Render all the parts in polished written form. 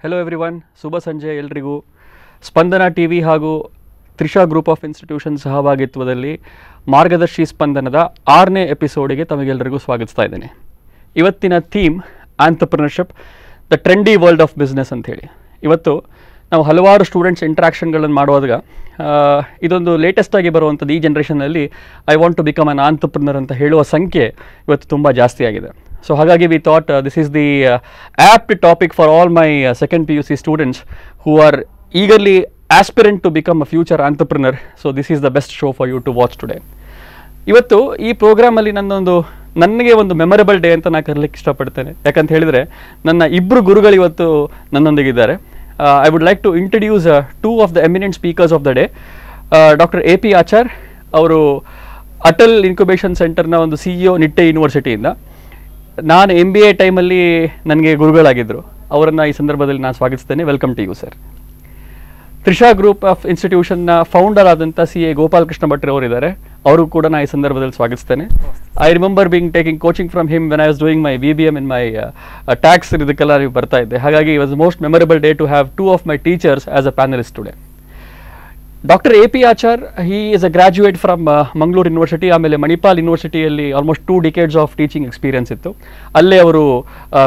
Hello everyone, ಶುಭ ಸಂಜೆ ಎಲ್ರಿಗೂ. ಸ್ಪಂದನ T V ಹಾಗೂ ತ್ರಿಷಾ ಗ್ರೂಪ್ ಆಫ್ ಇನ್ಸ್ಟಿಟ್ಯೂಷನ್ ಸಹಭಾಗಿತ್ವದಲ್ಲಿ ಮಾರ್ಗದರ್ಶಿ ಸ್ಪಂದನದ 6ನೇ ಎಪಿಸೋಡಿಗೆ ತಮಗೆಲ್ಲರಿಗೂ ಸ್ವಾಗತಿಸ್ತಾ ಇದ್ದೇನೆ. ಇವತ್ತಿನ theme entrepreneurship, the trendy world of business ಅಂಥೇಳಿ. ಇವತ್ತು ನಾವು ಹಲವಾರು ಸ್ಟೂಡೆಂಟ್ಸ್ ಇಂಟ್ರಾಕ್ಷನ್ಗಳನ್ನು ಮಾಡುವಾಗ ಇದೊಂದು ಲೇಟೆಸ್ಟಾಗಿ ಬರುವಂಥದ್ದು. ಈ ಜನ್ರೇಷನಲ್ಲಿ I want to become an entrepreneur ಅಂತ ಹೇಳುವ ಸಂಖ್ಯೆ ಇವತ್ತು ತುಂಬ ಜಾಸ್ತಿ ಆಗಿದೆ. So hagagi we thought this is the apt topic for all my second PUC students who are eagerly aspirant to become a future entrepreneur. So this is the best show for you to watch today. ಇವತ್ತು ಈ ಪ್ರೋಗ್ರಾಮಲ್ಲಿ ನನಗೆ ಒಂದು memorable day ಅಂತ ನಾನು ಕರೀಲಿಕ್ಕೆ ಇಷ್ಟಪಡ್ತೇನೆ. ಯಾಕಂತ ಹೇಳಿದರೆ ನನ್ನ ಇಬ್ಬರು ಗುರುಗಳು ಇವತ್ತು ನನ್ನೊಂದಿಗಿದ್ದಾರೆ. I would like to introduce 2 of the eminent speakers of the day. Doctor AP Achar ಅವರು ಅಟಲ್ ಇನ್ಕ್ಯುಬೇಷನ್ ಸೆಂಟರ್ನ ಒಂದು CEO ನಿಟ್ಟೆ ಯೂನಿವರ್ಸಿಟಿಯಿಂದ. ನಾನು MBA ಟೈಮಲ್ಲಿ ನನಗೆ ಗುರುಗಳಾಗಿದ್ದರು. ಅವರನ್ನು ಈ ಸಂದರ್ಭದಲ್ಲಿ ನಾನು ಸ್ವಾಗತಿಸ್ತೇನೆ. Welcome to you sir. Trisha group of ಇನ್ಸ್ಟಿಟ್ಯೂಷನ್ನ ಫೌಂಡರ್ ಆದಂಥ CA ಗೋಪಾಲಕೃಷ್ಣ ಭಟ್ರು ಅವರಿದ್ದಾರೆ. ಅವರು ಕೂಡ ನಾನು ಈ ಸಂದರ್ಭದಲ್ಲಿ ಸ್ವಾಗತಿಸ್ತೇನೆ. I remember taking coaching from him when I was doing my BBM in my tax. ಇದಕ್ಕೆಲ್ಲ ನೀವು ಬರ್ತಾ ಇದ್ದೆ. ಹಾಗಾಗಿ it was most memorable day to have 2 of my teachers as a panelist today. Doctor AP Achar, he is a graduate from Mangaluru university. ಆಮೇಲೆ ಮಣಿಪಾಲ್ ಯೂನಿವರ್ಸಿಟಿಯಲ್ಲಿ almost 2 decades of teaching experience ಇತ್ತು. ಅಲ್ಲೇ ಅವರು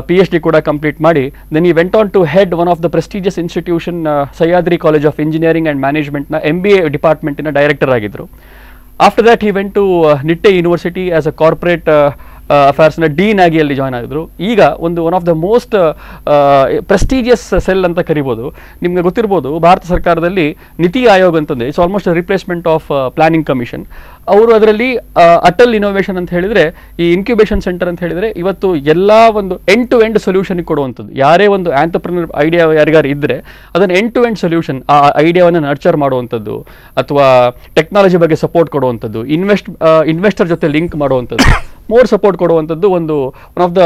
PhD ಕೂಡ ಕಂಪ್ಲೀಟ್ ಮಾಡಿ then he went on to head one of the prestigious institution Sahyadri college of engineering and ಮ್ಯಾನೇಜ್ಮೆಂಟ್ನ MBA ಡಿಪಾರ್ಟ್ಮೆಂಟಿನ director ಆಗಿದ್ದರು. After that he went to Nitte university as a corporate ಅಫೇರ್ಸ್ನ dean ಆಗಿ ಅಲ್ಲಿ ಜಾಯ್ನ್ ಆಗಿದ್ರು. ಈಗ one of the most prestigious cell ಅಂತ ಕರಿಬೋದು. ನಿಮಗೆ ಗೊತ್ತಿರ್ಬೋದು, ಭಾರತ ಸರ್ಕಾರದಲ್ಲಿ ನೀತಿ ಆಯೋಗ ಅಂತಂದರೆ it's almost replacement of planning commission. ಅವರು ಅದರಲ್ಲಿ ಅಟಲ್ ಇನೋವೇಷನ್ ಅಂತ ಹೇಳಿದರೆ, ಈ ಇನ್ಕ್ಯುಬೇಷನ್ ಸೆಂಟರ್ ಅಂತ ಹೇಳಿದರೆ ಇವತ್ತು ಎಲ್ಲ ಒಂದು ಎಂಡ್ ಟು ಎಂಡ್ ಸೊಲ್ಯೂಷನ್ ಕೊಡುವಂಥದ್ದು. ಯಾರೇ ಒಂದು ಆಂಟ್ರಪ್ರಿನರ್ ಐಡಿಯಾ ಯಾರಿಗಾರು ಇದ್ದರೆ ಅದನ್ನು ಎಂಡ್ ಟು ಎಂಡ್ ಸೊಲ್ಯೂಷನ್, ಆ ಐಡಿಯಾವನ್ನು ನರ್ಚರ್ ಮಾಡುವಂಥದ್ದು ಅಥವಾ ಟೆಕ್ನಾಲಜಿ ಬಗ್ಗೆ ಸಪೋರ್ಟ್ ಕೊಡುವಂಥದ್ದು, ಇನ್ವೆಸ್ಟರ್ ಜೊತೆ ಲಿಂಕ್ ಮಾಡುವಂಥದ್ದು, ಮೋರ್ ಸಪೋರ್ಟ್ ಕೊಡುವಂಥದ್ದು one of the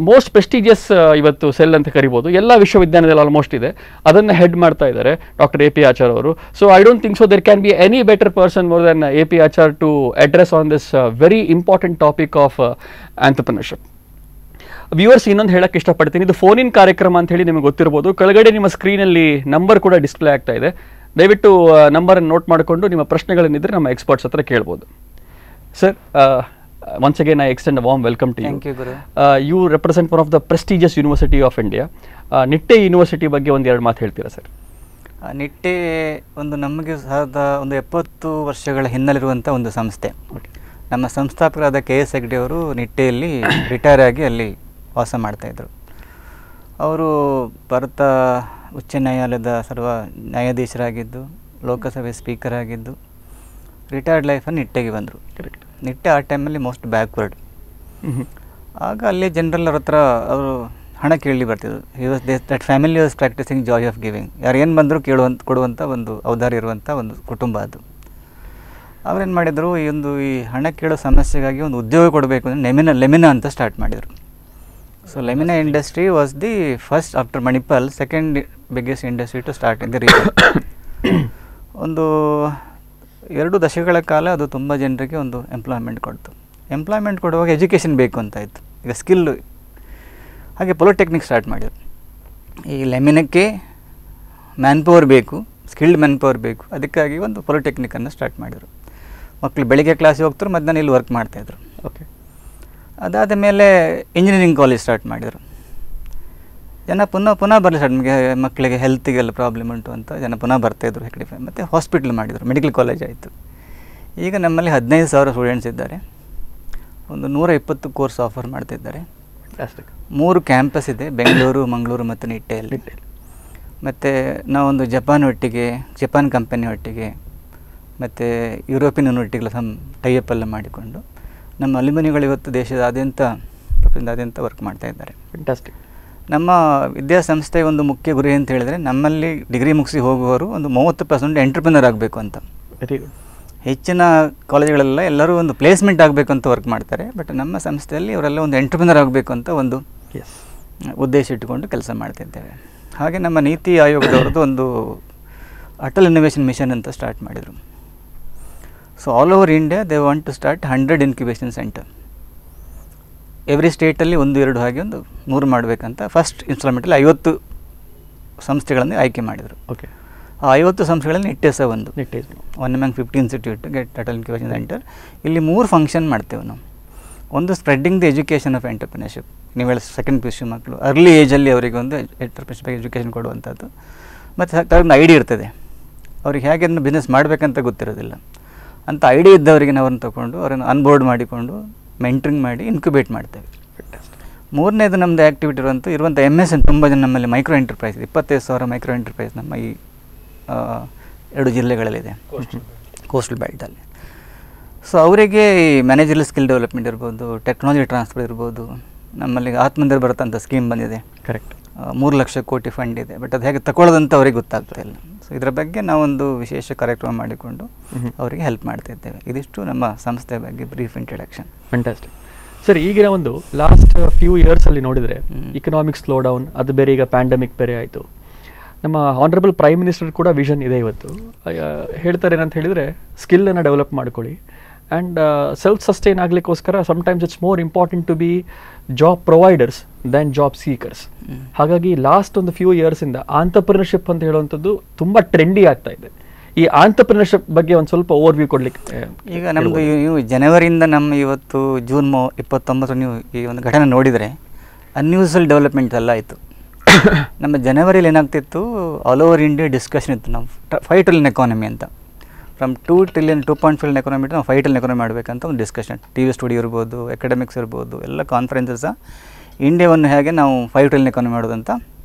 most prestigious ಇವತ್ತು ಸೆಲ್ ಅಂತ ಕರಿಬೋದು. ಎಲ್ಲ ವಿಶ್ವವಿದ್ಯಾಲಯದಲ್ಲಿ ಆಲ್ಮೋಸ್ಟ್ ಇದೆ. ಅದನ್ನು ಹೆಡ್ ಮಾಡ್ತಾ ಇದ್ದಾರೆ ಡಾಕ್ಟರ್ AP ಆಚಾರ್ ಅವರು. So I don't think so there can be any better person more than AP Achar to address on this very important topic of entrepreneurship. Viewers, ಇನ್ನೊಂದು ಹೇಳಕ್ಕೆ ಇಷ್ಟಪಡ್ತೀನಿ, ಇದು ಫೋನ್ ಇನ್ ಕಾರ್ಯಕ್ರಮ ಅಂತ ಹೇಳಿ ನಿಮಗೆ ಗೊತ್ತಿರ್ಬೋದು. ಕೆಳಗಡೆ ನಿಮ್ಮ ಸ್ಕ್ರೀನಲ್ಲಿ ನಂಬರ್ ಕೂಡ ಡಿಸ್ಪ್ಲೇ ಆಗ್ತಾ ಇದೆ. ದಯವಿಟ್ಟು ನಂಬರನ್ನು ನೋಟ್ ಮಾಡಿಕೊಂಡು ನಿಮ್ಮ ಪ್ರಶ್ನೆಗಳನ್ನಿದ್ದರೆ ನಮ್ಮ ಎಕ್ಸ್ಪರ್ಟ್ಸ್ ಹತ್ರ ಕೇಳ್ಬೋದು. Sir, once again I extend a warm welcome to you. Thank you, Guru. You represent one of the prestigious University of India. Nitte university ಬಗ್ಗೆ ಒಂದೆರಡು ಮಾತು ಹೇಳ್ತೀರಾ ಸರ್? ನಿಟ್ಟೆ ಒಂದು ನಮಗೆ ಒಂದು 70 ವರ್ಷಗಳ ಹಿನ್ನೆಲೆಯಿರುವಂಥ ಒಂದು ಸಂಸ್ಥೆ. ನಮ್ಮ ಸಂಸ್ಥಾಪಕರಾದ KS ಹೆಗ್ಡೆ ಅವರು ನಿಟ್ಟೆಯಲ್ಲಿ ರಿಟೈರ್ ಆಗಿ ಅಲ್ಲಿ ವಾಸ ಮಾಡ್ತಾಯಿದ್ರು. ಅವರು ಭಾರತ ಉಚ್ಚ ನ್ಯಾಯಾಲಯದ ಸರ್ವ ನ್ಯಾಯಾಧೀಶರಾಗಿದ್ದು, ಲೋಕಸಭೆ ಸ್ಪೀಕರ್ ಆಗಿದ್ದು, ರಿಟೈರ್ಡ್ ಲೈಫನ್ನು ನಿಟ್ಟೆಗೆ ಬಂದರು. ಕರೆಕ್ಟ್. ನಿಟ್ಟೆ ಆ ಟೈಮಲ್ಲಿ ಮೋಸ್ಟ್ ಬ್ಯಾಕ್ವರ್ಡ್. ಆಗ ಅಲ್ಲಿ ಜನರಲ್ ಅವ್ರ ಹತ್ರ ಅವರು ಹಣ ಕೇಳಿ ಬರ್ತಿದ್ರು. That family was practising joy of giving. ಯಾರು ಏನು ಬಂದರೂ ಕೊಡುವಂಥ ಒಂದು ಔದಾರ್ಯ ಇರುವಂಥ ಒಂದು ಕುಟುಂಬ ಅದು. ಅವ್ರೇನು ಮಾಡಿದರು, ಈ ಹಣ ಕೇಳೋ ಸಮಸ್ಯೆಗಾಗಿ ಒಂದು ಉದ್ಯೋಗ ಕೊಡಬೇಕು ಅಂದರೆ ಲೆಮಿನಾ ಅಂತ ಸ್ಟಾರ್ಟ್ ಮಾಡಿದರು. So Lamina industry was the first after Manipal second biggest industry to start in the region. ಒಂದು 2 ದಶಕಗಳ ಕಾಲ ಅದು ತುಂಬ ಜನರಿಗೆ ಒಂದು ಎಂಪ್ಲಾಯ್ಮೆಂಟ್ ಕೊಡ್ತು. ಎಂಪ್ಲಾಯ್ಮೆಂಟ್ ಕೊಡುವಾಗ ಎಜುಕೇಷನ್ ಬೇಕು ಅಂತ ಇತ್ತು. ಈಗ ಸ್ಕಿಲ್, ಹಾಗೆ ಪೊಲಿಟೆಕ್ನಿಕ್ ಸ್ಟಾರ್ಟ್ ಮಾಡಿದ್ರು. ಈ ಲೆಮಿನಕ್ಕೆ ಮ್ಯಾನ್ ಪವರ್ ಬೇಕು, ಸ್ಕಿಲ್ಡ್ ಮ್ಯಾನ್ ಪವರ್ ಬೇಕು. ಅದಕ್ಕಾಗಿ ಒಂದು ಪೊಲಿಟೆಕ್ನಿಕನ್ನು ಸ್ಟಾರ್ಟ್ ಮಾಡಿದರು. ಮಕ್ಕಳು ಬೆಳಿಗ್ಗೆ ಕ್ಲಾಸಿಗೆ ಹೋಗ್ತಾರೆ, ಮಧ್ಯಾಹ್ನ ಇಲ್ಲಿ ವರ್ಕ್ ಮಾಡ್ತಾಯಿದ್ರು. ಓಕೆ. ಅದಾದ ಮೇಲೆ ಇಂಜಿನಿಯರಿಂಗ್ ಕಾಲೇಜ್ ಸ್ಟಾರ್ಟ್ ಮಾಡಿದರು. ಜನ ಪುನಃ ಬರಲಿ ಸರ್, ನಮಗೆ ಮಕ್ಕಳಿಗೆ ಹೆಲ್ತಿಗೆಲ್ಲ ಪ್ರಾಬ್ಲಮ್ ಉಂಟು ಅಂತ ಜನ ಪುನಃ ಬರ್ತಾಯಿದ್ರು. ಹೆಗ್ಡೆ ಮತ್ತು ಹಾಸ್ಪಿಟ್ಲ್ ಮಾಡಿದರು, ಮೆಡಿಕಲ್ ಕಾಲೇಜ್ ಆಯಿತು. ಈಗ ನಮ್ಮಲ್ಲಿ 15,000 ಸ್ಟೂಡೆಂಟ್ಸ್ ಇದ್ದಾರೆ. ಒಂದು 120 ಕೋರ್ಸ್ ಆಫರ್ ಮಾಡ್ತಿದ್ದಾರೆ. 3 ಕ್ಯಾಂಪಸ್ ಇದೆ, ಬೆಂಗಳೂರು, ಮಂಗಳೂರು ಮತ್ತು ನಿಟ್ಟೆಯಲ್ಲಿ. ಮತ್ತು ನಾವೊಂದು ಜಪಾನ್ ಕಂಪನಿ ಒಟ್ಟಿಗೆ ಮತ್ತು ಯುರೋಪಿಯನ್ ಯೂನಿವರ್ಸಿಟಿಗಳ ಟೈಅಪ್ ಎಲ್ಲ ಮಾಡಿಕೊಂಡು ನಮ್ಮ ಅಲ್ಯುಮಿನಿಗಳು ಇವತ್ತು ಪ್ರಪಂಚದಾದ್ಯಂತ ವರ್ಕ್ ಮಾಡ್ತಾಯಿದ್ದಾರೆ. ಫ್ಯಾಂಟಾಸ್ಟಿಕ್. ನಮ್ಮ ವಿದ್ಯಾಸಂಸ್ಥೆಯ ಒಂದು ಮುಖ್ಯ ಗುರಿ ಅಂತ ಹೇಳಿದರೆ, ನಮ್ಮಲ್ಲಿ ಡಿಗ್ರಿ ಮುಗಿಸಿ ಹೋಗುವವರು ಒಂದು 30% ಎಂಟ್ರಪ್ರಿನರ್ ಆಗಬೇಕು ಅಂತ. Very good. ಹೆಚ್ಚಿನ ಕಾಲೇಜುಗಳೆಲ್ಲ ಎಲ್ಲರೂ ಒಂದು ಪ್ಲೇಸ್ಮೆಂಟ್ ಆಗಬೇಕು ಅಂತ ವರ್ಕ್ ಮಾಡ್ತಾರೆ. ಬಟ್ ನಮ್ಮ ಸಂಸ್ಥೆಯಲ್ಲಿ ಅವರೆಲ್ಲ ಒಂದು ಎಂಟ್ರಪ್ರಿನರ್ ಆಗಬೇಕು ಅಂತ ಒಂದು ಉದ್ದೇಶ ಇಟ್ಟುಕೊಂಡು ಕೆಲಸ ಮಾಡ್ತಿದ್ದೇವೆ. ಹಾಗೆ ನಮ್ಮ ನೀತಿ ಆಯೋಗದವ್ರದ್ದು ಒಂದು ಅಟಲ್ ಇನ್ನೋವೇಷನ್ ಮಿಷನ್ ಅಂತ ಸ್ಟಾರ್ಟ್ ಮಾಡಿದರು. So all over India they want to start 100 incubation centre. Every ಸ್ಟೇಟಲ್ಲಿ 1-2 ಹಾಗೆ ಒಂದು 3 ಮಾಡಬೇಕಂತ ಫಸ್ಟ್ ಇನ್ಸ್ಟಾಲ್ಮೆಂಟಲ್ಲಿ 50 ಸಂಸ್ಥೆಗಳನ್ನು ಆಯ್ಕೆ ಮಾಡಿದರು. ಓಕೆ. ಆ 50 ಸಂಸ್ಥೆಗಳಲ್ಲಿ ನಿಟ್ಟೆ ಸಹ ಒಂದು. One among 50 institute get total incubation centre. ಇಲ್ಲಿ 3 ಫಂಕ್ಷನ್ ಮಾಡ್ತೇವೆ ನಾವು. ಒಂದು spreading the education of entrepreneurship. ನೀವು ಹೇಳಿ ಸೆಕೆಂಡ್ PUC ಮಕ್ಕಳು ಅರ್ಲಿ ಏಜಲ್ಲಿ ಅವರಿಗೆ ಒಂದು ಎಂಟರ್ಪ್ರಿನರ್ಶಿಪ್ ಎಜುಕೇಷನ್ ಕೊಡುವಂಥದ್ದು. ಮತ್ತು ಒಂದು ಐಡಿಯಾ ಇರ್ತದೆ ಅವ್ರಿಗೆ, ಹೇಗೆ ಅದನ್ನು ಬಿಸ್ನೆಸ್ ಮಾಡಬೇಕಂತ ಗೊತ್ತಿರೋದಿಲ್ಲ. ಅಂಥ ಐಡಿಯಾ ಇದ್ದವರಿಗೆ ನಾವು ಅವ್ರನ್ನ ತೊಗೊಂಡು ಅವರನ್ನು ಅನ್ಬೋರ್ಡ್ ಮಾಡಿಕೊಂಡು ಮೆಂಟ್ರಿಂಗ್ ಮಾಡಿ ಇನ್ಕ್ಯುಬೇಟ್ ಮಾಡ್ತೇವೆ. ಮೂರನೇದು ನಮ್ಮದು ಆ್ಯಕ್ಟಿವಿಟಿ ಇರುವಂಥ MSN ತುಂಬ ಜನ ನಮ್ಮಲ್ಲಿ ಮೈಕ್ರೋ ಎಂಟರ್ಪ್ರೈಸ್ 25,000 ಮೈಕ್ರೋ ಎಂಟರ್ಪ್ರೈಸ್ ನಮ್ಮ ಈ 2 ಜಿಲ್ಲೆಗಳಲ್ಲಿದೆ ಕೋಸ್ಟಲ್ ಬೆಲ್ಟಲ್ಲಿ. ಸೊ ಅವರಿಗೆ ಈ ಮ್ಯಾನೇಜರಲ್ ಸ್ಕಿಲ್ ಡೆವಲಪ್ಮೆಂಟ್ ಇರ್ಬೋದು, ಟೆಕ್ನಾಲಜಿ ಟ್ರಾನ್ಸ್ಫರ್ ಇರ್ಬೋದು. ನಮ್ಮಲ್ಲಿ ಆತ್ಮನಿರ್ಭರ ಅಂತ ಸ್ಕೀಮ್ ಬಂದಿದೆ. ಕರೆಕ್ಟ್. 3 ಲಕ್ಷ ಕೋಟಿ ಫಂಡ್ ಇದೆ. ಬಟ್ ಅದು ಹೇಗೆ ತಗೊಳ್ಳೋದಂತ ಅವ್ರಿಗೆ ಗೊತ್ತಾಗ್ತಾ ಇಲ್ಲ. ಸೊ ಇದರ ಬಗ್ಗೆ ನಾವೊಂದು ವಿಶೇಷ ಕಾರ್ಯಕ್ರಮ ಮಾಡಿಕೊಂಡು ಅವರಿಗೆ ಹೆಲ್ಪ್ ಮಾಡ್ತಿದ್ದೇವೆ. ಇದಿಷ್ಟು ನಮ್ಮ ಸಂಸ್ಥೆ ಬಗ್ಗೆ ಬ್ರೀಫ್ ಇಂಟ್ರಡಕ್ಷನ್. Fantastic sir. ಈಗಿನ ಒಂದು ಲಾಸ್ಟ್ ಫ್ಯೂ ಇಯರ್ಸಲ್ಲಿ ನೋಡಿದರೆ ಇಕನಾಮಿಕ್ ಸ್ಲೋ ಡೌನ್, ಅದು ಬೇರೆ, ಈಗ ಪ್ಯಾಂಡಮಿಕ್ ಬೇರೆ ಆಯಿತು. ನಮ್ಮ ಆನರಬಲ್ ಪ್ರೈಮ್ ಮಿನಿಸ್ಟರ್ ಕೂಡ ವಿಷನ್ ಇದೆ ಇವತ್ತು. ಹೇಳ್ತಾರೆ ಏನಂತ ಹೇಳಿದರೆ ಸ್ಕಿಲ್ಲನ್ನು ಡೆವಲಪ್ ಮಾಡ್ಕೊಳ್ಳಿ ಆ್ಯಂಡ್ ಸೆಲ್ಫ್ ಸಸ್ಟೈನ್ ಆಗಲಿಕ್ಕೋಸ್ಕರ sometimes it's more important to be job providers than job seekers. ಹಾಗಾಗಿ ಲಾಸ್ಟ್ ಒಂದು ಫ್ಯೂ ಇಯರ್ಸಿಂದ ಆಂಟರ್ಪ್ರಿನರ್ಶಿಪ್ ಅಂತ ಹೇಳುವಂಥದ್ದು ತುಂಬ ಟ್ರೆಂಡಿ ಆಗ್ತಾ ಇದೆ. ಈ ಆಂಟರ್ಪ್ರಿನರ್ಶಿಪ್ ಬಗ್ಗೆ ಒಂದು ಸ್ವಲ್ಪ ಓವರ್ವ್ಯೂ ಕೊಡಲಿಕ್ಕೆ. ಈಗ ನಮ್ಮದು ನೀವು ಜನವರಿಯಿಂದ ನಮ್ಮ ಇವತ್ತು ಜೂನ್ 29 ನೀವು ಈ ಒಂದು ಘಟನೆ ನೋಡಿದರೆ ಅನ್ಯೂಸಲ್ ಡೆವಲಪ್ಮೆಂಟ್ ಎಲ್ಲ ಆಯಿತು. ನಮ್ಮ ಜನವರಿಯಲ್ಲಿ ಏನಾಗ್ತಿತ್ತು, ಆಲ್ ಓವರ್ ಇಂಡಿಯಾ ಡಿಸ್ಕಷನ್ ಇತ್ತು ನಾವು 5 ಟ್ರಿಲಿಯನ್ ಎಕಾನಮಿ ಅಂತ. ಫ್ರಮ್ 2 ಟ್ರಿಲಿಯನ್ 2.5 ಟ್ರಿಲಿಯನ್ ಎಕಾನಮಿ ನಾವು 5 ಟ್ರಿಲಿಯನ್ ಎಕಾನಮಿ ಮಾಡಬೇಕಂತ ಒಂದು ಡಿಸ್ಕಷನ್. TV ಸ್ಟುಡಿಯೋ ಇರ್ಬೋದು, ಅಕಾಡೆಮಿಕ್ಸ್ ಇರ್ಬೋದು, ಎಲ್ಲ ಕಾನ್ಫರೆನ್ಸಸ್ ಇಂಡಿಯಾವನ್ನು ಹೇಗೆ ನಾವು 5 ಟ್ರಿಲಿಯನ್ ಎಕಾನಮಿ ಮಾಡೋದಂತ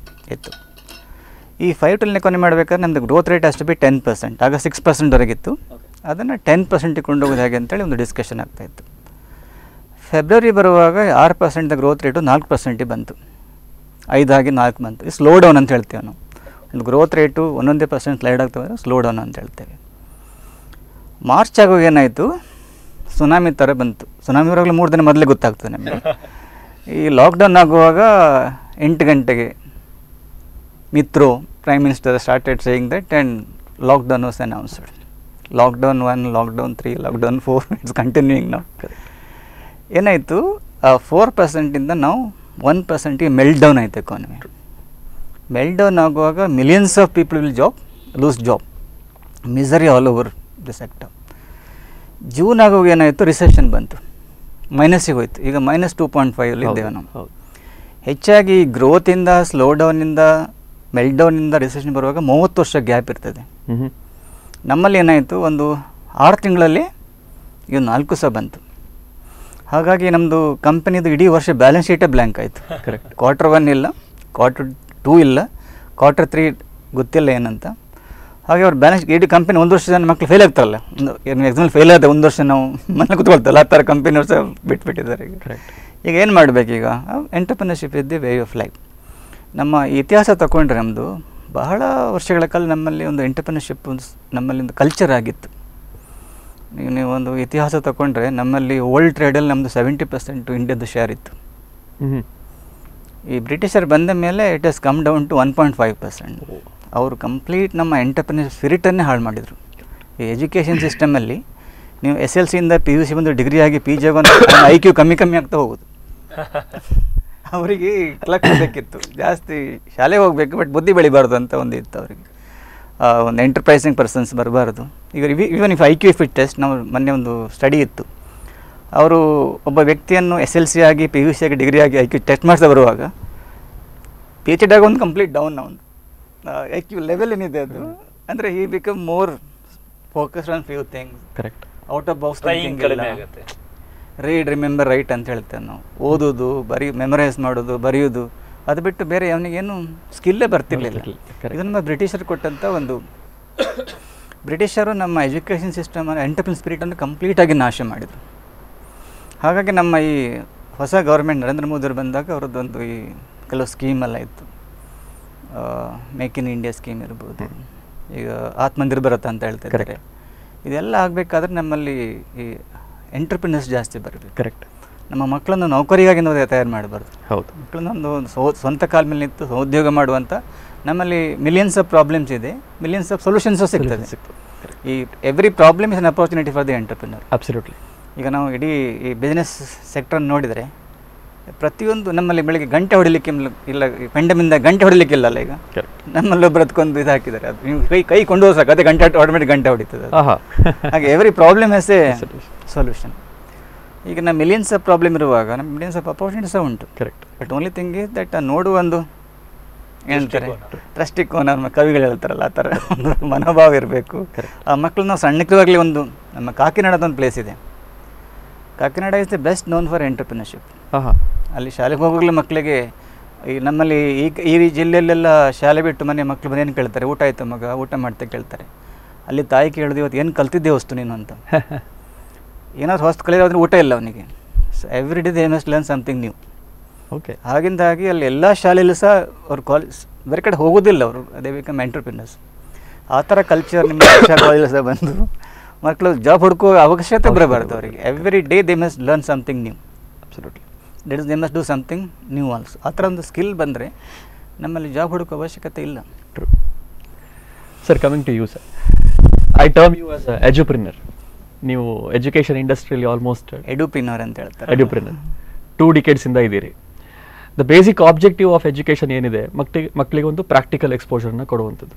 ಇತ್ತು. ಈ 5 ಟ್ರಿಲಿಯನ್ ಎಕಾನಮಿ ಮಾಡಬೇಕಾದ್ರೆ ನಮ್ಮದು ಗ್ರೋತ್ ರೇಟ್ ಅಷ್ಟು ಬಿ 10%. ಆಗ 6%ವರೆಗಿತ್ತು. ಅದನ್ನು 10% ಕೊಂಡೋಗೋದು ಹೇಗೆ ಅಂತೇಳಿ ಒಂದು ಡಿಸ್ಕಷನ್ ಆಗ್ತಾಯಿತ್ತು. ಫೆಬ್ರವರಿ ಬರುವಾಗ 6% ಗ್ರೋತ್ ರೇಟು 4% ಬಂತು. 5 ಆಗಿ 4 ಬಂತು. ಈ ಸ್ಲೋ ಡೌನ್ ಅಂತ ಹೇಳ್ತೇವೆ ನಾವು. ಒಂದು ಗ್ರೋತ್ ರೇಟು 1% ಸ್ಲೈಡ್ ಆಗ್ತವೆ, ಸ್ಲೋ ಡೌನ್ ಅಂತ ಹೇಳ್ತೇವೆ. ಮಾರ್ಚ್ ಆಗುವಾಗ ಏನಾಯಿತು, ಸುನಾಮಿ ಥರ ಬಂತು. ಸುನಾಮಿ ಬರುವಾಗಲೂ 3 ದಿನ ಮೊದಲೇ ಗೊತ್ತಾಗ್ತದೆ ನಮಗೆ. ಈ ಲಾಕ್ಡೌನ್ ಆಗುವಾಗ 8 ಗಂಟೆಗೆ ಮಿತ್ರೋ prime minister started saying that and lockdown was announced. Lockdown 1, lockdown 3, lockdown 4 it's continuing ನಾವು. ಏನಾಯಿತು, 4%ಇಂದ ನಾವು 1%ಗೆ ಮೆಲ್ಟ್ ಡೌನ್ ಆಯಿತು ಎಕಾನಮಿ. ಮೆಲ್ಟ್ ಡೌನ್ ಆಗುವಾಗ millions of people will lose job, misery all over the sector. June ಆಗುವಾಗ ಏನಾಯಿತು, recession ಬಂತು, ಮೈನಸ್ಸಿಗೆ ಹೋಯ್ತು. ಈಗ -2.5 ಇದ್ದೇವೆ ನಾವು. ಹೆಚ್ಚಾಗಿ ಗ್ರೋತಿಂದ, ಸ್ಲೋ ಡೌನಿಂದ, ಮೆಲ್ಟ್ ಡೌನಿಂದ ರಿಸೆಷನ್ ಬರುವಾಗ 30 ವರ್ಷ ಗ್ಯಾಪ್ ಇರ್ತದೆ. ನಮ್ಮಲ್ಲಿ ಏನಾಯಿತು, ಒಂದು 6 ತಿಂಗಳಲ್ಲಿ ಈಗ 4 ಸಹ ಬಂತು. ಹಾಗಾಗಿ ನಮ್ಮದು ಕಂಪನಿದು ಇಡೀ ವರ್ಷ ಬ್ಯಾಲೆನ್ಸ್ ಶೀಟೇ ಬ್ಲ್ಯಾಂಕ್ ಆಯಿತು. ಕರೆಕ್ಟ್. Q1 ಇಲ್ಲ, Q2 ಇಲ್ಲ, Q3 ಗೊತ್ತಿಲ್ಲ ಏನಂತ. ಹಾಗೆ ಅವ್ರು ಬ್ಯಾಲೆನ್ಸ್ ಇಡೀ ಕಂಪನಿ 1 ವರ್ಷ ಜನ ಮಕ್ಕಳು ಫೇಲ್ ಆಗ್ತಾರಲ್ಲ, ಎಕ್ಸಾಮಲ್ಲಿ ಫೇಲ್ ಆದ 1 ವರ್ಷ ನಾವು ಮನೇಲಿ ಕೂತ್ಕೊಳ್ತಲ್ಲ, ಆ ಥರ ಕಂಪನಿ ಸಹ ಬಿಟ್ಬಿಟ್ಟಿದ್ದಾರೆ ಈಗ. ಕರೆಕ್ಟ್. ಈಗ ಏನು ಮಾಡಬೇಕೀಗ, entrepreneurship is the way of life. ನಮ್ಮ ಇತಿಹಾಸ ತಗೊಂಡ್ರೆ ನಮ್ಮದು ಬಹಳ ವರ್ಷಗಳ ಕಾಲ ನಮ್ಮಲ್ಲಿ ಒಂದು ಎಂಟರ್ಪ್ರಿನರ್ಶಿಪ್ ನಮ್ಮಲ್ಲಿ ಒಂದು ಕಲ್ಚರ್ ಆಗಿತ್ತು. ನೀವು ಒಂದು ಇತಿಹಾಸ ತಗೊಂಡ್ರೆ ನಮ್ಮಲ್ಲಿ ಓಲ್ಡ್ ಟ್ರೇಡಲ್ಲಿ ನಮ್ಮದು 70% ಇಂಡಿಯಾದ ಶೇರ್ ಇತ್ತು. ಈ ಬ್ರಿಟಿಷರು ಬಂದ ಮೇಲೆ it has come down to 1.5%. ಅವರು ಕಂಪ್ಲೀಟ್ ನಮ್ಮ ಎಂಟರ್ಪ್ರಿನರ್ ಸ್ಪಿರಿಟನ್ನೇ ಹಾಳು ಮಾಡಿದರು. ಈ ಎಜುಕೇಷನ್ ಸಿಸ್ಟಮಲ್ಲಿ ನೀವು SLCಯಿಂದ PUC ಬಂದು ಡಿಗ್ರಿ ಆಗಿ PG ಆಗೋದು IQ ಕಮ್ಮಿ ಆಗ್ತಾ ಹೋಗೋದು. ಅವರಿಗೆ ಕ್ಲಕ್ ಬೇಕಿತ್ತು, ಜಾಸ್ತಿ ಶಾಲೆಗೆ ಹೋಗಬೇಕು, ಬಟ್ ಬುದ್ಧಿ ಬೆಳಿಬಾರ್ದು ಅಂತ ಒಂದು ಇತ್ತು ಅವರಿಗೆ. ಒಂದು ಎಂಟರ್ಪ್ರೈಸಿಂಗ್ ಪರ್ಸನ್ಸ್ ಬರಬಾರ್ದು. ಈಗ even if IQ fit test, ನಾವು ಮೊನ್ನೆ ಒಂದು ಸ್ಟಡಿ ಇತ್ತು, ಅವರು ಒಬ್ಬ ವ್ಯಕ್ತಿಯನ್ನು SLC ಆಗಿ PUC ಆಗಿ ಡಿಗ್ರಿ ಆಗಿ IQ ಟೆಸ್ಟ್ ಮಾಡಿಸ್ತಾ ಬರುವಾಗ PhD ಆಗಿ ಒಂದು ಕಂಪ್ಲೀಟ್ ಡೌನ್ ಒಂದು IQ ಲೆವೆಲ್ ಏನಿದೆ ಅದು, ಅಂದರೆ ಈ become more focused on few things. Correct. Out of box thinking ಆಗುತ್ತೆ. ರೀಡ್, ರಿಮೆಂಬರ್, ರೈಟ್ ಅಂತ ಹೇಳ್ತೇವೆ ನಾವು. ಓದೋದು, ಮೆಮೊರೈಸ್ ಮಾಡೋದು, ಬರೆಯೋದು, ಅದು ಬಿಟ್ಟು ಬೇರೆ ಅವನಿಗೇನು ಸ್ಕಿಲ್ಲೇ ಬರ್ತಿರ್ಲಿಲ್ಲ. ಇದನ್ನು ಬ್ರಿಟಿಷರು ಕೊಟ್ಟಂಥ ಒಂದು ಬ್ರಿಟಿಷರು ನಮ್ಮ ಎಜುಕೇಷನ್ ಸಿಸ್ಟಮ್ ಎಂಟರ್ಪ್ರಿನರ್ ಸ್ಪಿರಿಟನ್ನು ಕಂಪ್ಲೀಟಾಗಿ ನಾಶ ಮಾಡಿದರು. ಹಾಗಾಗಿ ನಮ್ಮ ಈ ಹೊಸ ಗೌರ್ಮೆಂಟ್ ನರೇಂದ್ರ ಮೋದಿಯವರು ಬಂದಾಗ ಅವರದ್ದೊಂದು ಈ ಕೆಲವು ಸ್ಕೀಮೆಲ್ಲ ಇತ್ತು. ಮೇಕ್ ಇನ್ ಇಂಡಿಯಾ ಸ್ಕೀಮ್ ಇರ್ಬೋದು, ಈಗ ಆತ್ಮನಿರ್ಭರತ ಅಂತ ಹೇಳ್ತಿದ್ದಾರೆ. ಇದೆಲ್ಲ ಆಗಬೇಕಾದ್ರೆ ನಮ್ಮಲ್ಲಿ ಈ ಎಂಟರ್ಪ್ರಿನರ್ಸ್ ಜಾಸ್ತಿ ಬರಬೇಕು. ಕರೆಕ್ಟ್. ನಮ್ಮ ಮಕ್ಕಳನ್ನು ನೌಕರಿಗಾಗಿ ನಾವು ತಯಾರು ಮಾಡಬಾರ್ದು. ಹೌದು. ಮಕ್ಕಳನ್ನೊಂದು ಸ್ವಂತ ಕಾಲ ಮೇಲೆ ನಿಂತು ಉದ್ಯೋಗ ಮಾಡುವಂಥ, ನಮ್ಮಲ್ಲಿ ಮಿಲಿಯನ್ಸ್ ಆಫ್ ಪ್ರಾಬ್ಲಮ್ಸ್ ಇದೆ, ಮಿಲಿಯನ್ಸ್ ಆಫ್ ಸೊಲ್ಯೂಷನ್ಸು ಸಿಗ್ತದೆ. ಈ every problem is an opportunity for the entrepreneur. Absolutely. ಈಗ ನಾವು ಇಡೀ ಈ ಬಿಸ್ನೆಸ್ ಸೆಕ್ಟರ್ ನೋಡಿದರೆ ಪ್ರತಿಯೊಂದು ನಮ್ಮಲ್ಲಿ ಬೆಳಿಗ್ಗೆ ಗಂಟೆ ಹೊಡಿಲಿಕ್ಕೆ ಇಲ್ಲ, ಪೆಂಡಮಿಂದ ಗಂಟೆ ಹೊಡಿಲಿಕ್ಕೆ ಇಲ್ಲಲ್ಲ ಈಗ. ನಮ್ಮಲ್ಲಿ ಒಬ್ಬರು ಅದಕ್ಕೊಂದು ಇದು ಹಾಕಿದ್ದಾರೆ, ಅದು ನೀವು ಕೈ ಕೊಂಡು ಹೋಗಿ ಸಾಕು, ಅದೇ ಗಂಟೆ ಆಟೋಮೆಟಿಕ್ ಗಂಟೆ ಹೊಡಿತದೆ ಅದು. ಹಾಗೆ every problem has A solution. ಈಗ ನಮ್ಮ ಮಿಲಿಯನ್ಸ್ ಆಫ್ ಪ್ರಾಬ್ಲಮ್ ಇರುವಾಗ ನಮ್ಮ ಮಿಲಿಯನ್ಸ್ ಆಫ್ ಅಪರ್ಚುನಿಟೀಸ್ ಉಂಟು. Correct. But only thing is that ನೋಡುವ ಒಂದು ಹೇಳ್ತಾರೆ ದೃಷ್ಟಿಕೋನ, ನಮ್ಮ ಕವಿಗಳು ಹೇಳ್ತಾರಲ್ಲ ಆ ಥರ ಒಂದು ಮನೋಭಾವ ಇರಬೇಕು. ಆ ಮಕ್ಕಳು ನಾವು ಸಣ್ಣಕ್ಕಿರುವಾಗಲೇ ಒಂದು ನಮ್ಮ ಕಾಕಿನಾಡದ ಒಂದು ಪ್ಲೇಸ್ ಇದೆ. Kakinada is the best known for entrepreneurship. ಅಲ್ಲಿ ಶಾಲೆಗೆ ಹೋಗೋಗ್ಲೇ ಮಕ್ಕಳಿಗೆ ಈ ನಮ್ಮಲ್ಲಿ ಈ ಜಿಲ್ಲೆಯಲ್ಲೆಲ್ಲ ಶಾಲೆ ಬಿಟ್ಟು ಮನೆ ಮಕ್ಕಳು ಬಂದು ಏನು ಕೇಳ್ತಾರೆ, ಊಟ ಆಯಿತು ಮಗ, ಊಟ ಮಾಡ್ತಾ ಕೇಳ್ತಾರೆ. ಅಲ್ಲಿ ತಾಯಿ ಕೇಳಿದೆ ಇವತ್ತು ಏನು ಕಲ್ತಿದ್ದೆ ವಸ್ತು ನೀನು ಅಂತ. ಏನಾದ್ರು ಹೊಸ್ತು ಕಲಿಯೋದ್ರೆ ಊಟ ಇಲ್ಲ ಅವನಿಗೆ. So every day they must learn something new. Okay. ಹಾಗಿಂದಾಗಿ ಅಲ್ಲಿ ಎಲ್ಲ ಶಾಲೆಯಲ್ಲೂ ಸಹ ಅವ್ರು ಕಾಲೇಜ್ ಬೇರೆ ಕಡೆ ಹೋಗೋದಿಲ್ಲ, ಅವರು ಅದೇ ಬಿಕಮ್ ಎಂಟರ್ಪ್ರಿನರ್ಸ್. ಆ ಥರ ಕಲ್ಚರ್ ನಿಮ್ಮ ಕಾಲೇಜಲ್ಲಿ ಸಹ ಬಂದು ಮಕ್ಕಳು ಜಾಬ್ ಹುಡುಕೋ ಅವಶ್ಯಕತೆ ಬರಬಾರ್ದು ಅವರಿಗೆ. Every day they must learn something new. Absolutely. That is they must do something new also. ಆ ಥರ ಒಂದು ಸ್ಕಿಲ್ ಬಂದರೆ ನಮ್ಮಲ್ಲಿ ಜಾಬ್ ಹುಡುಕೋ ಅವಶ್ಯಕತೆ ಇಲ್ಲ. True. Sir, coming to you sir, I term you as edupreneur. ನೀವು ಎಜುಕೇಷನ್ ಇಂಡಸ್ಟ್ರಿಯಲ್ಲಿ ಆಲ್ಮೋಸ್ಟ್ ಎಡುಪ್ರಿನರ್ ಅಂತ ಹೇಳ್ತಾರೆ. ಎಡುಪ್ರಿನರ್ 2 decades ಇಂದ ಇದ್ದೀರಿ. The basic objective of education ಏನಿದೆ, ಮಕ್ಕಳಿಗೆ ಒಂದು ಪ್ರಾಕ್ಟಿಕಲ್ ಎಕ್ಸ್ಪೋಜರ್ನ ಕೊಡುವಂಥದ್ದು.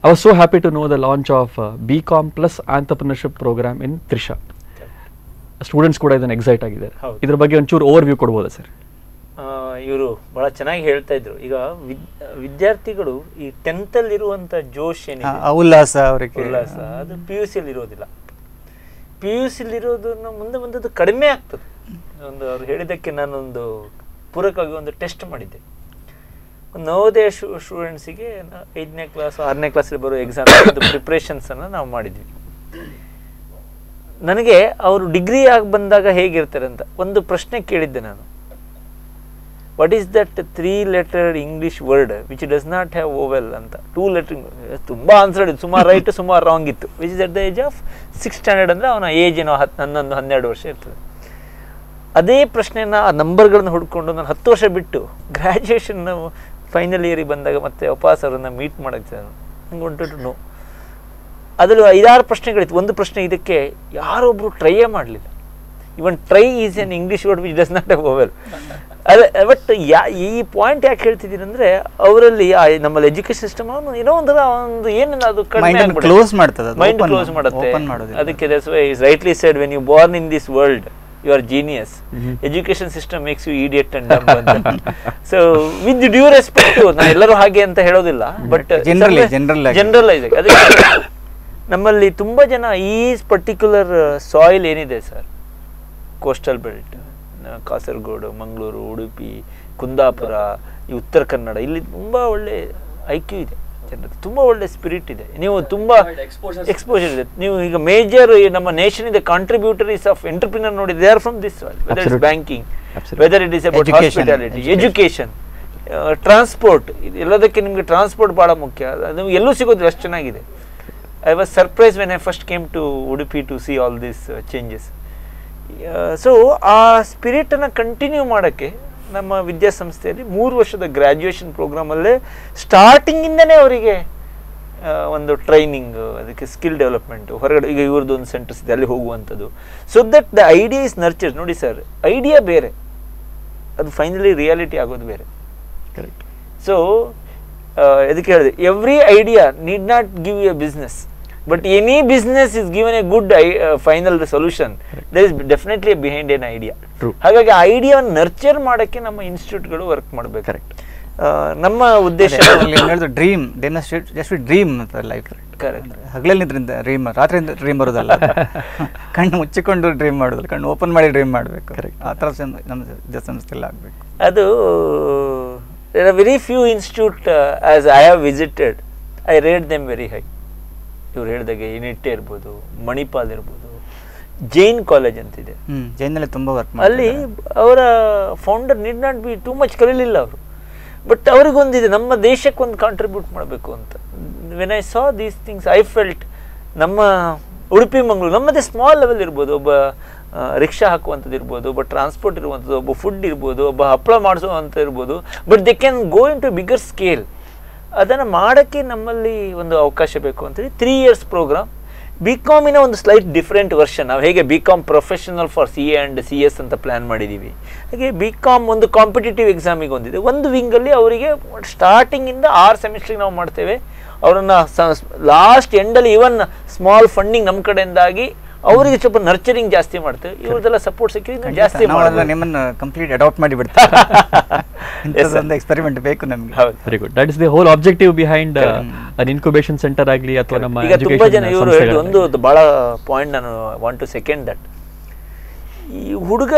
I was so happy to know the launch of BCom plus entrepreneurship programme in Trisha. Students ಕೂಡ ಇದನ್ನು ಎಕ್ಸೈಟ್ ಆಗಿದ್ದಾರೆ. ಇದ್ರ ಬಗ್ಗೆ ಒಂಚೂರು ಓವರ್ ವ್ಯೂ ಕೊಡ್ಬೋದಾ ಸರ್? ಇವರು ಭಾಳ ಚೆನ್ನಾಗಿ ಹೇಳ್ತಾ ಇದ್ರು. ಈಗ ವಿದ್ಯಾರ್ಥಿಗಳು ಈ 10th ಇರುವಂಥ ಜೋಶ್ ಏನಿದೆ, ಉಲ್ಲಾಸ, ಅವರಿಗೆ ಉಲ್ಲಾಸ, ಅದು PUC ಇರೋದಿಲ್ಲ. PUC ಇರೋದನ್ನ ಮುಂದೆ ಬಂದದ್ದು ಕಡಿಮೆ ಆಗ್ತದೆ. ಒಂದು ಅವ್ರು ಹೇಳಿದ್ದಕ್ಕೆ ನಾನೊಂದು ಪೂರಕವಾಗಿ ಒಂದು ಟೆಸ್ಟ್ ಮಾಡಿದ್ದೆ. ನವೋದಯ ಸ್ಟೂಡೆಂಟ್ಸಿಗೆ 5ನೇ ಕ್ಲಾಸ್ 6ನೇ ಕ್ಲಾಸಲ್ಲಿ ಬರೋ ಎಕ್ಸಾಮ್ ಪ್ರಿಪ್ರೇಷನ್ಸನ್ನು ನಾವು ಮಾಡಿದ್ವಿ. ನನಗೆ ಅವರು ಡಿಗ್ರಿ ಆಗಿ ಬಂದಾಗ ಹೇಗಿರ್ತಾರೆ ಅಂತ ಒಂದು ಪ್ರಶ್ನೆ ಕೇಳಿದ್ದೆ ನಾನು. What is that 3-lettered English word which does not have vowel ಅಂತ. 2 letter ತುಂಬ ಆನ್ಸರ್ ಇತ್ತು, ಸುಮಾರು ರೈಟ್ ಸುಮಾರು ರಾಂಗ್ ಇತ್ತು. Which is at the age of 6th standard ಅಂದರೆ ಅವನ ಏಜ್ ಏನೋ 11-12 ವರ್ಷ ಇರ್ತದೆ. ಅದೇ ಪ್ರಶ್ನೆನ ಆ ನಂಬರ್ಗಳನ್ನ ಹುಡ್ಕೊಂಡು ನಾನು 10 ವರ್ಷ ಬಿಟ್ಟು ಗ್ರ್ಯಾಜುಯೇಷನ್ ಫೈನಲ್ ಇಯರಿಗೆ ಬಂದಾಗ ಮತ್ತೆ ವಾಪಸ್ ಅವರನ್ನು ಮೀಟ್ ಮಾಡೋಕ್ಕೆ ನಂಗೆ ಹೊಂಟು ನೋ. ಅದರಲ್ಲಿ 5-6 ಪ್ರಶ್ನೆಗಳಿತ್ತು. ಒಂದು ಪ್ರಶ್ನೆ ಇದಕ್ಕೆ ಯಾರೊಬ್ಬರು ಟ್ರೈಯೇ ಮಾಡಲಿಲ್ಲ. Even try is an English word which does not have vowel. ಅದೇ ಬಟ್ ಈ ಪಾಯಿಂಟ್ ಯಾಕೆ ಹೇಳ್ತಿದ್ದೀನಿ ಅಂದರೆ ಅವರಲ್ಲಿ ನಮ್ಮಲ್ಲಿ ಎಜುಕೇಶನ್ ಸಿಸ್ಟಮ್ ಏನೋ ಒಂದು ಏನಿಲ್ಲ, ಅದು ಮೈಂಡ್ ಕ್ಲೋಸ್ ಮಾಡುತ್ತೆ. ಅದಕ್ಕೆ rightly said when you born in this world you are genius. Education system makes you idiot and dumb. So with due respect to ನಾನು ಎಲ್ಲರೂ ಹಾಗೆ ಅಂತ ಹೇಳೋದಿಲ್ಲ, ಬಟ್ ಜನರಲೈಸ್ ಆಗಿ ಅದಕ್ಕೆ ನಮ್ಮಲ್ಲಿ ತುಂಬ ಜನ ಈ ಪರ್ಟಿಕ್ಯುಲರ್ ಸಾಯಿಲ್ ಏನಿದೆ sir, coastal belt, Kasaragod, Mangaluru, Udupi, Kundapura, ಈ ಉತ್ತರ ಕನ್ನಡ, ಇಲ್ಲಿ ತುಂಬ ಒಳ್ಳೆ IQ ಇದೆ ಜನರದ್ದು, ತುಂಬ ಒಳ್ಳೆ ಸ್ಪಿರಿಟ್ ಇದೆ. ನೀವು ತುಂಬ ಎಕ್ಸ್ಪೋಜರ್ ಇದೆ. ನೀವು ಈಗ ಮೇಜರ್ ನಮ್ಮ ನೇಷನ್ ಇದೆ ಕಾಂಟ್ರಿಬ್ಯೂಟರೀಸ್ ಆಫ್ ಎಂಟರ್ಪ್ರಿನರ್ ನೋಡಿ, they are from this soil. Whether it's banking, whether it is about hospitality, education, transport, ಎಲ್ಲದಕ್ಕೆ ನಿಮಗೆ ಟ್ರಾನ್ಸ್ಪೋರ್ಟ್ ಭಾಳ ಮುಖ್ಯ. ಅದು ಎಲ್ಲೂ ಸಿಗೋದಿಲ್ಲ, ಅಷ್ಟು ಚೆನ್ನಾಗಿದೆ. I was surprise when I first came to Udupi to see all this changes. So ಆ ಸ್ಪಿರಿಟನ್ನು ಕಂಟಿನ್ಯೂ ಮಾಡೋಕ್ಕೆ ನಮ್ಮ ವಿದ್ಯಾಸಂಸ್ಥೆಯಲ್ಲಿ 3 ವರ್ಷದ ಗ್ರ್ಯಾಜುಯೇಷನ್ ಪ್ರೋಗ್ರಾಮಲ್ಲೇ ಸ್ಟಾರ್ಟಿಂಗಿಂದನೇ ಅವರಿಗೆ ಒಂದು ಟ್ರೈನಿಂಗ್, ಅದಕ್ಕೆ ಸ್ಕಿಲ್ ಡೆವಲಪ್ಮೆಂಟು, ಹೊರಗಡೆ ಈಗ ಇವ್ರದ್ದು ಒಂದು ಸೆಂಟರ್ಸ್ ಇದೆ ಅಲ್ಲಿ ಹೋಗುವಂಥದ್ದು. So that the idea is nurture. ನೋಡಿ ಸರ್, ಐಡಿಯಾ ಬೇರೆ, ಅದು ಫೈನಲಿ ರಿಯಾಲಿಟಿ ಆಗೋದು ಬೇರೆ. ಕರೆಕ್ಟ್. ಸೊ ಅದಕ್ಕೆ ಹೇಳಿದೆ, every idea need not give a business, but any business is given a good final solution. There is definitely behind an idea. ಹಾಗಾಗಿ ಆ ಐಡಿಯಾವನ್ನು nurture ಮಾಡೋಕ್ಕೆ ನಮ್ಮ ಇನ್ಸ್ಟಿಟ್ಯೂಟ್ಗಳು ವರ್ಕ್ ಮಾಡಬೇಕು. ಕರೆಕ್ಟ್. ನಮ್ಮ ಉದ್ದೇಶ dream, they must just dream life. Correct. ಹಗಲಿನಿಂದ dream, ರಾತ್ರಿಯಿಂದ dream ಬರೋದಲ್ಲ. ಕಣ್ಣು ಮುಚ್ಚಿಕೊಂಡು ಡ್ರೀಮ್ ಮಾಡೋದಲ್ಲ, ಕಣ್ಣು ಓಪನ್ ಮಾಡಿ ಡ್ರೀಮ್ ಮಾಡಬೇಕು. ಕರೆಕ್ಟ್. ಆ ಥರ ನಮ್ಮ ವಿದ್ಯಾಸಂಸ್ಥೆಲ್ಲ ಆಗಬೇಕು. ಅದು there are very few institute as I have visited, I rate them very high. ಇವ್ರು ಹೇಳಿದಾಗೆ ನಿಟ್ಟೆ ಇರ್ಬೋದು, ಮಣಿಪಾಲ್ ಇರ್ಬೋದು, ಜೈನ್ ಕಾಲೇಜ್ ಅಂತಿದೆ, ಜೈನಲ್ಲಿ ತುಂಬ ವರ್ಕ್ ಅಲ್ಲಿ ಅವರ founder need not be too much ಕಲೀಲಿಲ್ಲ ಅವರು, ಬಟ್ ಅವ್ರಿಗೊಂದಿದೆ ನಮ್ಮ ದೇಶಕ್ಕೆ ಒಂದು ಕಾಂಟ್ರಿಬ್ಯೂಟ್ ಮಾಡಬೇಕು ಅಂತ. When I saw these things I felt ನಮ್ಮ ಉಡುಪಿ ಮಂಗಳೂರು ನಮ್ಮದೇ ಸ್ಮಾಲ್ ಲೆವೆಲ್ ಇರ್ಬೋದು, ಒಬ್ಬ ರಿಕ್ಷಾ ಹಾಕುವಂಥದ್ದು ಇರ್ಬೋದು, ಒಬ್ಬ ಟ್ರಾನ್ಸ್ಪೋರ್ಟ್ ಇರುವಂಥದ್ದು, ಒಬ್ಬ ಫುಡ್ ಇರ್ಬೋದು, ಒಬ್ಬ ಹಪ್ಪಳ ಮಾಡಿಸುವಂಥ ಇರ್ಬೋದು, but they can go into bigger scale. ಅದನ್ನು ಮಾಡೋಕ್ಕೆ ನಮ್ಮಲ್ಲಿ ಒಂದು ಅವಕಾಶ ಬೇಕು ಅಂತೇಳಿ 3 years ಪ್ರೋಗ್ರಾಮ್. BCom ಒಂದು ಸ್ಲೈಟ್ ಡಿಫ್ರೆಂಟ್ ವರ್ಷನ್. ನಾವು ಹೇಗೆ BCom professional for CA and CS ಅಂತ ಪ್ಲ್ಯಾನ್ ಮಾಡಿದ್ದೀವಿ, ಹಾಗೆ BCom ಒಂದು ಕಾಂಪಿಟೇಟಿವ್ ಎಕ್ಸಾಮಿಗೆ ಒಂದಿದೆ. ಒಂದು ವಿಂಗಲ್ಲಿ ಅವರಿಗೆ ಸ್ಟಾರ್ಟಿಂಗಿಂದ 6 ಸೆಮಿಸ್ಟ್ರಿಗೆ ನಾವು ಮಾಡ್ತೇವೆ. ಅವರನ್ನು ಲಾಸ್ಟ್ ಎಂಡಲ್ಲಿ ಈವನ್ ಸ್ಮಾಲ್ ಫಂಡಿಂಗ್ ನಮ್ಮ ಕಡೆಯಿಂದಾಗಿ ಅವರಿಗೆ ಸ್ವಲ್ಪ ನರ್ಚರಿಂಗ್ ಜಾಸ್ತಿ ಮಾಡ್ತೇವೆ. ಇವ್ರದೆಲ್ಲ ಸಪೋರ್ಟ್ ಸಿಕ್ಕಿದ್ರೆ ಜಾಸ್ತಿ ನಿಮ್ಮನ್ನು ಕಂಪ್ಲೀಟ್ ಅಡಾಪ್ಟ್ ಮಾಡಿ ಬಿಡ್ತಾರೆ. ಎಕ್ಸ್ಪೆರಿಮೆಂಟ್ ಬೇಕು ನಮಗೆ. Very good. That is the whole objective behind an incubation centre ಆಗಲಿ ಅಥವಾ ನಮ್ಮ ಈಗ ತುಂಬಾ ಜನ ಇವರು ಹೇಳಿ ಒಂದು ಬಹಳ ಪಾಯಿಂಟ್ ನಾನು ವಾಂಟ್ ಟು ಸೆಕೆಂಡ್ ದಟ್. ಈ ಹುಡುಗ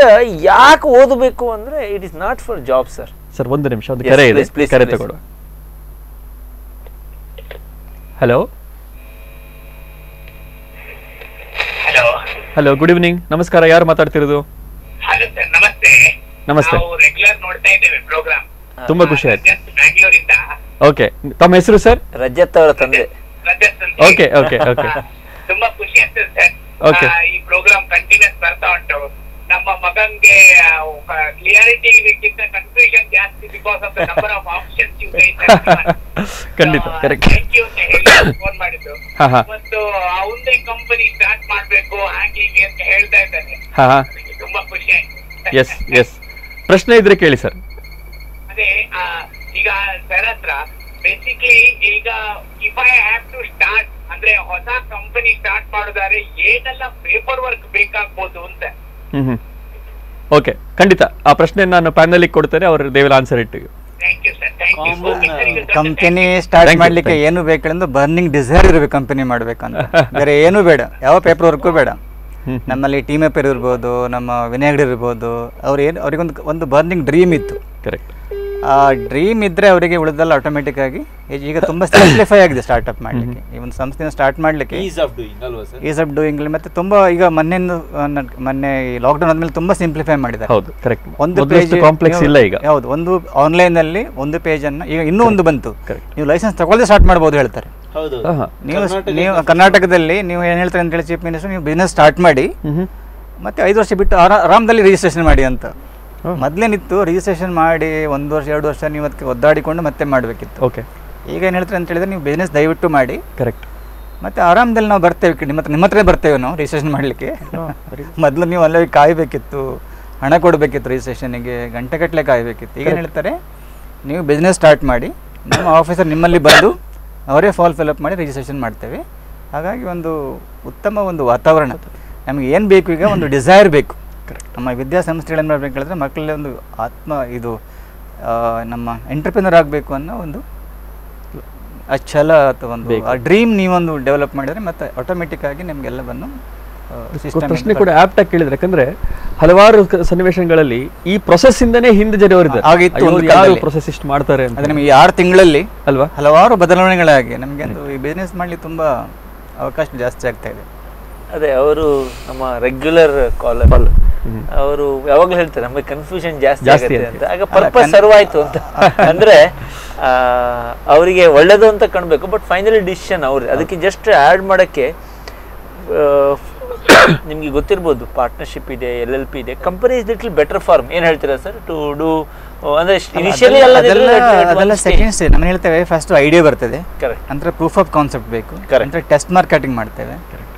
ಯಾಕೆ ಓದಬೇಕು ಅಂದ್ರೆ it is not for job sir. Sir ಒಂದು ನಿಮಿಷ, ಒಂದು ಕರೆ ಇದೆ, ಕರೆ ತಗೊಳ್ಳುವ. ಹಲೋ ಹಲೋ, ಗುಡ್ ಈವ್ನಿಂಗ್, ನಮಸ್ಕಾರ. ಯಾರು ಮಾತಾಡ್ತಿರೋದು? ಹಲೋ ಸರ್, ನಮಸ್ತೆ. ನಮಸ್ತೆ. ನಾವು ರೆಗ್ಯುಲರ್ ನೋಡ್ತಾ ಇದ್ದೇವೆ ಪ್ರೋಗ್ರಾಮ್. ತುಂಬಾ ಖುಷಿ ಆಯ್ತು. ಬ್ಯಾಂಗ್ಳೂರಿಂದ. ಓಕೆ, ತಮ್ಮ ಹೆಸರು ಸರ್? ರಜತ್ ಅವರ ತಂದೆ. ರಜತ್ ಅಂತ. Okay okay okay. ತುಂಬಾ ಖುಷಿ ಆಗ್ತದೆ ಸರ್. ಓಕೆ. ಈ ಪ್ರೋಗ್ರಾಮ್ ಕಂಟಿನ್ಯೂಸ್ ಬರ್ತಾ ಉಂಟು. ನಮ್ಮ ಮಗನ್ಗೆ ಕ್ಲಿಯರಿಟಿ ಇದಕ್ಕಿಂತ ಕನ್ಫ್ಯೂಷನ್ ಜಾಸ್ತಿ because of the number of options you guys. ಖಂಡಿತ, ಕರೆಕ್ಟ್. ಥ್ಯಾಂಕ್ ಯು ಅಂತ ಹೇಳಿ ಫೋನ್ ಮಾಡಿದ್ದು. ಮತ್ತು ಅವಂದೇ ಕಂಪನಿ ಸ್ಟಾರ್ಟ್ ಮಾಡ್ಬೇಕು ಹಾಗೆ ಹೀಗೆ ಅಂತ ಹೇಳ್ತಾ ಇದ್ದಾನೆ. ತುಂಬಾ ಖುಷಿ ಆಯ್ತು. ಎಸ್ ಎಸ್, ಪ್ರಶ್ನೆ ಇದ್ರೆ ಕೇಳಿ ಸರ್. ಅದೇ ಈಗ ಸರ್ ಹತ್ರ ಬೇಸಿಕ್ಲಿ ಈಗ if I have to start ಅಂದ್ರೆ ಹೊಸ ಕಂಪನಿ ಸ್ಟಾರ್ಟ್ ಮಾಡೋದಾದ್ರೆ ಏನೆಲ್ಲ ಪೇಪರ್ ವರ್ಕ್ ಬೇಕಾಗ್ಬೋದು ಅಂತ. ಓಕೆ, ಖಂಡಿತ ಆ ಪ್ರಶ್ನೆ ನಾನು ಪ್ಯಾನಲ್ ಕೊಡ್ತೇನೆ, ಅವರು they will answer it. Thank you sir, thank you. Company start ಮಾಡ್ಲಿಕ್ಕೆ ಏನು ಬೇಕಂದ್ರೆ ಬರ್ನಿಂಗ್ ಡಿಸೈರ್ ಇರಬೇಕು ಕಂಪನಿ ಮಾಡ್ಬೇಕಂತ. ಬೇರೆ ಏನು ಬೇಡ, ಯಾವ ಪೇಪರ್ ವರ್ಕು ಬೇಡ. ನಮ್ಮಲ್ಲಿ ಟೀಮ್ ಅಪೇರ್ ಇರ್ಬೋದು, ನಮ್ಮ ವಿನಾಯಗಡಿ ಇರ್ಬೋದು, ಅವ್ರಿಗೊಂದು ಬರ್ನಿಂಗ್ ಡ್ರೀಮ್ ಇತ್ತು. ಕರೆಕ್ಟ್. ಆ ಡ್ರೀಮ್ ಇದ್ರೆ ಅವರಿಗೆ ಉಳಿದಲ್ಲ ಆಟೋಮೆಟಿಕ್ ಆಗಿ. ಈಗ ತುಂಬಾ ಸಿಂಪ್ಲಿಫೈ ಆಗಿದೆ ಸ್ಟಾರ್ಟ್ಅಪ್ ಮಾಡಲಿಕ್ಕೆ, ಈ ಒಂದು ಸಂಸ್ಥೆನ ಸ್ಟಾರ್ಟ್ ಮಾಡಲಿಕ್ಕೆ ಈಸ್ ಆಫ್ ಡೂಯಿಂಗ್. ಮತ್ತೆ ತುಂಬಾ ಈಗ ಮೊನ್ನೆ ಲಾಕ್ಡೌನ್ ಆದ್ಮೇಲೆ ತುಂಬಾ ಸಿಂಪ್ಲಿಫೈ ಮಾಡಿದ್ದಾರೆ. ಹೌದು, ಕರೆಕ್ಟ್. ಒಂದು ಪೇಜ್ ಕಾಂಪ್ಲೆಕ್ಸ್ ಇಲ್ಲ ಈಗ. ಹೌದು, ಒಂದು ಆನ್ಲೈನ್ ಅಲ್ಲಿ ಒಂದು ಪೇಜ್ ಅನ್ನ ಈಗ ಇನ್ನೂ ಒಂದು ಬಂತು, ನೀವು ಲೈಸೆನ್ಸ್ ತಗೊಳ್ಳದೆ ಸ್ಟಾರ್ಟ್ ಮಾಡಬಹುದು ಹೇಳ್ತಾರೆ. ನೀವು ಕರ್ನಾಟಕದಲ್ಲಿ ನೀವು ಏನ್ ಹೇಳ್ತಾರೆ ಅಂತ ಹೇಳಿ ಚೀಫ್ ಮಿನಿಸ್ಟರ್, ನೀವು ಬಿಸ್ನೆಸ್ ಸ್ಟಾರ್ಟ್ ಮಾಡಿ ಮತ್ತೆ 5 ವರ್ಷ ಬಿಟ್ಟು ಆರಾಮದಲ್ಲಿ ರಿಜಿಸ್ಟ್ರೇಷನ್ ಮಾಡಿ ಅಂತ. ಮೊದಲೇನಿತ್ತು ರಿಜಿಸ್ಟ್ರೇಷನ್ ಮಾಡಿ 1 ವರ್ಷ 2 ವರ್ಷ ನೀವು ಅದಕ್ಕೆ ಒದ್ದಾಡಿಕೊಂಡು ಮತ್ತೆ ಮಾಡಬೇಕಿತ್ತು. ಓಕೆ. ಈಗ ಏನು ಹೇಳ್ತಾರೆ ಅಂತ ಹೇಳಿದ್ರೆ, ನೀವು ಬಿಸ್ನೆಸ್ ದಯವಿಟ್ಟು ಮಾಡಿ, ಕರೆಕ್ಟ್, ಮತ್ತೆ ಆರಾಮದಲ್ಲಿ ನಾವು ಬರ್ತೇವೆ, ನಿಮ್ಮ ಹತ್ರ ಬರ್ತೇವೆ ನಾವು ರಿಜಿಸ್ಟ್ರೇಷನ್ ಮಾಡಲಿಕ್ಕೆ. ಮೊದಲು ನೀವು ಅಲ್ಲೇ ಕಾಯಬೇಕಿತ್ತು, ಹಣ ಕೊಡಬೇಕಿತ್ತು ರಿಜಿಸ್ಟ್ರೇಷನ್ಗೆ, ಗಂಟೆಗಟ್ಟಲೆ ಕಾಯಬೇಕಿತ್ತು. ಈಗ ಏನು ಹೇಳ್ತಾರೆ, ನೀವು ಬಿಸ್ನೆಸ್ ಸ್ಟಾರ್ಟ್ ಮಾಡಿ, ನಮ್ಮ ಆಫೀಸರ್ ನಿಮ್ಮಲ್ಲಿ ಬಂದು ಅವರೇ ಫಿಲಪ್ ಮಾಡಿ ರಿಜಿಸ್ಟ್ರೇಷನ್ ಮಾಡ್ತೇವೆ. ಹಾಗಾಗಿ ಒಂದು ಉತ್ತಮ ಒಂದು ವಾತಾವರಣ. ನಮಗೆ ಏನು ಬೇಕು, ಈಗ ಒಂದು ಡಿಸೈರ್ ಬೇಕು. ನಮ್ಮ ವಿದ್ಯಾಸಂಸ್ಥೆಗಳನ್ನು ಮಾಡಬೇಕು ಹೇಳಿದ್ರೆ ಮಕ್ಕಳಲ್ಲಿ ಒಂದು ಇದು ನಮ್ಮ ಎಂಟರ್ಪ್ರಿನರ್ ಆಗಬೇಕು ಅನ್ನೋ ಒಂದು ಛಲ ಅಥವಾ ಒಂದು ಡ್ರೀಮ್ ನೀವೊಂದು ಡೆವಲಪ್ ಮಾಡಿದರೆ ಮತ್ತೆ ಆಟೋಮೆಟಿಕ್ ಆಗಿ ನಿಮಗೆಲ್ಲವನ್ನು ಪ್ರಶ್ನೆ ಕೂಡ ಆಪ್ಟ್ ಆಗಿ ಕೇಳಿದ್ರೆ, ಯಾಕಂದ್ರೆ ಹಲವಾರು ಸನ್ನಿವೇಶಗಳಲ್ಲಿ ಈ ಪ್ರೊಸೆಸ್ ಇಂದನೇ ಹಿಂದೆ ಜನವರಿದ್ದಾರೆ ಪ್ರೊಸೆಸ್ ಇಷ್ಟು ಮಾಡ್ತಾರೆ ಅಂತ. ನಿಮಗೆ 6 ತಿಂಗಳಲ್ಲಿ ಅಲ್ವಾ ಹಲವಾರು ಬದಲಾವಣೆಗಳಾಗಿ ನಮಗೆ ಈ ಬಿಸ್ನೆಸ್ ಮಾಡಲಿಕ್ಕೆ ತುಂಬಾ ಅವಕಾಶ ಜಾಸ್ತಿ ಆಗ್ತಾ ಇದೆ. ಅದೇ ಅವರು ನಮ್ಮ ರೆಗ್ಯುಲರ್ ಕಾಲರ್ ಅವರು ಯಾವಾಗಲೂ ಹೇಳ್ತಾರೆ ನಮಗೆ ಕನ್ಫ್ಯೂಷನ್ ಜಾಸ್ತಿ ಆಗುತ್ತೆ ಅಂತ. ಆಗ ಪರ್ಪಸ್ ಸರ್ವ್ ಆಯ್ತು ಅಂತ ಅಂದ್ರೆ ಅವರಿಗೆ ಒಳ್ಳೇದು ಅಂತ ಕಾಣಬೇಕು, ಬಟ್ ಫೈನಲಿ ಡಿಸಿಷನ್ ಅವ್ರಿಗೆ. ಅದಕ್ಕೆ ಜಸ್ಟ್ ಆ್ಯಡ್ ಮಾಡೋಕ್ಕೆ ನಿಮಗೆ ಗೊತ್ತಿರ್ಬೋದು, ಪಾರ್ಟ್ನರ್ಶಿಪ್ ಇದೆ, LLP ಇದೆ, company is little better form. ಏನು ಹೇಳ್ತೀರಾ ಸರ್ ಟು ಡೂ ಅಂದ್ರೆ ಇನಿಷಿಯಲಿ ಅದೆಲ್ಲ ಸೆಕೆಂಡ್ ಸ್ಟೇಜ್ ನಾನು ಹೇಳ್ತೇವೆ. ಫಸ್ಟ್ ಐಡಿಯಾ ಬರ್ತದೆ, ನಂತರ ಪ್ರೂಫ್ ಆಫ್ ಕಾನ್ಸೆಪ್ಟ್ ಬೇಕು, ನಂತರ ಟೆಸ್ಟ್ ಮಾರ್ಕೆಟಿಂಗ್ ಮಾಡ್ತೇವೆ.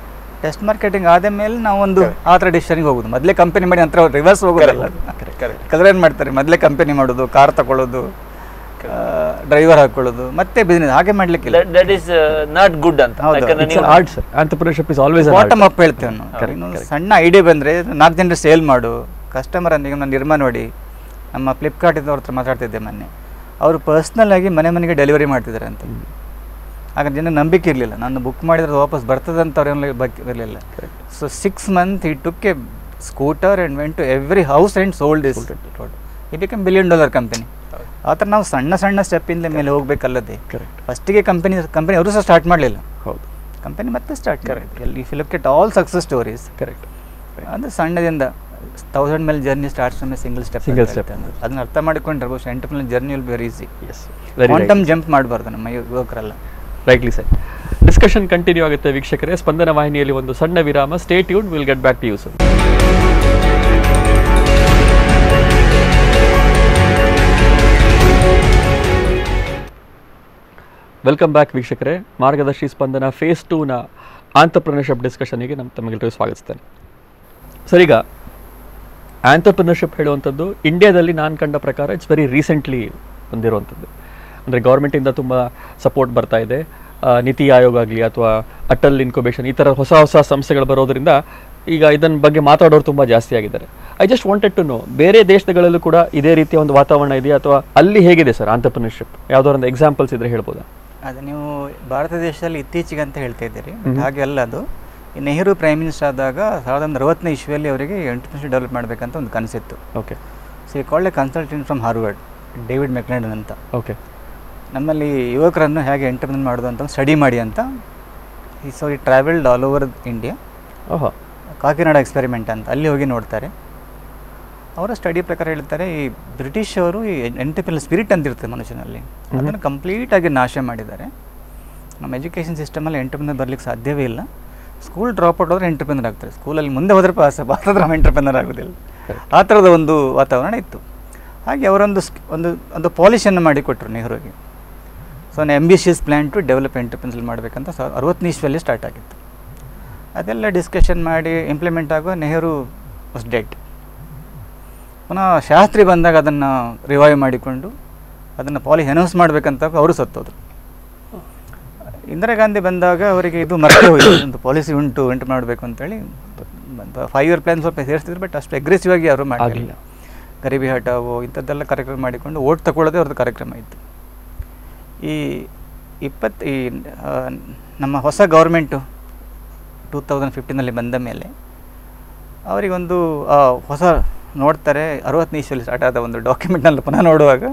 ಟೆಸ್ಟ್ ಮಾರ್ಕೆಟಿಂಗ್ ಆದ ಮೇಲೆ ನಾವು ಒಂದು ಆ ಥರ ಡಿಸಿಷನ್ಗೆ ಹೋಗೋದು. ಮೊದಲೇ ಕಂಪನಿ ಮಾಡಿ ನಂತರ ರಿವರ್ಸ್ ಹೋಗೋದಲ್ಲ. ಕೆಲವರು ಏನು ಮಾಡ್ತಾರೆ, ಮೊದಲೇ ಕಂಪನಿ ಮಾಡೋದು, ಕಾರ್ ತಗೊಳ್ಳೋದು, ಡ್ರೈವರ್ ಹಾಕೊಳ್ಳೋದು, ಮತ್ತೆ ಬಿಸ್ನೆಸ್ ಹಾಗೆ ಮಾಡ್ಲಿಕ್ಕೆ ದಟ್ ಇಸ್ ನಾಟ್ ಗುಡ್ ಅಂತ. Entrepreneurship is always bottom up ಹೇಳ್ತೇವೆ ನಾವು. ಸಣ್ಣ ಐಡಿಯಾ ಬಂದರೆ 4 ಜನರು ಸೇಲ್ ಮಾಡು, ಕಸ್ಟಮರ್ ಅಂತ. ಈಗ ನಾನು ನಿರ್ಮಾ ನೋಡಿ, ನಮ್ಮ ಫ್ಲಿಪ್ಕಾರ್ಟ್ ಇದ್ದವ್ರ ಹತ್ರ ಮಾತಾಡ್ತಿದ್ದೆ ಮೊನ್ನೆ. ಅವರು ಪರ್ಸ್ನಲ್ ಆಗಿ ಮನೆಗೆ ಡೆಲಿವರಿ ಮಾಡ್ತಿದ್ದಾರೆ ಅಂತ. ಆಗ ಜನ ನಂಬಿಕೆ ಇರಲಿಲ್ಲ, ನಾನು ಬುಕ್ ಮಾಡಿದ್ರೆ ವಾಪಸ್ ಬರ್ತದೆ ಅಂತ ಅವ್ರೇನು ಇರಲಿಲ್ಲ. So 6 months he took a scooter and went to every house and sold this. He became $1 billion company. ಆ ಥರ ನಾವು ಸಣ್ಣ ಸ್ಟೆಪ್ಪಿಂದ ಮೇಲೆ ಹೋಗ್ಬೇಕಲ್ಲದೆ. ಫಸ್ಟಿಗೆ ಕಂಪನಿ ಅವರು ಸಹ ಸ್ಟಾರ್ಟ್ ಮಾಡಲಿಲ್ಲ, ಹೌದು, ಕಂಪನಿ ಮತ್ತೆ ಸ್ಟಾರ್ಟ್ ಮಾಡಿದ್ರು. If you look at all success stories, correct, ಅಂದರೆ ಸಣ್ಣದಿಂದ 1000 ಮೇಲೆ journey starts from a single step. ಅದನ್ನ ಅರ್ಥ ಮಾಡಿಕೊಂಡ್ರೆ ಬಹುಶಃ entrepreneur journey will be very easy. Quantum jump ಮಾಡಬಾರ್ದು ನಮ್ಮ ಯುವಕರೆಲ್ಲ. Rightly sir. ಡಿಸ್ಕಷನ್ ಕಂಟಿನ್ಯೂ ಆಗುತ್ತೆ ವೀಕ್ಷಕರೇ. ಸ್ಪಂದನ ವಾಹಿನಿಯಲ್ಲಿ ಒಂದು ಸಣ್ಣ ವಿರಾಮ. Stay tuned, will get back to you sir. Welcome back ವೀಕ್ಷಕರೇ. ಮಾರ್ಗದರ್ಶಿ ಸ್ಪಂದನ ಫೇಸ್ 2ನ ಆಂಟರ್ಪ್ರಿನರ್ಶಿಪ್ ಡಿಸ್ಕಷನಿಗೆ ತಮಗೆಲ್ಲರಿಗೂ ಸ್ವಾಗತಿಸ್ತೇನೆ. ಸರ್, ಈಗ ಆಂಟರ್ಪ್ರಿನರ್ಶಿಪ್ ಹೇಳುವಂಥದ್ದು ಇಂಡಿಯಾದಲ್ಲಿ ನಾನು ಕಂಡ ಪ್ರಕಾರ ಇಟ್ಸ್ ವೆರಿ ರೀಸೆಂಟ್ಲಿ ಬಂದಿರುವಂಥದ್ದು. ಅಂದರೆ ಗೌರ್ಮೆಂಟಿಂದ ತುಂಬ ಸಪೋರ್ಟ್ ಬರ್ತಾ ಇದೆ. ನೀತಿ ಆಯೋಗ ಆಗಲಿ ಅಥವಾ ಅಟಲ್ ಇನ್ಕ್ಯುಬೇಷನ್ ಈ ಥರ ಹೊಸ ಹೊಸ ಸಂಸ್ಥೆಗಳು ಬರೋದ್ರಿಂದ ಈಗ ಇದನ್ನ ಬಗ್ಗೆ ಮಾತಾಡೋರು ತುಂಬ ಜಾಸ್ತಿ ಆಗಿದ್ದಾರೆ. I just wanted to know, ಬೇರೆ ದೇಶಗಳಲ್ಲೂ ಕೂಡ ಇದೇ ರೀತಿಯ ಒಂದು ವಾತಾವರಣ ಇದೆಯಾ ಅಥವಾ ಅಲ್ಲಿ ಹೇಗಿದೆ ಸರ್ ಆಂಟರ್ಪ್ರಿನರ್ಶಿಪ್? ಯಾವುದಾದ್ರು ಎಕ್ಸಾಂಪಲ್ಸ್ ಇದ್ರೆ ಹೇಳ್ಬೋದಾ? ಅದು ನೀವು ಭಾರತ ದೇಶದಲ್ಲಿ ಇತ್ತೀಚೆಗೆ ಅಂತ ಹೇಳ್ತಾ ಇದ್ದೀರಿ, ಹಾಗೆ ಅಲ್ಲ. ಅದು ಈ ನೆಹರು ಪ್ರೈಮ್ ಮಿನಿಸ್ಟರ್ ಆದಾಗ 1960ನೇ ಇಸ್ವಿಯಲ್ಲಿ ಅವರಿಗೆ ಎಂಟರ್ಪ್ರಿನರ್ಶಿಪ್ ಡೆವಲಪ್ ಮಾಡಬೇಕಂತ ಒಂದು ಕನಸಿತ್ತು. Okay. So he called a consultant from Harvard, David McClelland ಅಂತ. ಓಕೆ. ನಮ್ಮಲ್ಲಿ ಯುವಕರನ್ನು ಹೇಗೆ ಎಂಟರ್ಪ್ರಿನರ್ ಮಾಡೋದು ಅಂತ ಸ್ಟಡಿ ಮಾಡಿ ಅಂತ. ಸೊ ಈ ಟ್ರಾವೆಲ್ಡ್ ಆಲ್ ಓವರ್ ಇಂಡಿಯಾ. ಓಹೋ. ಕಾಕಿನಾಡ ಎಕ್ಸ್ಪೆರಿಮೆಂಟ್ ಅಂತ ಅಲ್ಲಿ ಹೋಗಿ ನೋಡ್ತಾರೆ. ಅವರ ಸ್ಟಡಿ ಪ್ರಕಾರ ಹೇಳ್ತಾರೆ, ಈ ಬ್ರಿಟಿಷ್ ಅವರು ಈ ಎಂಟರ್ಪ್ರಿನರ್ ಸ್ಪಿರಿಟ್ ಅಂತ ಇರ್ತದೆ ಮನುಷ್ಯನಲ್ಲಿ, ಅದನ್ನು ಕಂಪ್ಲೀಟಾಗಿ ನಾಶ ಮಾಡಿದ್ದಾರೆ. ನಮ್ಮ ಎಜುಕೇಷನ್ ಸಿಸ್ಟಮಲ್ಲಿ ಎಂಟರ್ಪ್ರಿನರ್ ಬರಲಿಕ್ಕೆ ಸಾಧ್ಯವೇ ಇಲ್ಲ. ಸ್ಕೂಲ್ ಡ್ರಾಪ್ ಔಟ್ ಹೋದರೆ ಎಂಟರ್ಪ್ರಿನರ್ ಆಗ್ತಾರೆ, ಸ್ಕೂಲಲ್ಲಿ ಮುಂದೆ ಹೋದರೆ ಪಾಸ್ ನಮ್ಮ ಎಂಟರ್ಪ್ರಿನರ್ ಆಗೋದಿಲ್ಲ. ಆ ಥರದ ಒಂದು ವಾತಾವರಣ ಇತ್ತು. ಹಾಗೆ ಅವರೊಂದು ಒಂದು ಪಾಲಿಸಿಯನ್ನು ಮಾಡಿಕೊಟ್ರು ನೆಹರುಗೆ. So ambitious plan to develop entrepreneur ಮಾಡಬೇಕಂತ 60ನೇ ಇಸ್ವಿಯಲ್ಲಿ ಸ್ಟಾರ್ಟ್ ಆಗಿತ್ತು. ಅದೆಲ್ಲ ಡಿಸ್ಕಷನ್ ಮಾಡಿ ಇಂಪ್ಲಿಮೆಂಟ್ ಆಗುವ ನೆಹರು ವಾಸ್ ಡೆಡ್. ಪುನಃ ಶಾಸ್ತ್ರಿ ಬಂದಾಗ ಅದನ್ನು ರಿವೈವ್ ಮಾಡಿಕೊಂಡು ಅದನ್ನು ಪಾಲಿಸಿ ಅನೌನ್ಸ್ ಮಾಡಬೇಕಂತ ಅವರು ಸತ್ತೋದ್ರು. ಇಂದಿರಾ ಗಾಂಧಿ ಬಂದಾಗ ಅವರಿಗೆ ಇದು ಮರ್ತೇ ಹೋಯಿತು, ಒಂದು ಪಾಲಿಸಿ ಉಂಟು ಮಾಡಬೇಕು ಅಂತೇಳಿ 5 year ಪ್ಲ್ಯಾನ್ ಸ್ವಲ್ಪ ಸೇರಿಸ್ತಿದ್ರು, ಬಟ್ ಅಷ್ಟು ಅಗ್ರೆಸಿವ್ ಆಗಿ ಅವರು ಮಾಡಲಿಲ್ಲ. ಗರೀಬಿ ಹಠಾವೋ ಇಂಥದ್ದೆಲ್ಲ ಕಾರ್ಯಕ್ರಮ ಮಾಡಿಕೊಂಡು ಓಟ್ ತಗೊಳ್ಳೋದೇ ಅವ್ರದ್ದು ಕಾರ್ಯಕ್ರಮ ಇತ್ತು. ಈ ನಮ್ಮ ಹೊಸ ಗೌರ್ಮೆಂಟು 2015ನಲ್ಲಿ ಬಂದ ಮೇಲೆ ಅವರಿಗೊಂದು ಹೊಸ ನೋಡ್ತಾರೆ, 60ನೇ ಇಸ್ವಿಯಲ್ಲಿ ಸ್ಟಾರ್ಟ್ ಆದ ಒಂದು ಡಾಕ್ಯುಮೆಂಟ್ನಲ್ಲಿ ಪುನಃ ನೋಡುವಾಗ